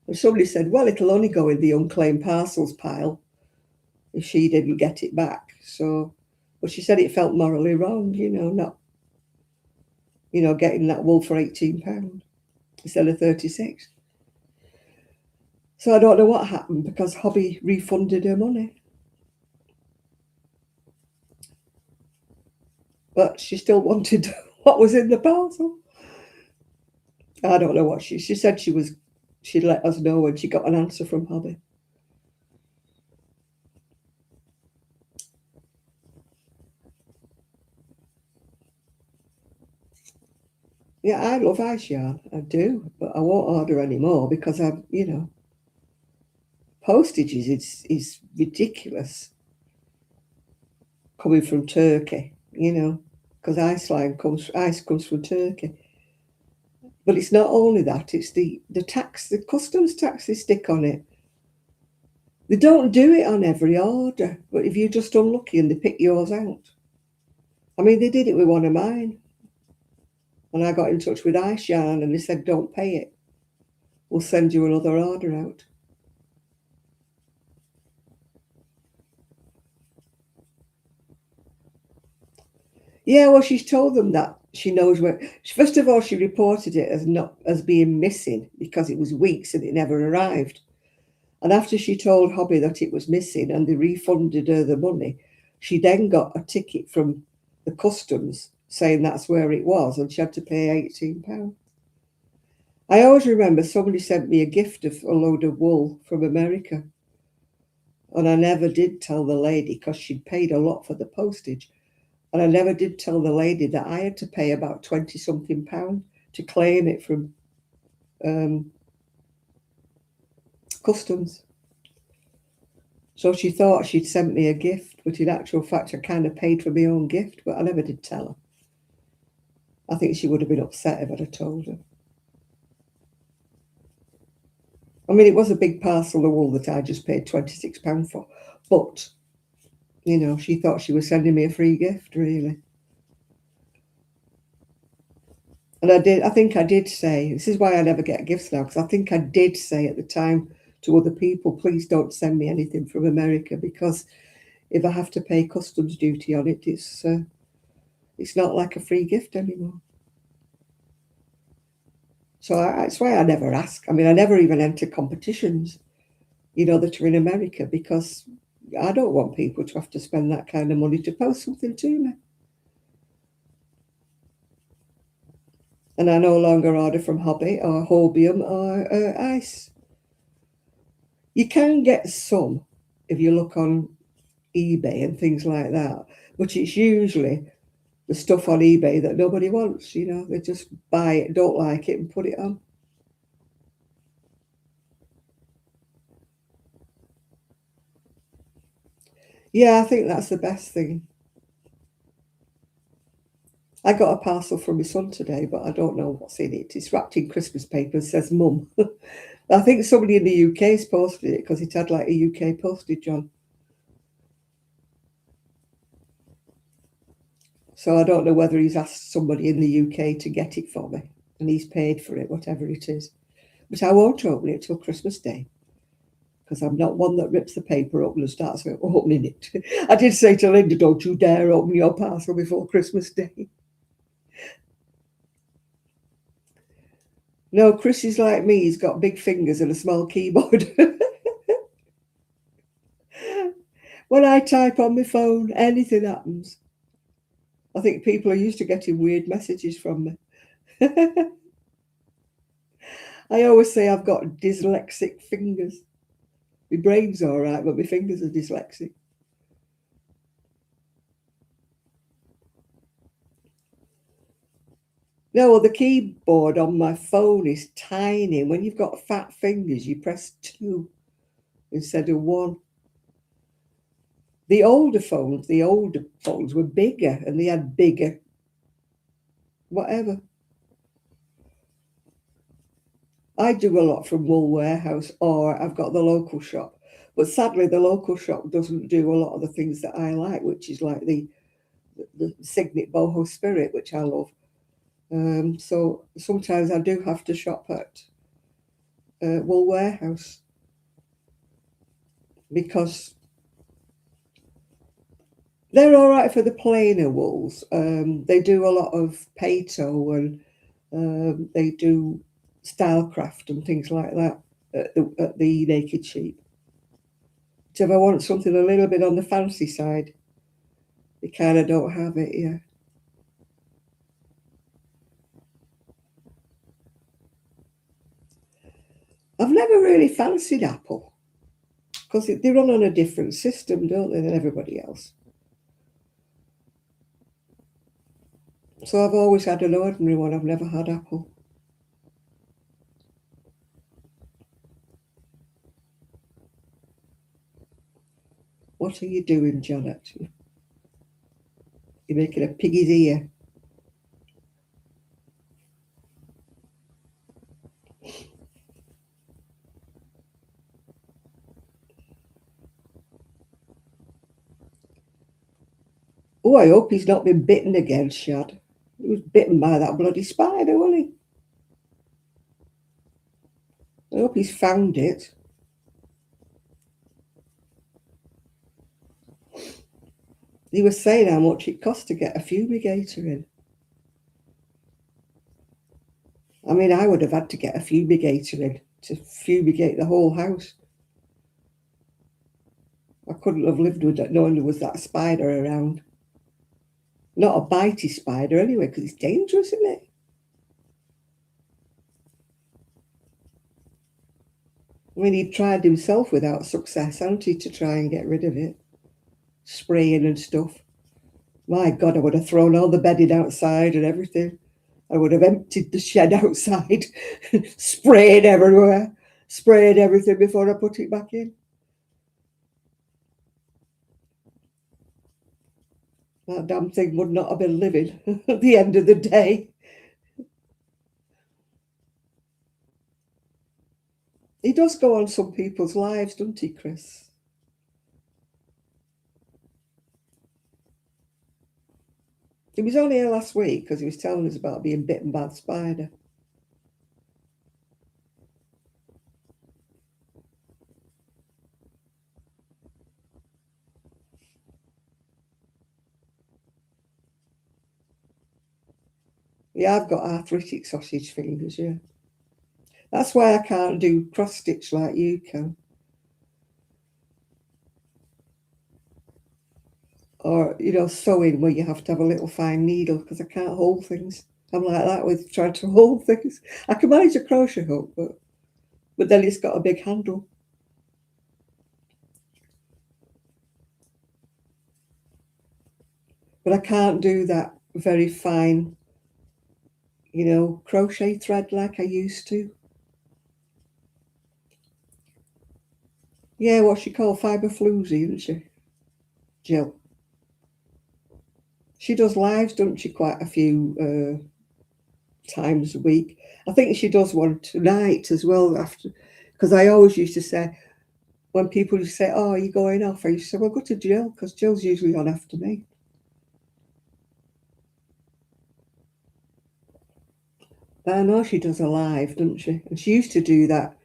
And somebody said, well, it'll only go in the unclaimed parcels pile if she didn't get it back. So, but she said it felt morally wrong, not, getting that wool for £18 instead of 36. So I don't know what happened because Hobby refunded her money. But she still wanted what was in the parcel. I don't know what she said she was she'd let us know when she got an answer from Hobby. Yeah, I love ice yarn. I do, but I won't order anymore because postage is ridiculous coming from Turkey, because ice comes from Turkey. But it's not only that, it's the tax, the customs tax they stick on it. They don't do it on every order, but if you're just unlucky and they pick yours out. I mean, they did it with one of mine. And I got in touch with Ice Yarn and they said, don't pay it. We'll send you another order out. Yeah, well, she's told them that she knows where. First of all, she reported it as being missing because it was weeks and it never arrived. And after she told Hobby that it was missing and they refunded her the money, she then got a ticket from the customs saying that's where it was and she had to pay £18. I always remember somebody sent me a gift of a load of wool from America. And I never did tell the lady because she'd paid a lot for the postage. And I never did tell the lady that I had to pay about 20-something pounds to claim it from customs. So she thought she'd sent me a gift, but in actual fact, I kind of paid for my own gift, but I never did tell her. I think she would have been upset if I'd have told her. I mean, it was a big parcel of wool that I just paid £26 for, but, she thought she was sending me a free gift, really. And I think I did say, this is why I never get gifts now, because I think I did say at the time to other people, please don't send me anything from America, because if I have to pay customs duty on it, it's not like a free gift anymore. So that's why I never ask. I mean, I never even enter competitions, that are in America, because I don't want people to have to spend that kind of money to post something to me. And I no longer order from Hobby or Hobium or Ice. You can get some if you look on eBay and things like that, but it's usually the stuff on eBay that nobody wants. They just buy it, don't like it, and put it on. Yeah, I think that's the best thing. I got a parcel from my son today, but I don't know what's in it. It's wrapped in Christmas paper and says Mum. I think somebody in the UK's posted it because it had like a UK postage on. So I don't know whether he's asked somebody in the UK to get it for me and he's paid for it, whatever it is. But I won't open it till Christmas Day because I'm not one that rips the paper open and starts opening it. I did say to Linda, don't you dare open your parcel before Christmas Day. No, Chris is like me. He's got big fingers and a small keyboard. When I type on my phone, anything happens. I think people are used to getting weird messages from me. I always say I've got dyslexic fingers. My brain's all right, but my fingers are dyslexic. No, well, the keyboard on my phone is tiny. When you've got fat fingers, you press 2 instead of 1. The older phones were bigger and they had bigger whatever. I do a lot from Wool Warehouse or I've got the local shop. But sadly, the local shop doesn't do a lot of the things that I like, which is like the Signet Boho Spirit, which I love. So sometimes I do have to shop at Wool Warehouse because they're all right for the plainer wools. They do a lot of Pato and they do Stylecraft and things like that at the Naked Sheep. So if I want something a little bit on the fancy side, they kind of don't have it, yeah. I've never really fancied Apple because they run on a different system, don't they, than everybody else. So I've always had an ordinary one. I've never had Apple. What are you doing, Janet? You're making a piggy's ear. Oh, I hope he's not been bitten again, Shad. He was bitten by that bloody spider, wasn't he? I hope he's found it. He was saying how much it cost to get a fumigator in. I mean, I would have had to get a fumigator in to fumigate the whole house. I couldn't have lived with it knowing there was that spider around. Not a bitey spider anyway, because it's dangerous, isn't it? I mean, he tried himself without success, hasn't he, to try and get rid of it? Spraying and stuff. My God, I would have thrown all the bedding outside and everything. I would have emptied the shed outside, sprayed everywhere, sprayed everything before I put it back in. That damn thing would not have been living at the end of the day. He does go on some people's lives, doesn't he, Chris? He was only here last week because he was telling us about being bitten by a spider. Yeah, I've got arthritic sausage fingers, yeah. That's why I can't do cross stitch like you can. Or, you know, sewing where you have to have a little fine needle because I can't hold things. I'm like that with trying to hold things. I can manage a crochet hook, but then it's got a big handle. But I can't do that very fine, you know, crochet thread like I used to. Yeah, what she called fibre floozy, isn't she? Jill. She does lives, doesn't she, quite a few times a week. I think she does one tonight as well after, because I always used to say, when people used to say, oh, are you going off? I used to say, well, go to Jill, because Jill's usually on after me. But I know she does a live, doesn't she? And she used to do that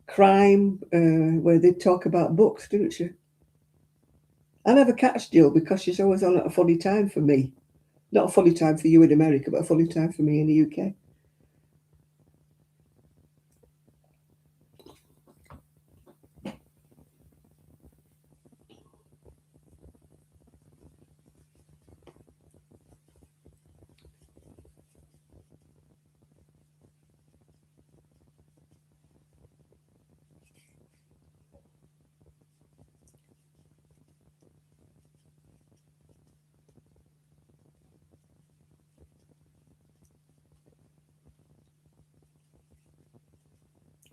crime where they talk about books, didn't she? I never catch Jill because she's always on at a funny time for me. Not a funny time for you in America, but a funny time for me in the UK.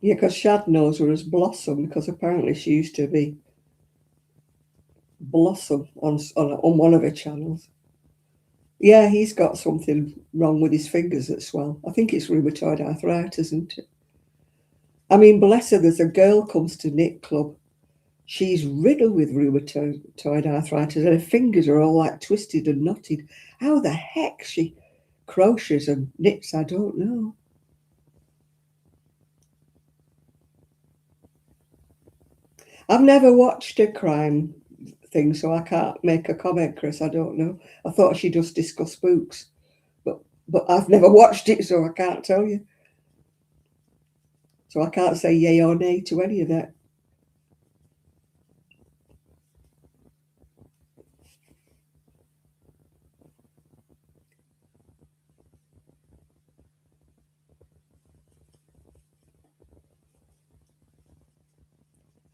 Yeah, because Shad knows her as Blossom, because apparently she used to be Blossom on one of her channels. Yeah, he's got something wrong with his fingers that swell. I think it's rheumatoid arthritis, isn't it? I mean, bless her, there's a girl comes to knit club. She's riddled with rheumatoid arthritis and her fingers are all like twisted and knotted. How the heck she crochets and knits, I don't know. I've never watched a crime thing, so I can't make a comment, Chris. I don't know. I thought she just discussed books, but I've never watched it, so I can't tell you. So I can't say yay or nay to any of that.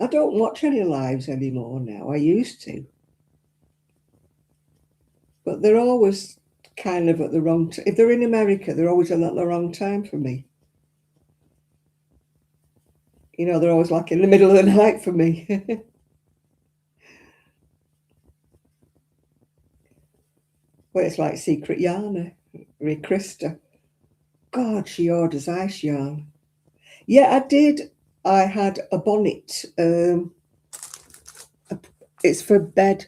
I don't watch any lives anymore now. I used to. But they're always kind of at the wrong time. If they're in America, they're always at the wrong time for me. You know, they're always like in the middle of the night for me. Well, it's like Secret Yarn, Krista. God, she orders ice yarn. Yeah, I did. I had a bonnet. It's for bed.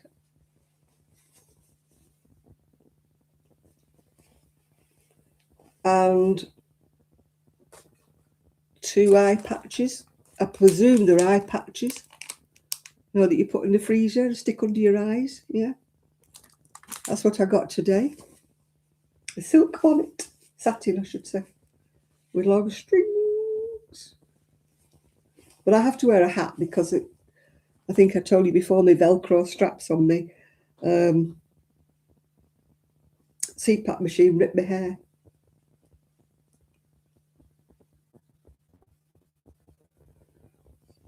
And 2 eye patches. I presume they're eye patches. You know, that you put in the freezer and stick under your eyes. Yeah. That's what I got today. A silk bonnet. Satin, I should say. With long strings. But I have to wear a hat because I think I told you before, my Velcro straps on me. CPAP machine ripped my hair.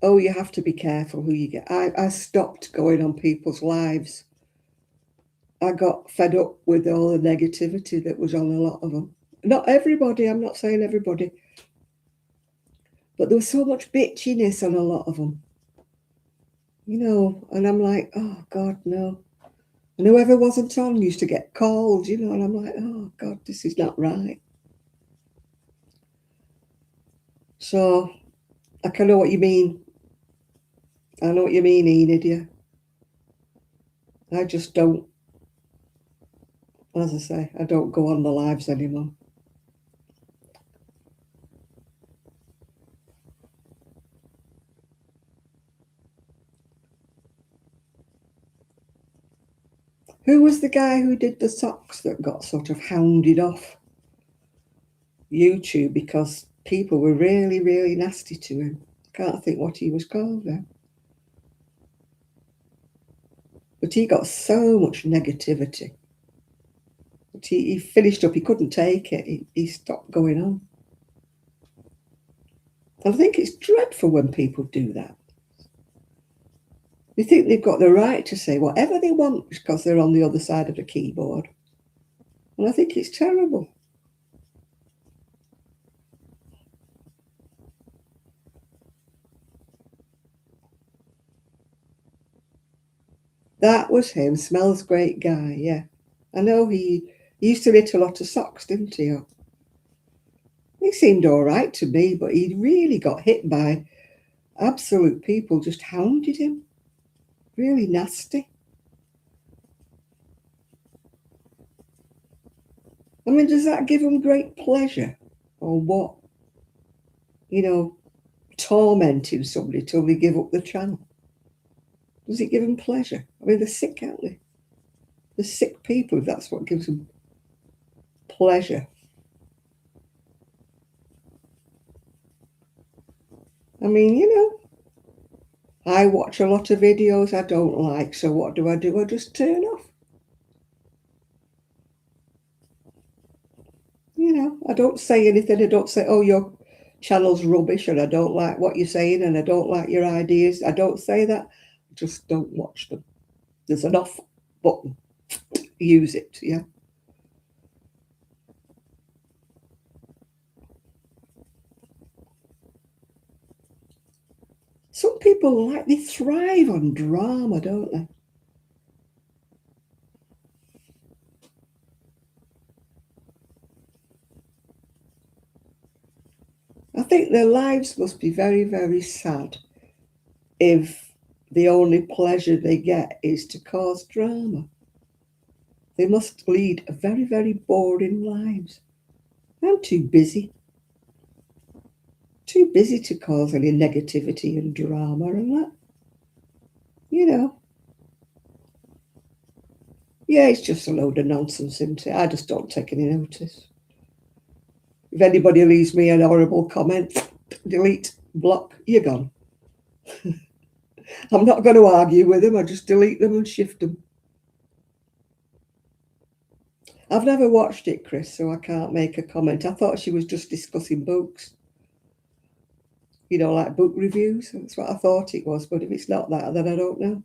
Oh, you have to be careful who you get. I stopped going on people's lives. I got fed up with all the negativity that was on a lot of them. Not everybody, I'm not saying everybody. But there was so much bitchiness on a lot of them. You know, and I'm like, oh, God, no. And whoever wasn't on used to get called, you know, and I'm like, oh, God, this is not right. So I can know what you mean. I know what you mean, Enid, yeah. I just don't, as I say, I don't go on the lives anymore. Who was the guy who did the socks that got sort of hounded off YouTube because people were really, really nasty to him? Can't think what he was called now. But he got so much negativity. But he finished up, he couldn't take it. He stopped going on. And I think it's dreadful when people do that. They think they've got the right to say whatever they want because they're on the other side of the keyboard. And I think it's terrible. That was him. Smells great guy, yeah. I know he used to knit a lot of socks, didn't he? He seemed all right to me, but he really got hit by absolute people just hounded him. Really nasty. I mean, does that give him great pleasure? Or what? You know, tormenting somebody till they give up the channel. Does it give them pleasure? I mean, they're sick, aren't they? They're sick people, if that's what gives them pleasure. I mean, you know, I watch a lot of videos I don't like, so what do? I just turn off. You know, I don't say anything. I don't say, oh, your channel's rubbish and I don't like what you're saying and I don't like your ideas. I don't say that. I just don't watch them. There's an off button. Use it, yeah. Some people they thrive on drama, don't they? I think their lives must be very, very sad if the only pleasure they get is to cause drama. They must lead a very, very boring lives. I'm too busy. Too busy to cause any negativity and drama and that. You know. Yeah, it's just a load of nonsense, isn't it? I just don't take any notice. If anybody leaves me an horrible comment, delete, block, you're gone. I'm not going to argue with them. I just delete them and shift them. I've never watched it, Chris, so I can't make a comment. I thought she was just discussing books. You know, like book reviews. That's what I thought it was, but if it's not that, then I don't know.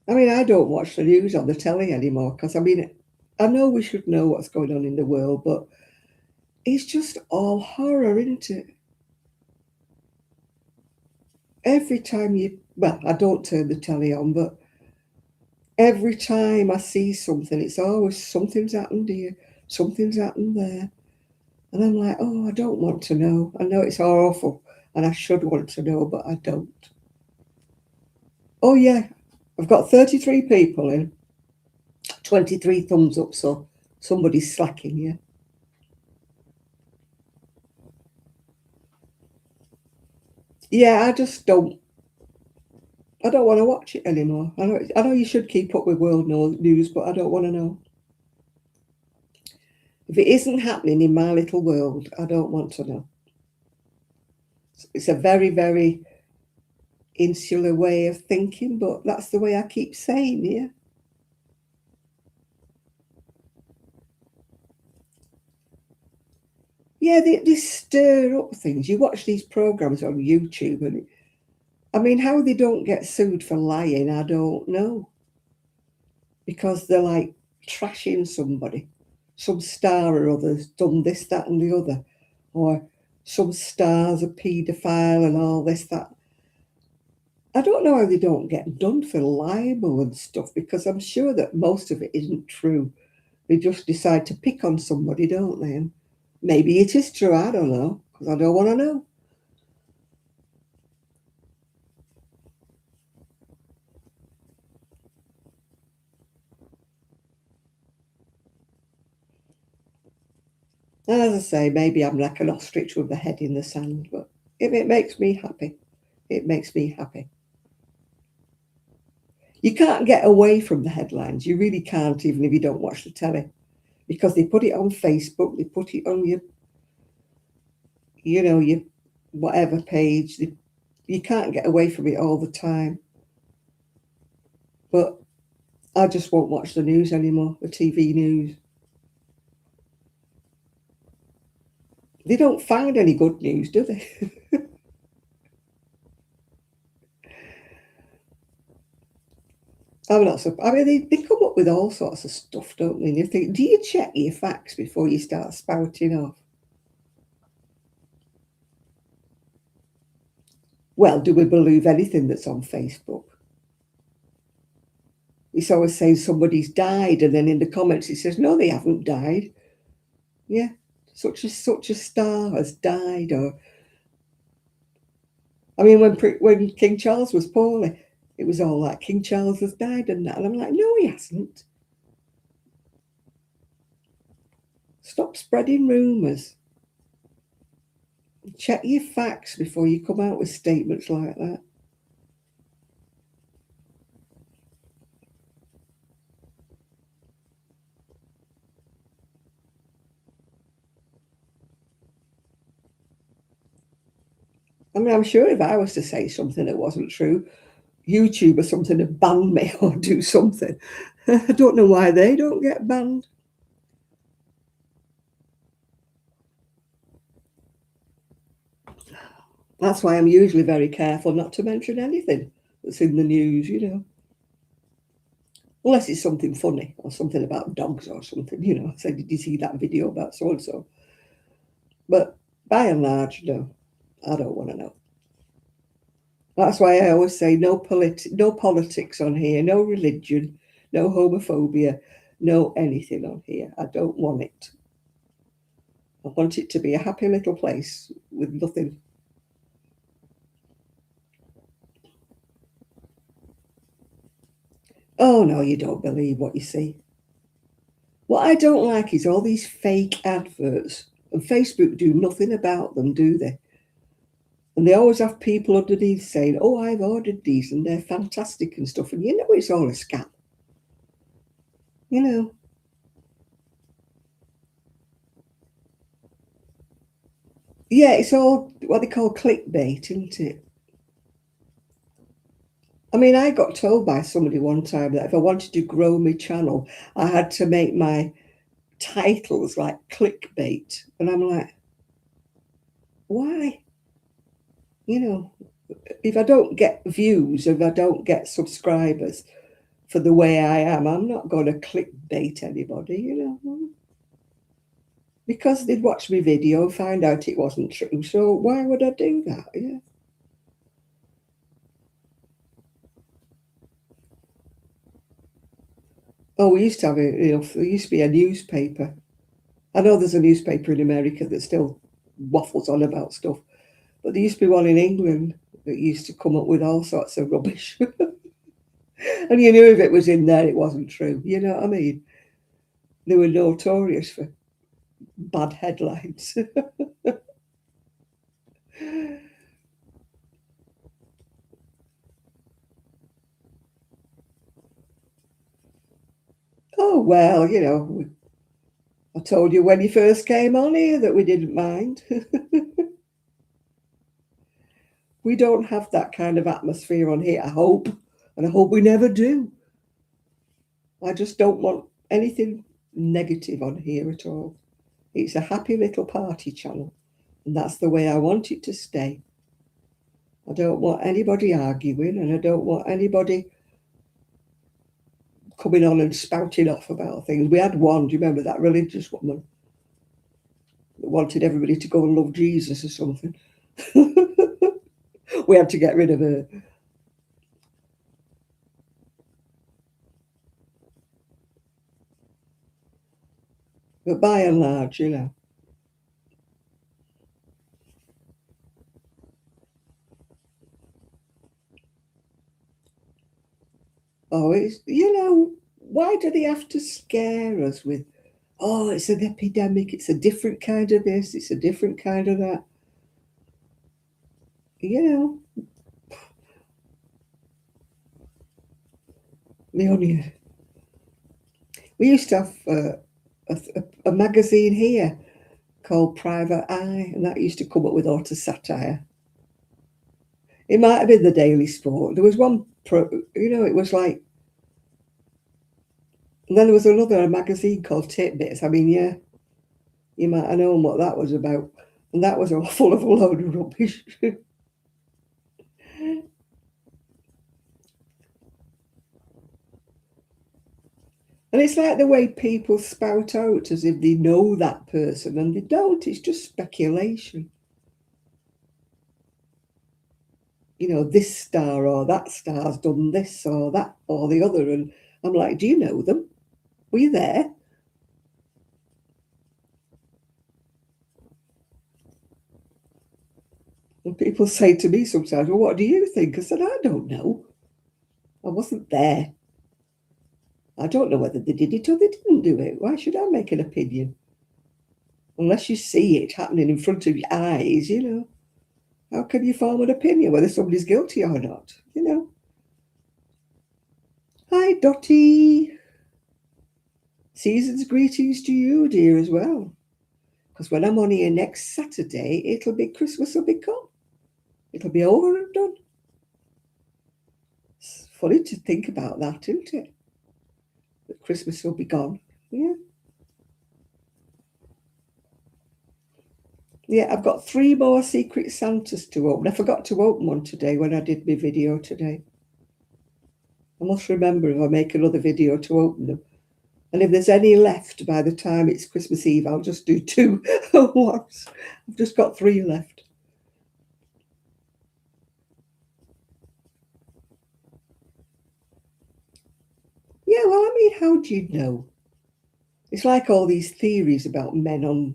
I mean, I don't watch the news on the telly anymore because, I mean, I know we should know what's going on in the world, but it's just all horror, isn't it? Every time well, I don't turn the telly on, but every time I see something, it's always something's happened here, something's happened there. And I'm like, oh, I don't want to know. I know it's awful and I should want to know, but I don't. Oh, yeah, I've got 33 people in, 23 thumbs up, so somebody's slacking, yeah. Yeah, I don't want to watch it anymore. I know you should keep up with world news, but I don't want to know. If it isn't happening in my little world, I don't want to know. It's a very, very insular way of thinking, but that's the way I keep saying, yeah. Yeah, they stir up things. You watch these programs on YouTube, and I mean, how they don't get sued for lying, I don't know. Because they're like trashing somebody. Some star or other's done this, that, and the other. Or some star's a paedophile and all this, that. I don't know how they don't get done for libel and stuff, because I'm sure that most of it isn't true. They just decide to pick on somebody, don't they? And maybe it is true, I don't know, because I don't want to know. And as I say, maybe I'm like an ostrich with the head in the sand, but it makes me happy. It makes me happy. You can't get away from the headlines. You really can't, even if you don't watch the telly, because they put it on Facebook, they put it on your whatever page. You can't get away from it all the time. But I just won't watch the news anymore, the TV news. They don't find any good news, do they? I'm not surprised. I mean, they come up with all sorts of stuff, don't they? And you think, do you check your facts before you start spouting off? Well, do we believe anything that's on Facebook? It's always saying somebody's died, and then in the comments it says, no, they haven't died. Yeah, such a star has died. Or, I mean, when King Charles was poorly, it was all like King Charles has died and that. And I'm like, no, he hasn't. Stop spreading rumours. Check your facts before you come out with statements like that. I mean, I'm sure if I was to say something that wasn't true, YouTube or something would ban me or do something. I don't know why they don't get banned. That's why I'm usually very careful not to mention anything that's in the news. Unless it's something funny or something about dogs or something. Say, did you see that video about so and so? But by and large, no, I don't want to know. That's why I always say no politics on here, no religion, no homophobia, no anything on here. I don't want it. I want it to be a happy little place with nothing. Oh no, you don't believe what you see. What I don't like is all these fake adverts, and Facebook do nothing about them, do they? And they always have people underneath saying, oh, I've ordered these and they're fantastic and stuff. And it's all a scam. You know. Yeah, it's all what they call clickbait, isn't it? I mean, I got told by somebody one time that if I wanted to grow my channel, I had to make my titles like clickbait. And I'm like, why? You know, if I don't get views, if I don't get subscribers for the way I am, I'm not going to clickbait anybody, you know. Because they'd watch my video, find out it wasn't true. So why would I do that? Yeah. Oh, we used to have there used to be a newspaper. I know there's a newspaper in America that still waffles on about stuff, but there used to be one in England that used to come up with all sorts of rubbish. And you knew if it was in there, it wasn't true. You know what I mean? They were notorious for bad headlines. Oh, well, I told you when you first came on here that we didn't mind. We don't have that kind of atmosphere on here, I hope. And I hope we never do. I just don't want anything negative on here at all. It's a happy little party channel. And that's the way I want it to stay. I don't want anybody arguing, and I don't want anybody coming on and spouting off about things. We had one, do you remember that religious woman that wanted everybody to go and love Jesus or something? We had to get rid of her. But by and large, oh, it's, why do they have to scare us with, oh, it's an epidemic, it's a different kind of this, it's a different kind of that? Leonia, we used to have a magazine here called Private Eye, and that used to come up with auto satire. It might have been the Daily Sport. There was one, it was like, and then there was another magazine called Tidbits. I mean, yeah, you might have known what that was about. And that was all full of a load of rubbish. And it's like the way people spout out as if they know that person, and they don't. It's just speculation. This star or that star's done this or that or the other. And I'm like, do you know them? Were you there? And people say to me sometimes, well, what do you think? I said, I don't know. I wasn't there. I don't know whether they did it or they didn't do it. Why should I make an opinion? Unless you see it happening in front of your eyes, how can you form an opinion whether somebody's guilty or not? Hi, Dottie. Season's greetings to you, dear, as well. Because when I'm on here next Saturday, Christmas will be gone. It'll be over and done. It's funny to think about that, isn't it? That Christmas will be gone. Yeah. Yeah, I've got 3 more Secret Santas to open. I forgot to open one today when I did my video today. I must remember if I make another video to open them. And if there's any left by the time it's Christmas Eve, I'll just do 2 at once. I've just got 3 left. Yeah, well, I mean, how do you know? It's like all these theories about men on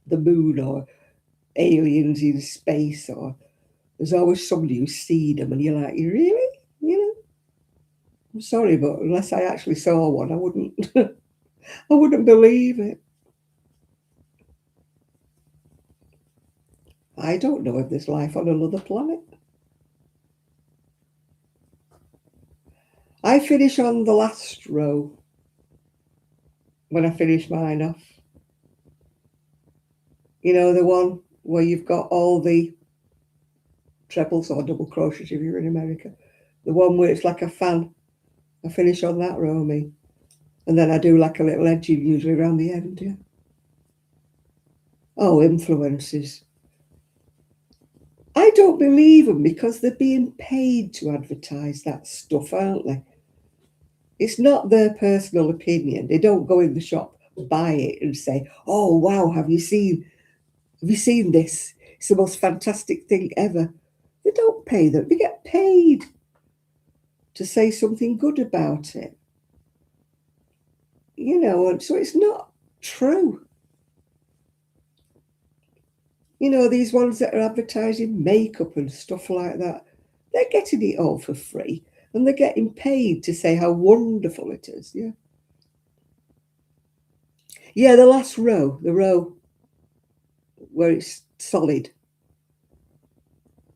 the moon or aliens in space, or there's always somebody who's seen them and you're like, you really? I'm sorry, but unless I actually saw one, I wouldn't I wouldn't believe it. I don't know if there's life on another planet. I finish on the last row when I finish mine off. The one where you've got all the trebles or double crochets if you're in America, The one where it's like a fan. I finish on that row, me. And then I do like a little edging usually around the end, yeah. Oh, influencers. I don't believe them because they're being paid to advertise that stuff, aren't they? It's not their personal opinion. They don't go in the shop, buy it and say, oh, wow, have you seen this? It's the most fantastic thing ever. They don't pay them. They get paid to say something good about it. You know, and so it's not true. You know, these ones that are advertising makeup and stuff like that, they're getting it all for free and they're getting paid to say how wonderful it is, yeah. Yeah, the last row, the row where it's solid.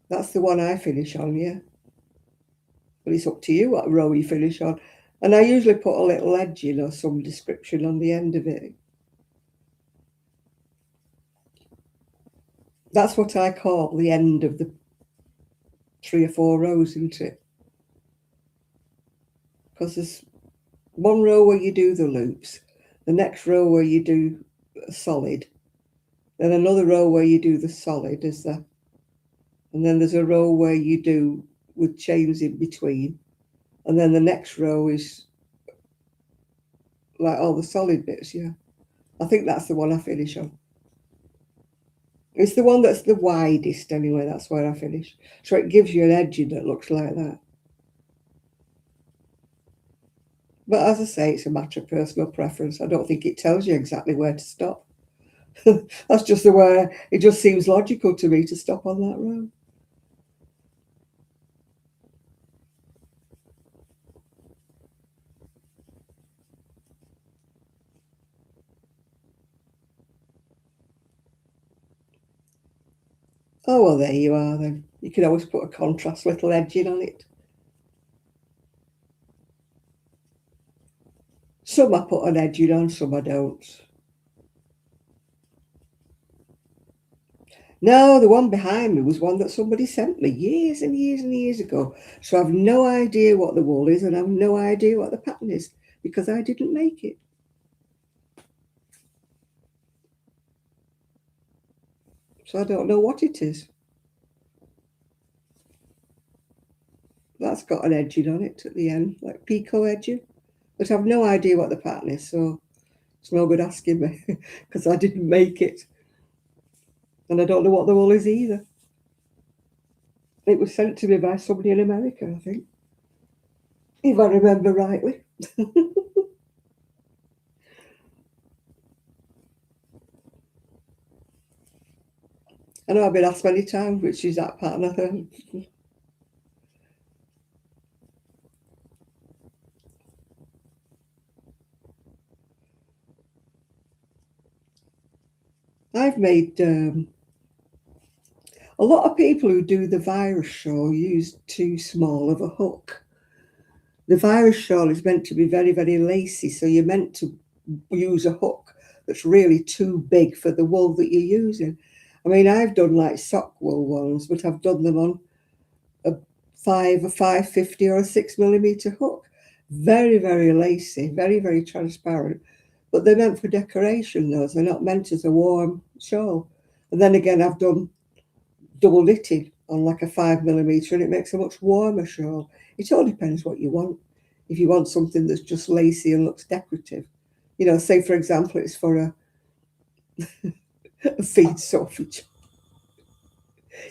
That's the one I finish on, yeah. But it's up to you what row you finish on. And I usually put a little edging or some description on the end of it. That's what I call the end of the 3 or 4 rows, isn't it? Because there's one row where you do the loops, the next row where you do a solid, then another row where you do the solid, is there? And then there's a row where you do with chains in between, and then the next row is like all the solid bits, yeah. I think that's the one I finish on. It's the one that's the widest anyway, that's where I finish. So it gives you an edging that looks like that. But as I say, it's a matter of personal preference. I don't think it tells you exactly where to stop. That's just the way, it just seems logical to me to stop on that row. Oh, well, there you are then. You can always put a contrast little edging on it. Some I put an edging on, some I don't. No, the one behind me was one that somebody sent me years and years and years ago. So I've no idea what the wool is and I've no idea what the pattern is because I didn't make it. So I don't know what it is. That's got an edging on it at the end, like picot edging. But I've no idea what the pattern is, so it's no good asking me because I didn't make it. And I don't know what the wool is either. It was sent to me by somebody in America, I think, if I remember rightly. I know I've been asked many times which is that pattern, I think. I've made a lot of people who do the virus shawl use too small of a hook. The virus shawl is meant to be very, very lacy, so you're meant to use a hook that's really too big for the wool that you're using. I mean, I've done like sock wool ones, but I've done them on a 550 or a 6mm hook. Very, very lacy, very, very transparent. But they're meant for decoration, those. They're not meant as a warm shawl. And then again, I've done double knitting on like a 5mm and it makes a much warmer shawl. It all depends what you want. If you want something that's just lacy and looks decorative, you know, say for example, it's for a feed sausage.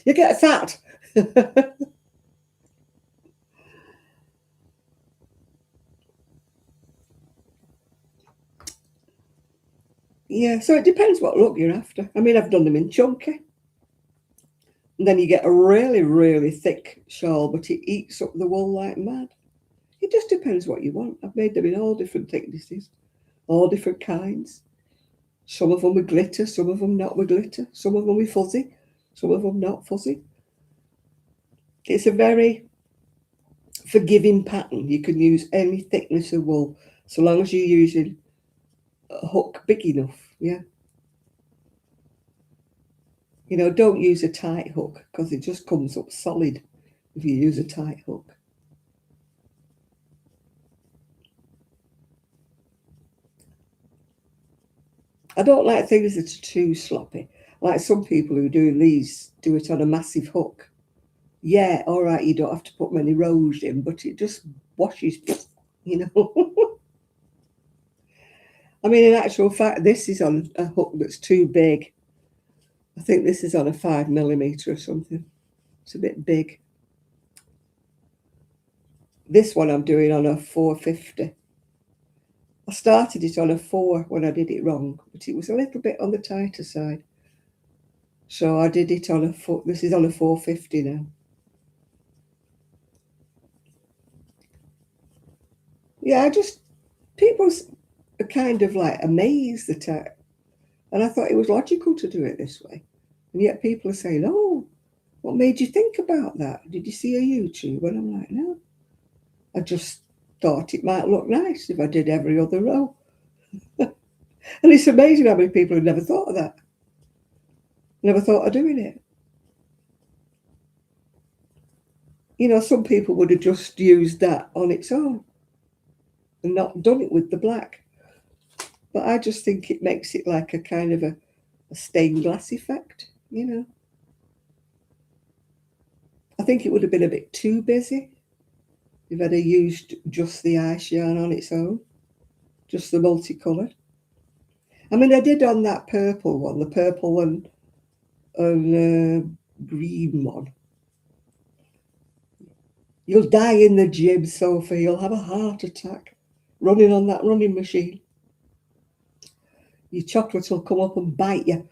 You get fat. Yeah, so it depends what look you're after. I mean, I've done them in chunky. And then you get a really, really thick shawl, but it eats up the wool like mad. It just depends what you want. I've made them in all different thicknesses, all different kinds. Some of them with glitter, some of them not with glitter, some of them with fuzzy, some of them not fuzzy. It's a very forgiving pattern. You can use any thickness of wool, so long as you're using a hook big enough, yeah. You know, don't use a tight hook because it just comes up solid if you use a tight hook. I don't like things that are too sloppy. Like some people who do these do it on a massive hook. Yeah, all right, you don't have to put many rows in, but it just washes, you know. I mean, in actual fact, this is on a hook that's too big. I think this is on a 5mm or something. It's a bit big. This one I'm doing on a 450. I started it on a 4 when I did it wrong, but it was a little bit on the tighter side. So I did it on a 4. This is on a 450 now. Yeah, people are kind of like amazed that and I thought it was logical to do it this way. And yet people are saying, oh, what made you think about that? Did you see a YouTube? And I'm like, no. I just thought it might look nice if I did every other row. And it's amazing how many people have never thought of that. Never thought of doing it. You know, some people would have just used that on its own and not done it with the black. But I just think it makes it like a kind of a stained glass effect, you know. I think it would have been a bit too busy if I'd have used just the ice yarn on its own, just the multicoloured. I mean, I did on that purple one, the purple and green one. You'll die in the gym, Sophie. You'll have a heart attack running on that running machine. Your chocolate will come up and bite you.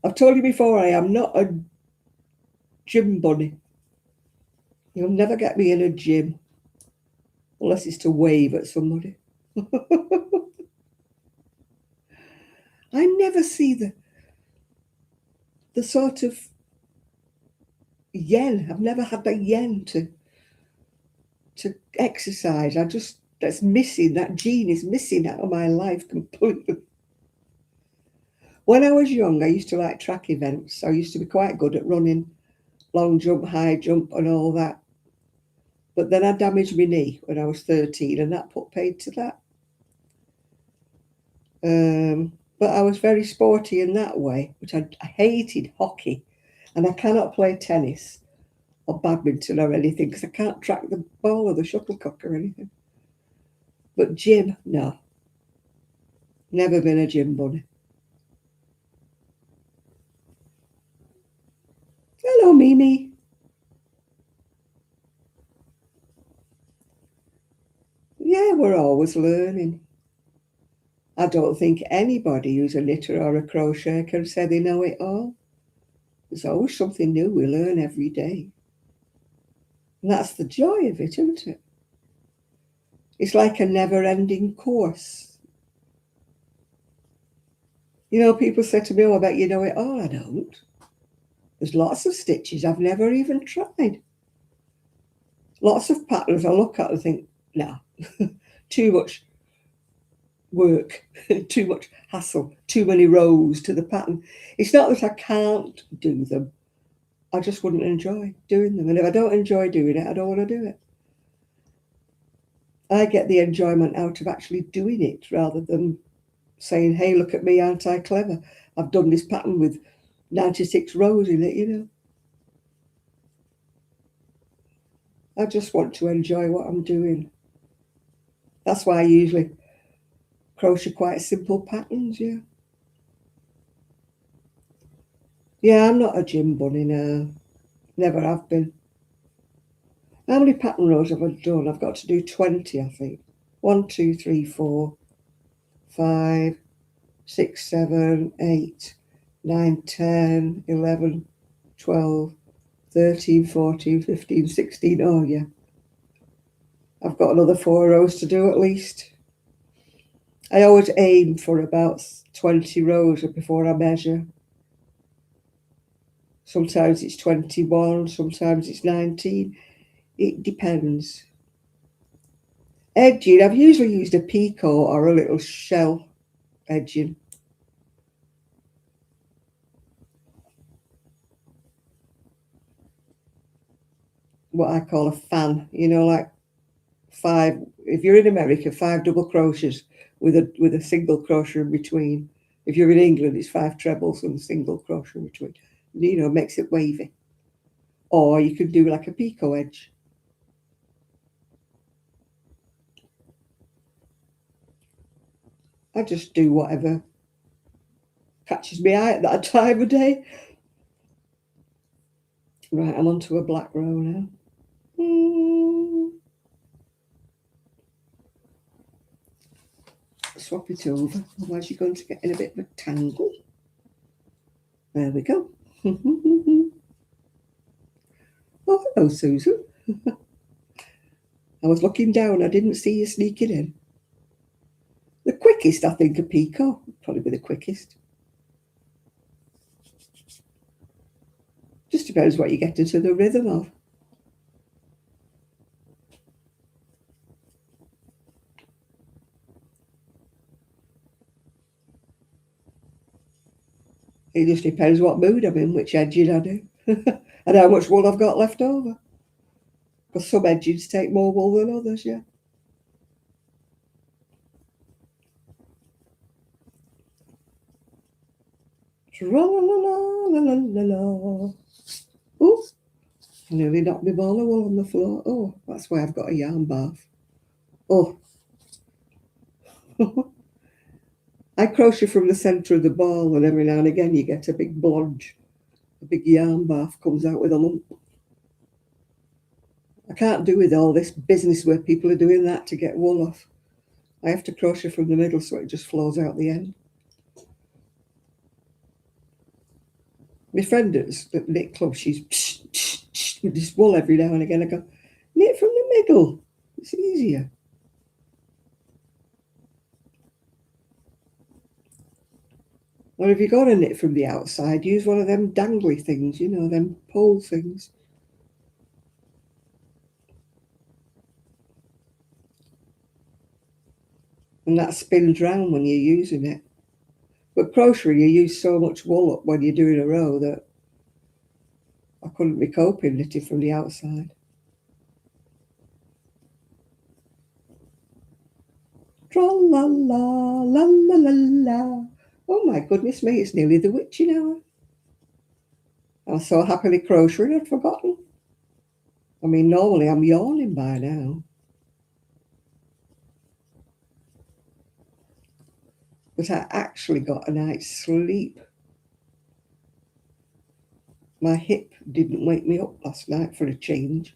I've told you before, I am not a gym bunny. You'll never get me in a gym unless it's to wave at somebody. I never see the sort of yen. I've never had that yen to exercise. That's missing. That gene is missing out of my life completely. When I was young, I used to like track events. I used to be quite good at running, long jump, high jump, and all that. But then I damaged my knee when I was 13, and that put paid to that. But I was very sporty in that way, which I hated hockey, and I cannot play tennis or badminton or anything because I can't track the ball or the shuttlecock or anything. But gym, no. Never been a gym bunny. Hello, Mimi. Yeah, we're always learning. I don't think anybody who's a knitter or a crocheter can say they know it all. There's always something new we learn every day. And that's the joy of it, isn't it? It's like a never-ending course. You know, people say to me, oh, I bet you know it all. I don't. There's lots of stitches I've never even tried. Lots of patterns I look at and think, no, too much work, too much hassle, too many rows to the pattern. It's not that I can't do them. I just wouldn't enjoy doing them. And if I don't enjoy doing it, I don't want to do it. I get the enjoyment out of actually doing it rather than saying, hey, look at me, aren't I clever? I've done this pattern with 96 rows in it, you know. I just want to enjoy what I'm doing. That's why I usually crochet quite simple patterns, yeah. Yeah, I'm not a gym bunny now. Never have been. How many pattern rows have I done? I've got to do 20, I think. 1, 2, 3, 4, 5, 6, 7, 8, 9, 10, 11, 12, 13, 14, 15, 16. Oh, yeah. I've got another 4 rows to do at least. I always aim for about 20 rows before I measure. Sometimes it's 21, sometimes it's 19. It depends. Edging, I've usually used a picot or a little shell edging. What I call a fan, you know, like 5, if you're in America, 5 double crochets with a single crochet in between. If you're in England, it's 5 trebles and a single crochet in between. You know, makes it wavy. Or you could do like a picot edge. I just do whatever catches my eye at that time of day. Right, I'm onto a black row now. Swap it over, otherwise you're going to get in a bit of a tangle. There we go. Oh, hello, Susan. I was looking down, I didn't see you sneaking in. The quickest, I think, a picot would probably be the quickest. Just depends what you get into the rhythm of. It just depends what mood I'm in, which edging I do, and how much wool I've got left over. Because some edgings take more wool than others, yeah. Tra-la-la-la-la-la-la. Oh, I nearly knocked my ball of wool on the floor. Oh, that's why I've got a yarn bath. Oh. I crochet from the centre of the ball, and every now and again you get a big blodge. A big yarn bath comes out with a lump. I can't do with all this business where people are doing that to get wool off. I have to crochet from the middle so it just flows out the end. My friend at knit club, she's with this wool every now and again. I go, knit from the middle. It's easier. Or if you're going to knit from the outside, use one of them dangly things, you know, them pole things. And that spins round when you're using it. But crochet, you use so much wool up when you're doing a row that I couldn't be coping knitting from the outside. Tra-la-la, la-la-la-la. Oh my goodness me, it's nearly the witching hour. I was so happily crocheting I'd forgotten. I mean, normally I'm yawning by now. But I actually got a night's sleep. My hip didn't wake me up last night for a change.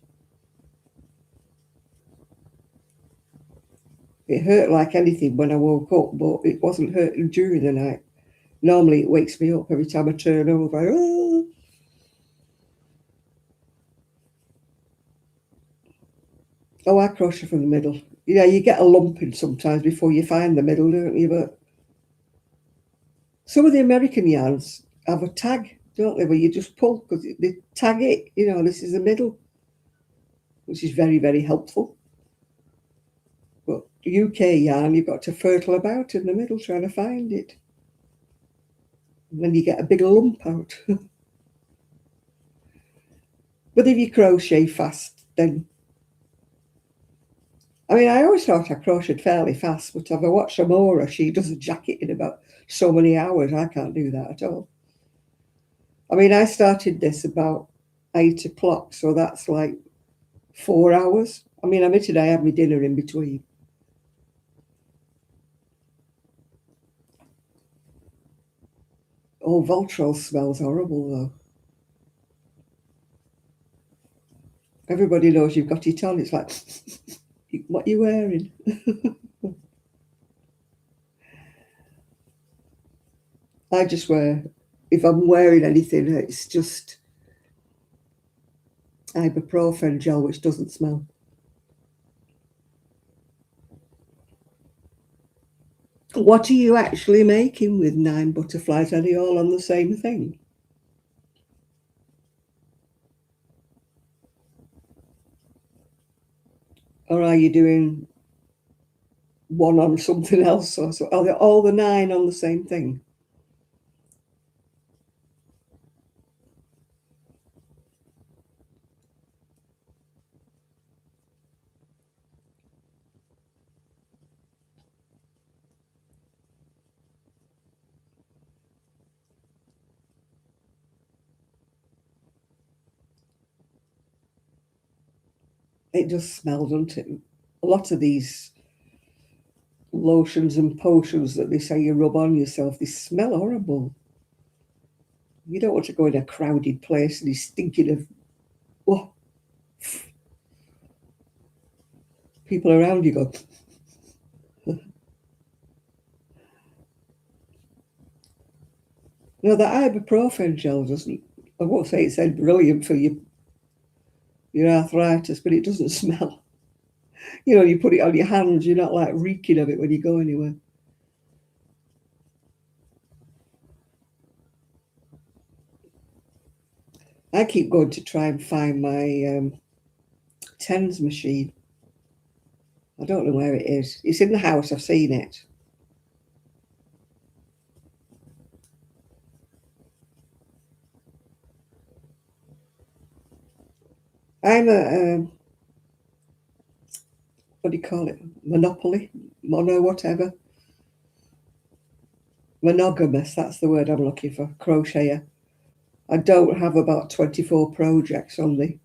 It hurt like anything when I woke up, but it wasn't hurting during the night. Normally it wakes me up every time I turn over. Oh, I crochet from the middle. Yeah, you get a lumping sometimes before you find the middle, don't you? But some of the American yarns have a tag, don't they, where you just pull because they tag it, you know, this is the middle, which is very, very helpful. But the UK yarn, you've got to fertle about in the middle trying to find it. And then you get a big lump out. But if you crochet fast, then... I mean, I always thought I crocheted fairly fast, but if I watch Amora, she does a jacket in about so many hours. I can't do that at all. I mean, I started this about 8 o'clock, so that's like 4 hours. I mean, I admitted I had my dinner in between. Oh, Voltron smells horrible, though. Everybody knows you've got it on. It's like, what are you wearing? I just wear, if I'm wearing anything, it's just ibuprofen gel, which doesn't smell. What are you actually making with 9 butterflies? Are they all on the same thing? Or are you doing one on something else? Or so are they all the 9 on the same thing? It does smell, doesn't it? A lot of these lotions and potions that they say you rub on yourself, they smell horrible. You don't want to go in a crowded place and you're stinking of, oh, people around you go. No, that ibuprofen gel doesn't, I won't say it's brilliant for your arthritis, but it doesn't smell. You know, you put it on your hands, you're not like reeking of it when you go anywhere. I keep going to try and find my tens machine. I don't know where it is. It's in the house, I've seen it. I'm a, what do you call it? Monopoly? Mono, whatever. Monogamous, that's the word I'm looking for. Crocheter. I don't have about 24 projects on the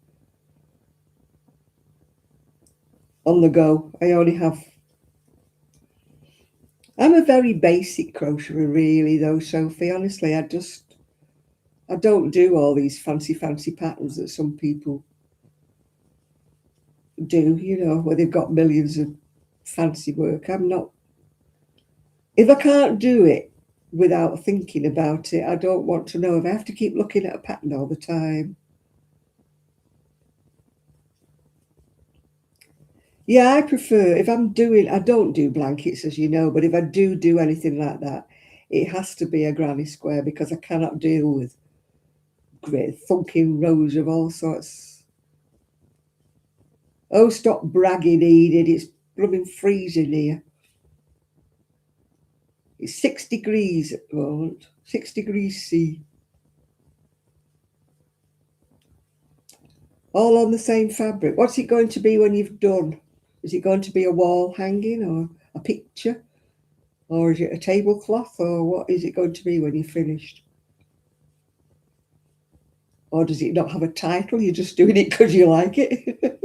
go. I only have. I'm a very basic crocheter, really, though, Sophie. Honestly, I don't do all these fancy patterns that some people do, you know, where they've got millions of fancy work. I'm not. If I can't do it without thinking about it, I don't want to know. If I have to keep looking at a pattern all the time. Yeah, I prefer, if I'm doing, I don't do blankets, as you know, but if I do anything like that, it has to be a granny square because I cannot deal with great thunking rows of all sorts. Oh, stop bragging, Enid. It's blooming freezing here. It's 6 degrees at the moment, 6 degrees C. All on the same fabric. What's it going to be when you've done? Is it going to be a wall hanging or a picture? Or is it a tablecloth? Or what is it going to be when you're finished? Or does it not have a title? You're just doing it because you like it?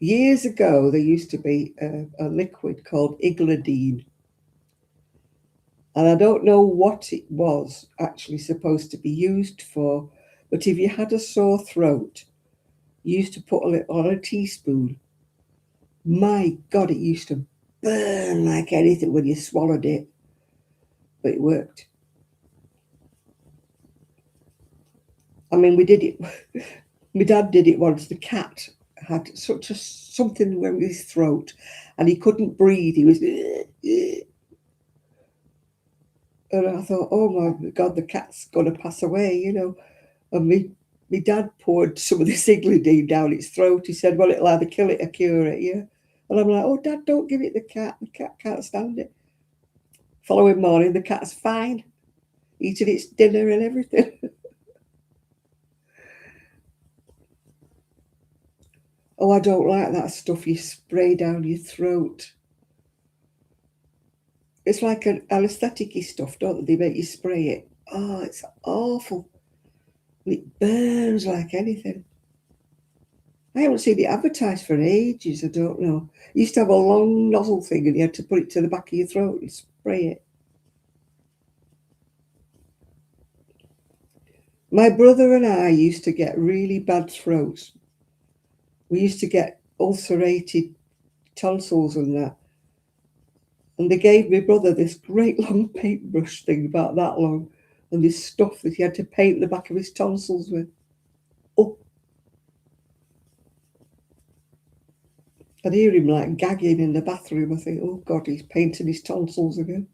Years ago, there used to be a liquid called Igladine. And I don't know what it was actually supposed to be used for, but if you had a sore throat, you used to put it on a teaspoon. My God, it used to burn like anything when you swallowed it, but it worked. I mean, we did it. My dad did it once. The cat had something wrong with his throat, and he couldn't breathe. He was, and I thought, oh my God, the cat's going to pass away, you know. And my dad poured some of this Igladine down its throat. He said, well, it'll either kill it or cure it, yeah. And I'm like, oh, Dad, don't give it the cat. The cat can't stand it. Following morning, the cat's fine, eating its dinner and everything. Oh, I don't like that stuff you spray down your throat. It's like an anesthetic-y stuff, don't they? They make you spray it. Oh, it's awful. It burns like anything. I haven't seen it advertised for ages. I don't know. It used to have a long nozzle thing and you had to put it to the back of your throat and spray it. My brother and I used to get really bad throats. We used to get ulcerated tonsils and that. And they gave my brother this great long paintbrush thing, about that long, and this stuff that he had to paint the back of his tonsils with. Oh, I'd hear him like gagging in the bathroom. I think, oh God, he's painting his tonsils again.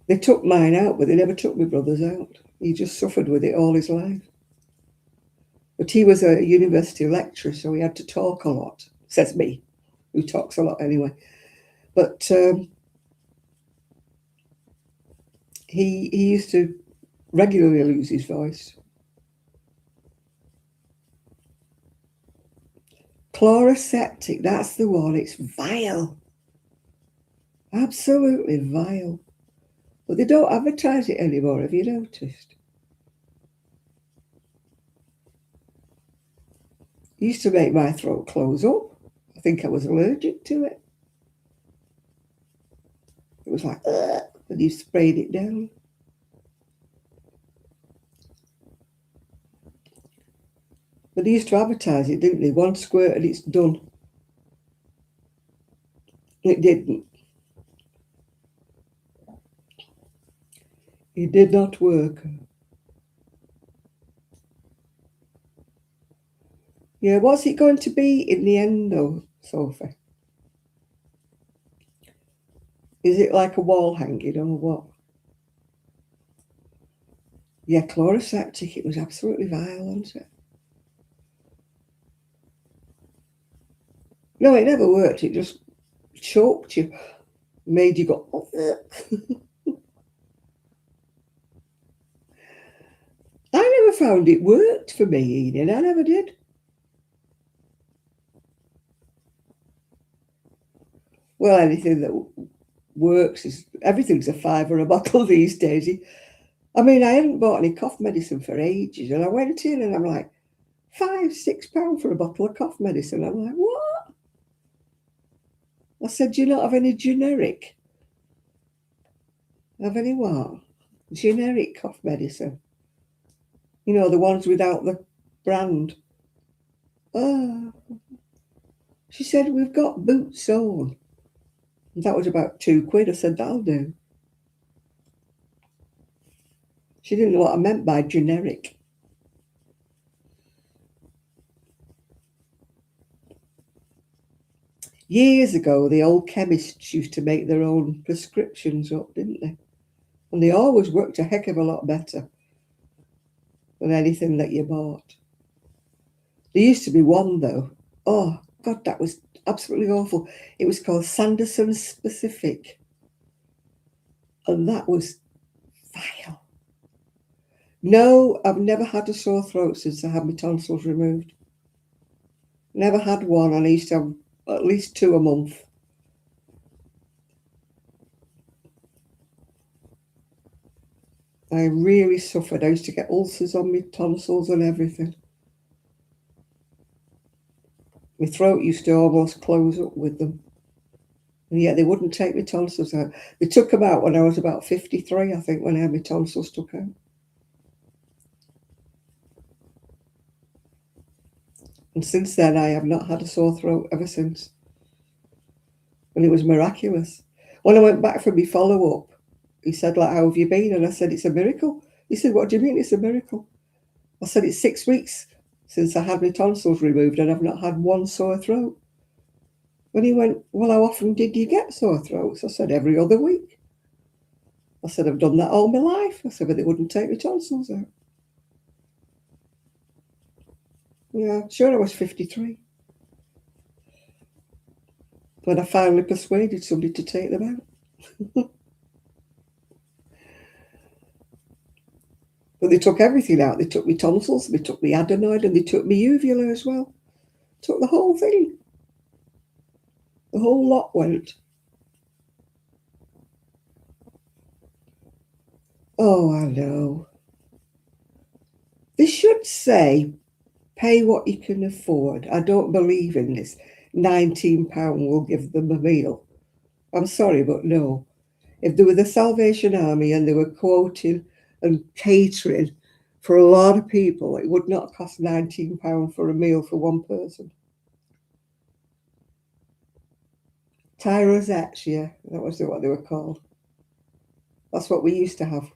They took mine out, but they never took my brother's out. He just suffered with it all his life. But he was a university lecturer, so he had to talk a lot. Says me, who talks a lot anyway. But he used to regularly lose his voice. Chloroseptic, that's the one. It's vile. Absolutely vile. But they don't advertise it anymore, have you noticed? It used to make my throat close up. I think I was allergic to it. It was like, and you sprayed it down. But they used to advertise it, didn't they? One squirt and it's done. It didn't. It did not work. Yeah, what's it going to be in the end though, Sophie? Is it like a wall hanging or what? Yeah, chloroseptic, it was absolutely vile, wasn't it? No, it never worked. It just choked you, made you go, I never found it worked for me, Enid. I never did. Well, anything that works is, everything's a £5 a bottle these days. I mean, I hadn't bought any cough medicine for ages, and I went in and I'm like, £5-6 for a bottle of cough medicine. I'm like, what? I said, do you not have any generic? Have any what? Generic cough medicine. You know, the ones without the brand. Oh. She said, we've got Boots on. And that was about £2. I said, that'll do. She didn't know what I meant by generic. Years ago, the old chemists used to make their own prescriptions up, didn't they? And they always worked a heck of a lot better than anything that you bought. There used to be one, though. Oh, God, that was absolutely awful. It was called Sanderson Specific. And that was vile. No, I've never had a sore throat since I had my tonsils removed. Never had one, and I used to have at least 2 a month. I really suffered. I used to get ulcers on my tonsils and everything. My throat used to almost close up with them. And yet they wouldn't take my tonsils out. They took them out when I was about 53, I think, when I had my tonsils took out. And since then, I have not had a sore throat ever since. And it was miraculous. When I went back for my follow-up, he said, like, how have you been? And I said, it's a miracle. He said, what do you mean it's a miracle? I said, it's 6 weeks since I had my tonsils removed and I've not had one sore throat. And he went, well, how often did you get sore throats? I said, every other week. I said, I've done that all my life. I said, but they wouldn't take my tonsils out. Yeah, sure, I was 53. When I finally persuaded somebody to take them out. But they took everything out. They took my tonsils, they took my adenoid, and they took my uvula as well. Took the whole thing. The whole lot went. Oh, I know. They should say, pay what you can afford. I don't believe in this. £19 will give them a meal. I'm sorry, but no. If they were the Salvation Army and they were quoting and catering for a lot of people, it would not cost £19 for a meal for one person. Tie rosettes, yeah, that was what they were called. That's what we used to have.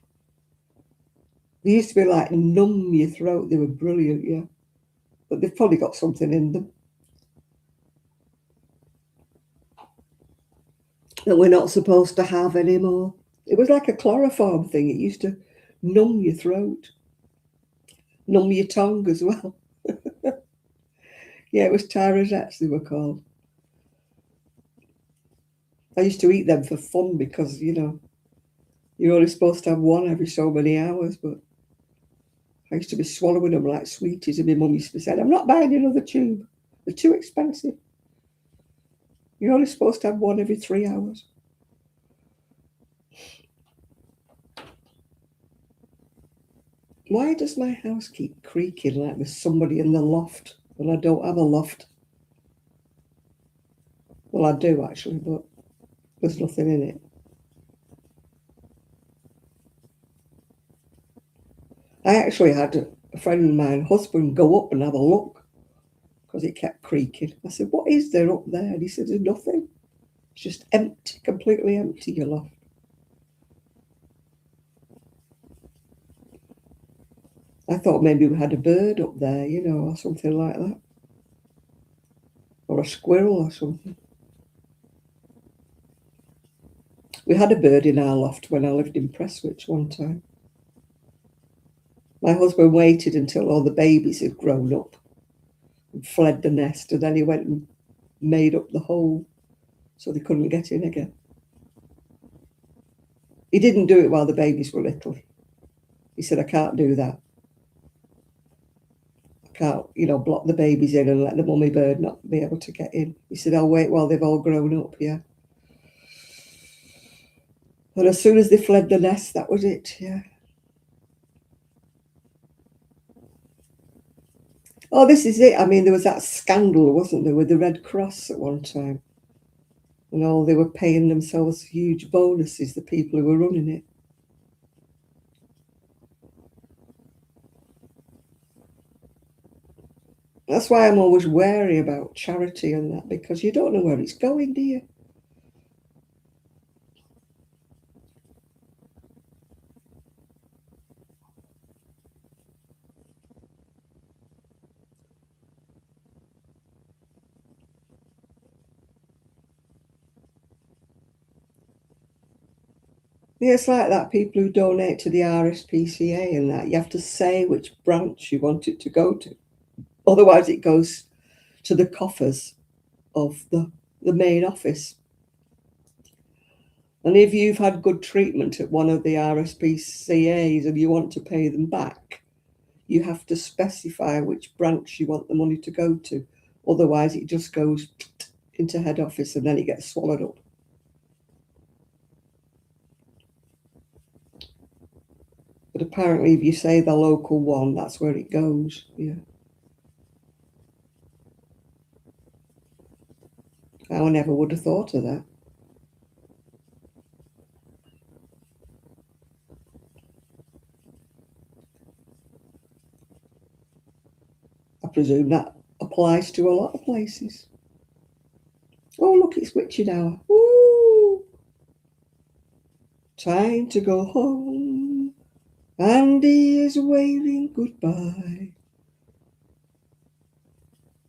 They used to be like numb your throat. They were brilliant, yeah. But they've probably got something in them that we're not supposed to have anymore. It was like a chloroform thing. It used to numb your throat, numb your tongue as well. Yeah, it was tie rosettes they were called. I used to eat them for fun because, you know, You're only supposed to have one every so many hours, but I used to be swallowing them like sweeties, and my mum used to be saying, I'm not buying another tube. They're too expensive. You're only supposed to have one every 3 hours. Why does my house keep creaking like there's somebody in the loft when I don't have a loft? Well, I do actually, but there's nothing in it. I actually had a friend of mine, husband, go up and have a look because it kept creaking. I said, what is there up there? And he said, there's nothing. It's just empty, completely empty, your loft. I thought maybe we had a bird up there, you know, or something like that. Or a squirrel or something. We had a bird in our loft when I lived in Prestwich one time. My husband waited until all the babies had grown up and fled the nest, and then he went and made up the hole so they couldn't get in again. He didn't do it while the babies were little. He said, I can't do that. I can't, you know, block the babies in and let the mummy bird not be able to get in. He said, I'll wait while they've all grown up, yeah. And as soon as they fled the nest, that was it, yeah. Oh, this is it. I mean, there was that scandal, wasn't there, with the Red Cross at one time. And all they were paying themselves huge bonuses, the people who were running it. That's why I'm always wary about charity and that, because you don't know where it's going, do you? Yeah, it's like that. People who donate to the RSPCA and that, you have to say which branch you want it to go to. Otherwise, it goes to the coffers of the main office. And if you've had good treatment at one of the RSPCAs and you want to pay them back, you have to specify which branch you want the money to go to. Otherwise, it just goes into head office and then it gets swallowed up. But apparently, if you say the local one, that's where it goes. Yeah. I never would have thought of that. I presume that applies to a lot of places. Oh, look, it's witching hour. Woo! Time to go home. Andy is waving goodbye.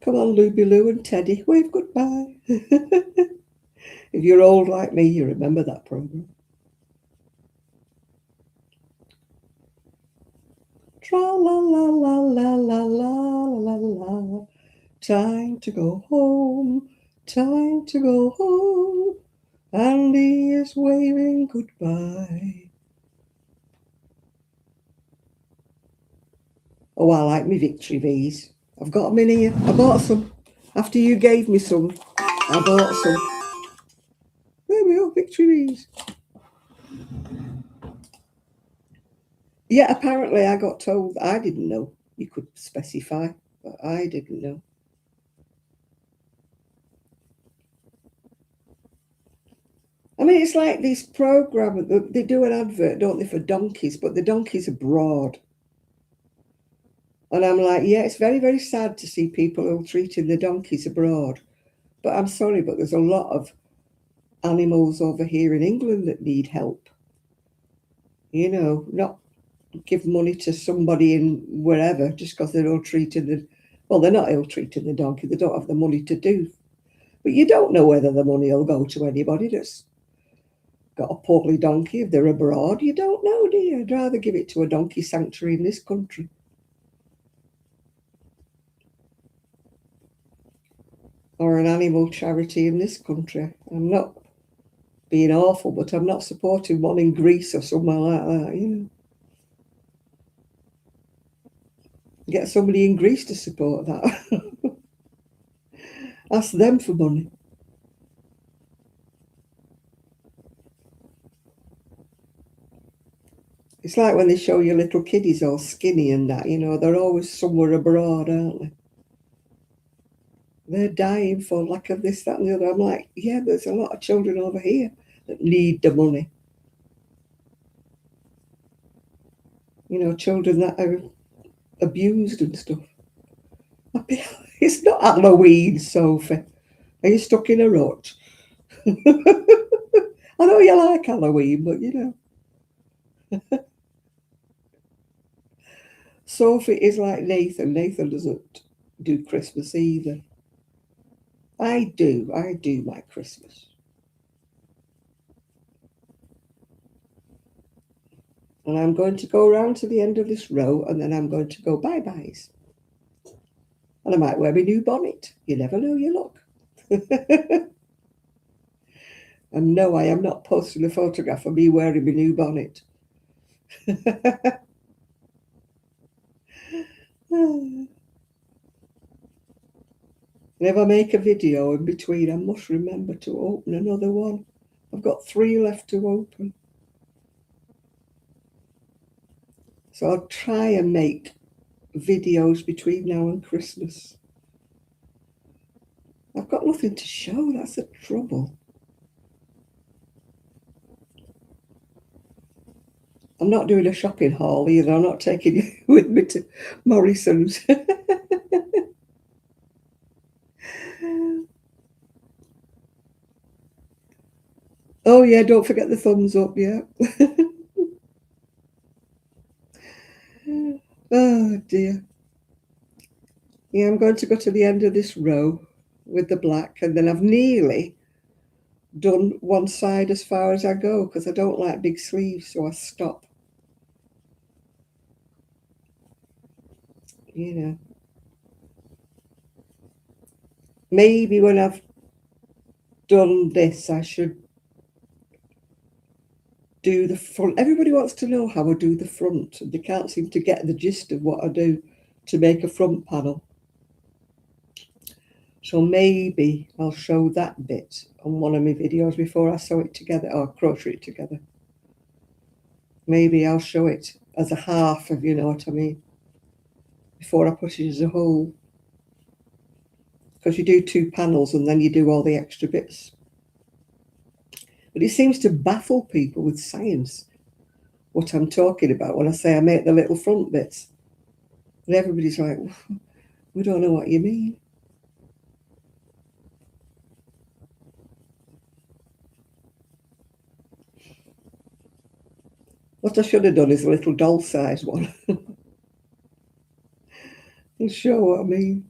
Come on, Luby Lou and Teddy, wave goodbye. If you're old like me, you remember that program. Tra la la la la la la la la. Time to go home. Time to go home. Andy is waving goodbye. Oh, I like me Victory V's. I've got them in here. I bought some. After you gave me some, I bought some. There we are, Victory V's. Yeah, apparently I got told. I didn't know you could specify, but I didn't know. I mean, it's like this program, they do an advert, don't they, for donkeys, but the donkeys are broad. And I'm like, yeah, it's very, very sad to see people who are treating the donkeys abroad. But I'm sorry, but there's a lot of animals over here in England that need help. You know, not give money to somebody in wherever just because they're ill-treating the, well, they're not ill-treating the donkey. They don't have the money to do. But you don't know whether the money will go to anybody that's got a poorly donkey. If they're abroad, you don't know, do you? I'd rather give it to a donkey sanctuary in this country. Or an animal charity in this country. I'm not being awful, but I'm not supporting one in Greece or somewhere like that, you know. Get somebody in Greece to support that. Ask them for money. It's like when they show you little kiddies all skinny and that, you know, they're always somewhere abroad, aren't they? They're dying for lack of this, that, and the other. I'm like, yeah, there's a lot of children over here that need the money. You know, children that are abused and stuff. It's not Halloween, Sophie. Are you stuck in a rut? I know you like Halloween, but you know. Sophie is like Nathan. Nathan doesn't do Christmas either. I do my Christmas. And I'm going to go around to the end of this row and then I'm going to go bye-byes. And I might wear my new bonnet. You never know your luck. And no, I am not posting a photograph of me wearing my new bonnet. And if I make a video in between, I must remember to open another one. I've got 3 left to open. So I'll try and make videos between now and Christmas. I've got nothing to show, that's the trouble. I'm not doing a shopping haul either. I'm not taking you with me to Morrison's. Oh yeah, don't forget the thumbs up, yeah. Oh dear. Yeah, I'm going to go to the end of this row with the black, and then I've nearly done one side as far as I go because I don't like big sleeves, so I stop. You know. Maybe when I've done this, I should do the front. Everybody wants to know how I do the front, and they can't seem to get the gist of what I do to make a front panel. So maybe I'll show that bit on one of my videos before I sew it together or crochet it together. Maybe I'll show it as a half of, you know what I mean, before I put it as a whole. Because you do 2 panels and then you do all the extra bits. But it seems to baffle people with science what I'm talking about when I say I make the little front bits. And everybody's like, we don't know what you mean. What I should have done is a little doll size one. And show what I mean.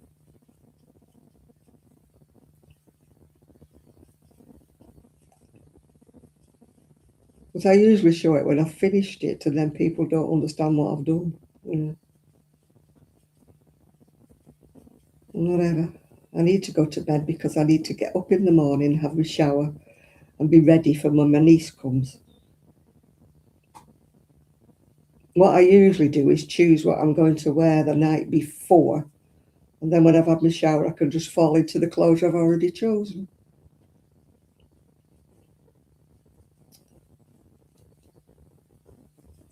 But I usually show it when I've finished it and then people don't understand what I've done. You know. Whatever. I need to go to bed because I need to get up in the morning, have my shower and be ready for when my niece comes. What I usually do is choose what I'm going to wear the night before. And then when I've had my shower, I can just fall into the clothes I've already chosen.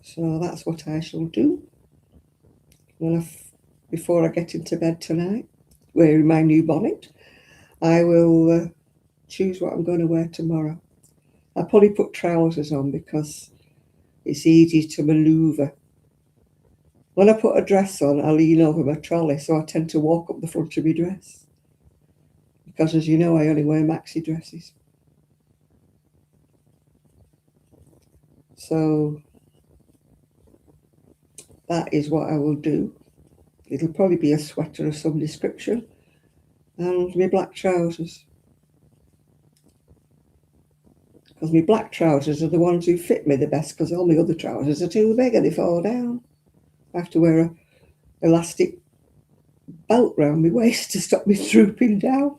So that's what I shall do before I get into bed tonight, wearing my new bonnet. I will choose what I'm going to wear tomorrow. I'll probably put trousers on because it's easy to manoeuvre. When I put a dress on, I lean over my trolley, so I tend to walk up the front of my dress. Because as you know, I only wear maxi dresses. So that is what I will do. It'll probably be a sweater of some description and my black trousers. Because my black trousers are the ones who fit me the best because all my other trousers are too big and they fall down. I have to wear an elastic belt round my waist to stop me drooping down.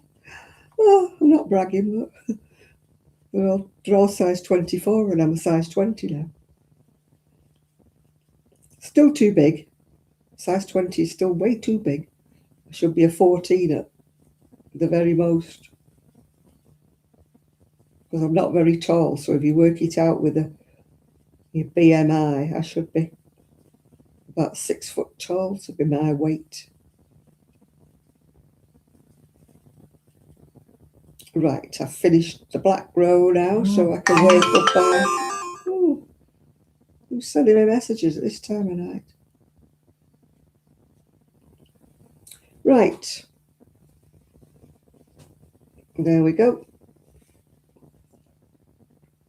Oh, I'm not bragging, but Well, they're all size 24 and I'm a size 20 now. Still too big. Size 20 is still way too big. I should be a 14 at the very most. Because I'm not very tall, so if you work it out with your BMI, I should be about 6 foot tall to be my weight. Right, I've finished the black row now, so I can wake up by... Oh, who's sending me messages at this time of night? Right. There we go.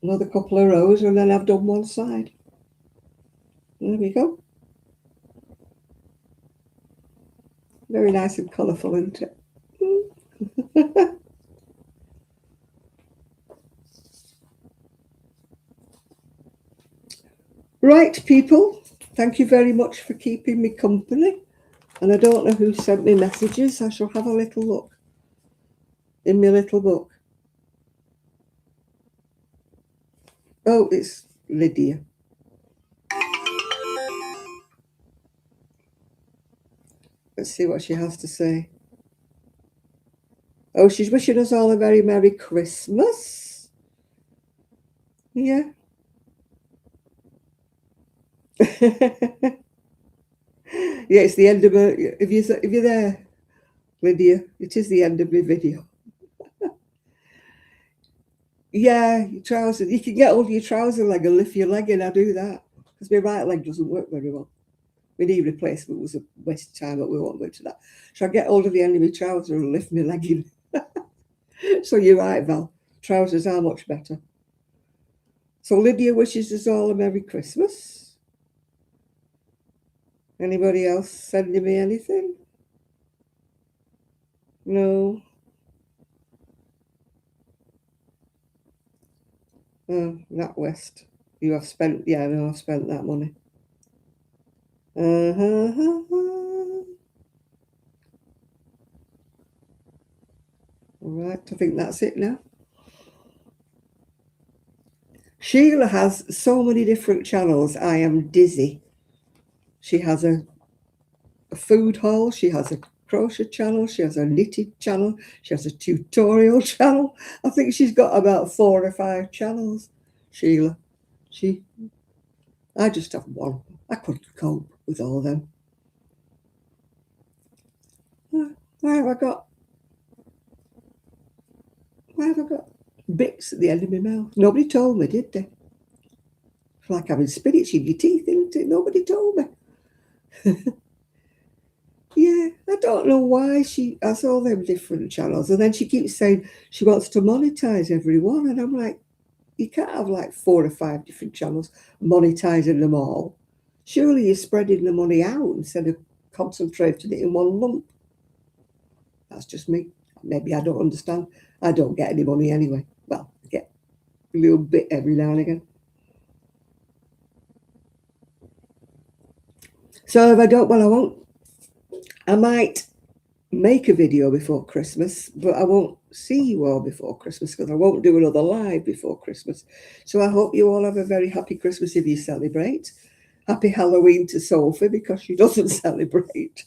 Another couple of rows and then I've done one side. There we go. Very nice and colourful, isn't it? Right, people. Thank you very much for keeping me company. And I don't know who sent me messages. I shall have a little look in my little book. Oh, it's Lydia. Let's see what she has to say. Oh, she's wishing us all a very Merry Christmas. Yeah. Yeah, it's the end of a... If you're there, Lydia, it is the end of my video. Yeah, your trousers. You can get hold of your trouser leg and lift your leg in. I do that because my right leg doesn't work very well. My knee replacement was a waste of time, but we won't go into that. So I get hold of the end of my trouser and lift my leg in. So you're right, Val. Trousers are much better. So Lydia wishes us all a Merry Christmas. Anybody else sending me anything? No. Oh, not West. You have spent, yeah, no, I've spent that money. All right, I think that's it now. Sheila has so many different channels. I am dizzy. She has a food haul. She has a crochet channel. She has a knitted channel. She has a tutorial channel. I think she's got about 4 or 5 channels, Sheila. I just have one. I couldn't cope with all of them. Why have I got bits at the end of my mouth? Nobody told me, did they? It's like having spinach in your teeth, isn't it? Nobody told me. Yeah, I don't know why she has all them different channels. And then she keeps saying she wants to monetize everyone. And I'm like, you can't have like 4 or 5 different channels, monetizing them all. Surely you're spreading the money out instead of concentrating it in one lump. That's just me. Maybe I don't understand. I don't get any money anyway. Well, I get a little bit every now and again. So if I don't, well, I won't. I might make a video before Christmas, but I won't see you all before Christmas because I won't do another live before Christmas. So I hope you all have a very happy Christmas if you celebrate. Happy Halloween to Sophie because she doesn't celebrate.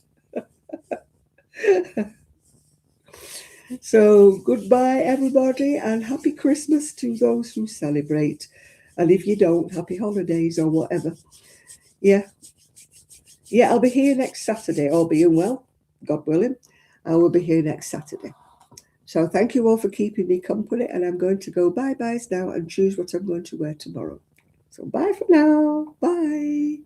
So goodbye, everybody, and happy Christmas to those who celebrate. And if you don't, happy holidays or whatever. Yeah. Yeah, I'll be here next Saturday, all being well, God willing. I will be here next Saturday. So thank you all for keeping me company, and I'm going to go bye-byes now and choose what I'm going to wear tomorrow. So bye for now. Bye.